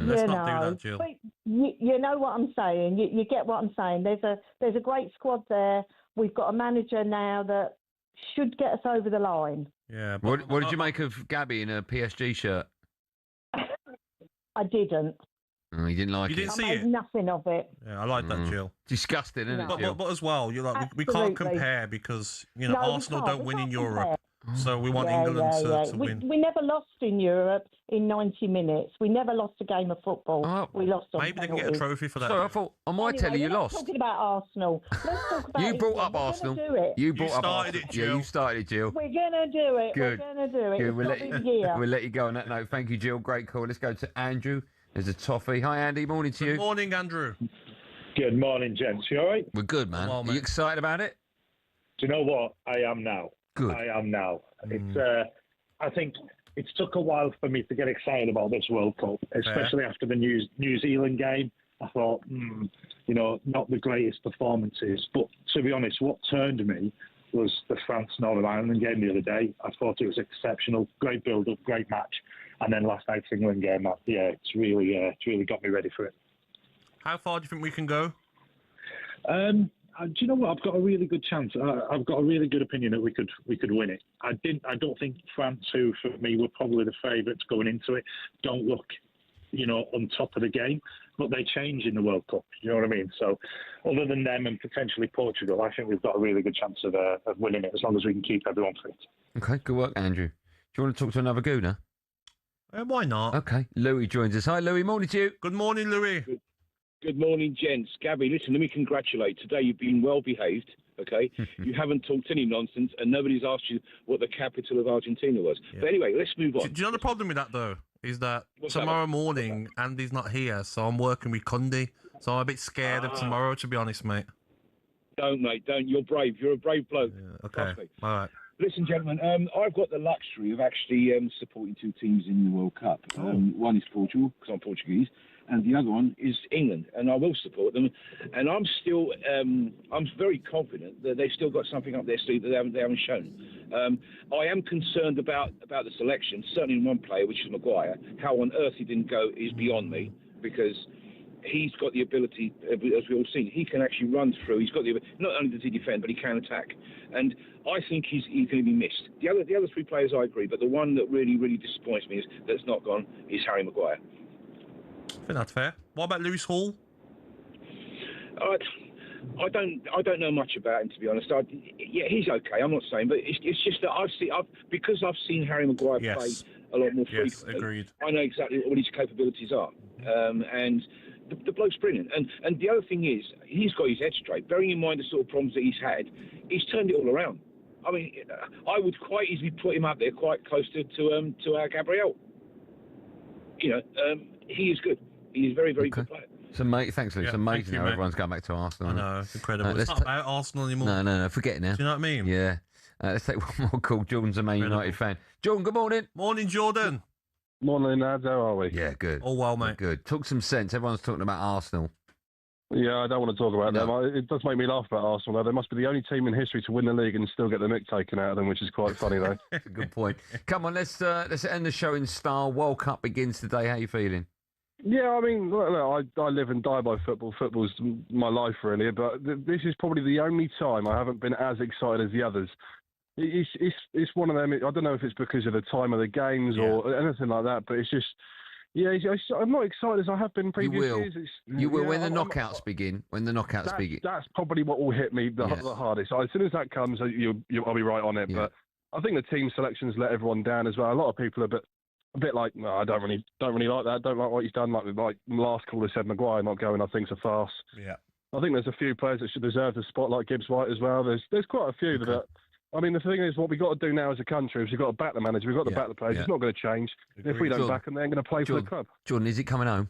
Let's not do that, Jill. But you know what I'm saying. You get what I'm saying. There's a great squad there. We've got a manager now that should get us over the line. Yeah. What did you make of Gabby in a PSG shirt? I didn't. Oh, you didn't like You it? didn't see I made it? nothing of it. Yeah, I like that, Jill. Disgusting, isn't it, No. Jill? But as well, you're like we can't Absolutely. compare because No, we Arsenal can't. don't We win in can't Europe, compare. so we want Yeah, England to we, win. we never lost in Europe in 90 minutes. We never lost a game of football. We lost on Maybe they can get a penalties. trophy for that. Sorry, I thought on my telly you we're not lost. talking about Arsenal. Let's talk about You brought England. up We're Arsenal. gonna do it. You brought up started Arsenal. it, Jill. Yeah, you started it, Jill. We're going to do it. Good. We're going to do it. Good. It's We'll not let been a year. we'll let you go on that note. Thank you, Jill. Great call. Let's go to Andrew. There's a toffee. Hi, Andy. Morning to you. Good morning, Andrew. Good morning, gents. You all right? We're good, man. Well, Are you excited about it? Do you know what? I am now. Good. I am now. It's. I think it's took a while for me to get excited about this World Cup, especially after the New Zealand game. I thought, not the greatest performances. But to be honest, what turned me was the France-Northern Ireland game the other day. I thought it was exceptional. Great build-up, great match. And then last night's England game, it's really got me ready for it. How far do you think we can go? Do you know what? I've got a really good chance. I've got a really good opinion that we could win it. I don't think France, who for me were probably the favourites going into it, don't look, on top of the game. But they change in the World Cup. You know what I mean? So, other than them and potentially Portugal, I think we've got a really good chance of winning it as long as we can keep everyone fit. Okay, good work, Andrew. Do you want to talk to another gooner? Why not? Okay, Louis joins us. Hi, Louis. Morning to you. Good morning, Louis. Good morning, gents. Gabby, listen, let me congratulate. Today you've been well behaved, okay? You haven't talked any nonsense, and nobody's asked you what the capital of Argentina was. Yeah. But anyway, let's move on. Do you know the problem with that, though? Is that What's tomorrow morning, Andy's not here, so I'm working with Cundy. So I'm a bit scared of tomorrow, to be honest, mate. Don't, mate, don't. You're brave. You're a brave bloke. Okay, Trust me. all right. Listen, gentlemen, I've got the luxury of actually supporting two teams in the World Cup. One is Portugal, because I'm Portuguese, and the other one is England, and I will support them. And I'm still, I'm very confident that they've still got something up their sleeve that they haven't shown. I am concerned about the selection, certainly in one player, which is Maguire. How on earth he didn't go is beyond me, because he's got the ability, as we've all seen, he can actually run through. He's got the not only does he defend, but he can attack. And I think he's going to be missed. The other three players, I agree, but the one that really disappoints me that's not gone is Harry Maguire. I think that's fair. What about Lewis Hall? I don't know much about him, to be honest. Yeah, he's okay. I'm not saying, but it's just that because I've seen Harry Maguire play a lot more frequently. Yes, agreed. I know exactly what his capabilities are, and the bloke's brilliant. And the other thing is, he's got his head straight. Bearing in mind the sort of problems that he's had, he's turned it all around. I mean, I would quite easily put him up there, quite close to our Gabriel. He is good. He's a very good player. So, mate, thanks, Luke. Yeah, it's amazing thank you, how mate. everyone's going back to Arsenal. I know, it's incredible. It's let's not about Arsenal anymore. No, forget it now. Do you know what I mean? Yeah. Let's take one more call. Jordan's a Man United fan. Jordan, good morning. Morning, Jordan. Morning, lads. How are we? Yeah, good. All well, mate. Good. Talk some sense. Everyone's talking about Arsenal. Yeah, I don't want to talk about them. It does make me laugh about Arsenal, though. They must be the only team in history to win the league and still get the mick taken out of them, which is quite funny, though. That's a good point. Come on, let's end the show in style. World Cup begins today. How you feeling? Yeah, I mean, look, I live and die by football. Football's my life, really. But this is probably the only time I haven't been as excited as the others. It's one of them. I don't know if it's because of the time of the games or anything like that, but it's just Yeah, I'm not excited as I have been previous You will. years. You will when the knockouts begin. When the knockouts begin. That's probably what will hit me the hardest. As soon as that comes, I'll be right on it. Yeah. But I think the team selections let everyone down as well. A lot of people are a bit like, no, I don't really like that. Don't like what he's done. Like last caller said, Maguire not going, I think's a farce. Yeah. I think there's a few players that should deserve the spot, like Gibbs White as well. There's quite a few that. I mean, the thing is, what we've got to do now as a country is we've got to back the manager, we've got to back the players. It's not going to change. If we don't back them, they ain't going to play for the club. Jordan, is it coming home?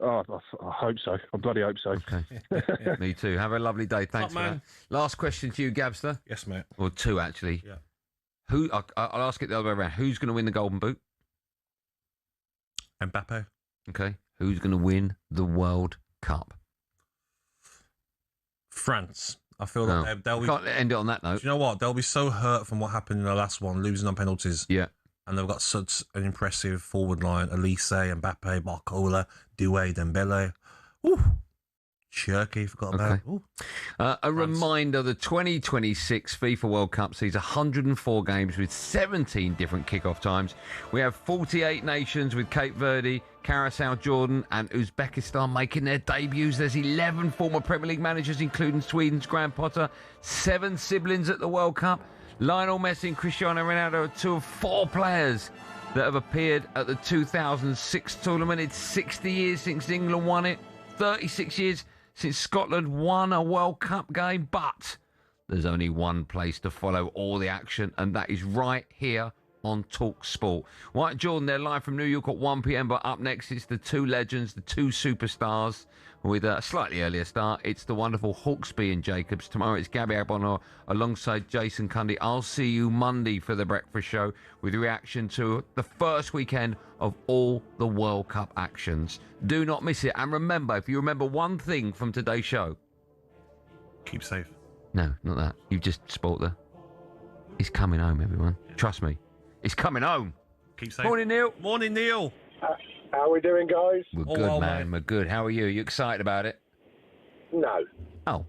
Oh, I hope so. I bloody hope so. Okay. Me too. Have a lovely day. Thanks for that. Last question to you, Gabster. Yes, mate. Or two, actually. Yeah. I'll ask it the other way around. Who's going to win the Golden Boot? Mbappe. Okay. Who's going to win the World Cup? France. I feel like they'll be... Can't end it on that note. Do you know what? They'll be so hurt from what happened in the last one, losing on penalties. Yeah. And they've got such an impressive forward line. Elise, Mbappe, Barcola, Doué, Dembele. Ooh. Cherky, forgot about. Okay. A reminder, the 2026 FIFA World Cup sees 104 games with 17 different kickoff times. We have 48 nations with Cape Verde, Curacao, Jordan and Uzbekistan making their debuts. There's 11 former Premier League managers, including Sweden's Graham Potter, 7 siblings at the World Cup. Lionel Messi and Cristiano Ronaldo are 2 of 4 players that have appeared at the 2006 tournament. It's 60 years since England won it, 36 years since Scotland won a World Cup game, but there's only one place to follow all the action, and that is right here on talkSPORT. Right, Jordan, they're live from New York at 1 p.m, but up next it's the 2 legends, the 2 superstars, with a slightly earlier start. It's the wonderful Hawksby and Jacobs. Tomorrow it's Gabby Agbonlahor alongside Jason Cundy. I'll see you Monday for the breakfast show with reaction to the first weekend of all the World Cup actions. Do not miss it. And remember, if you remember one thing from today's show... Keep safe. No, not that. You've just spoilt the... It's coming home, everyone. Trust me. It's coming home. Keep safe. Morning, Neil. Morning, Neil. How are we doing, guys? We're good, man. We're good. How are you? You excited about it? No. Oh.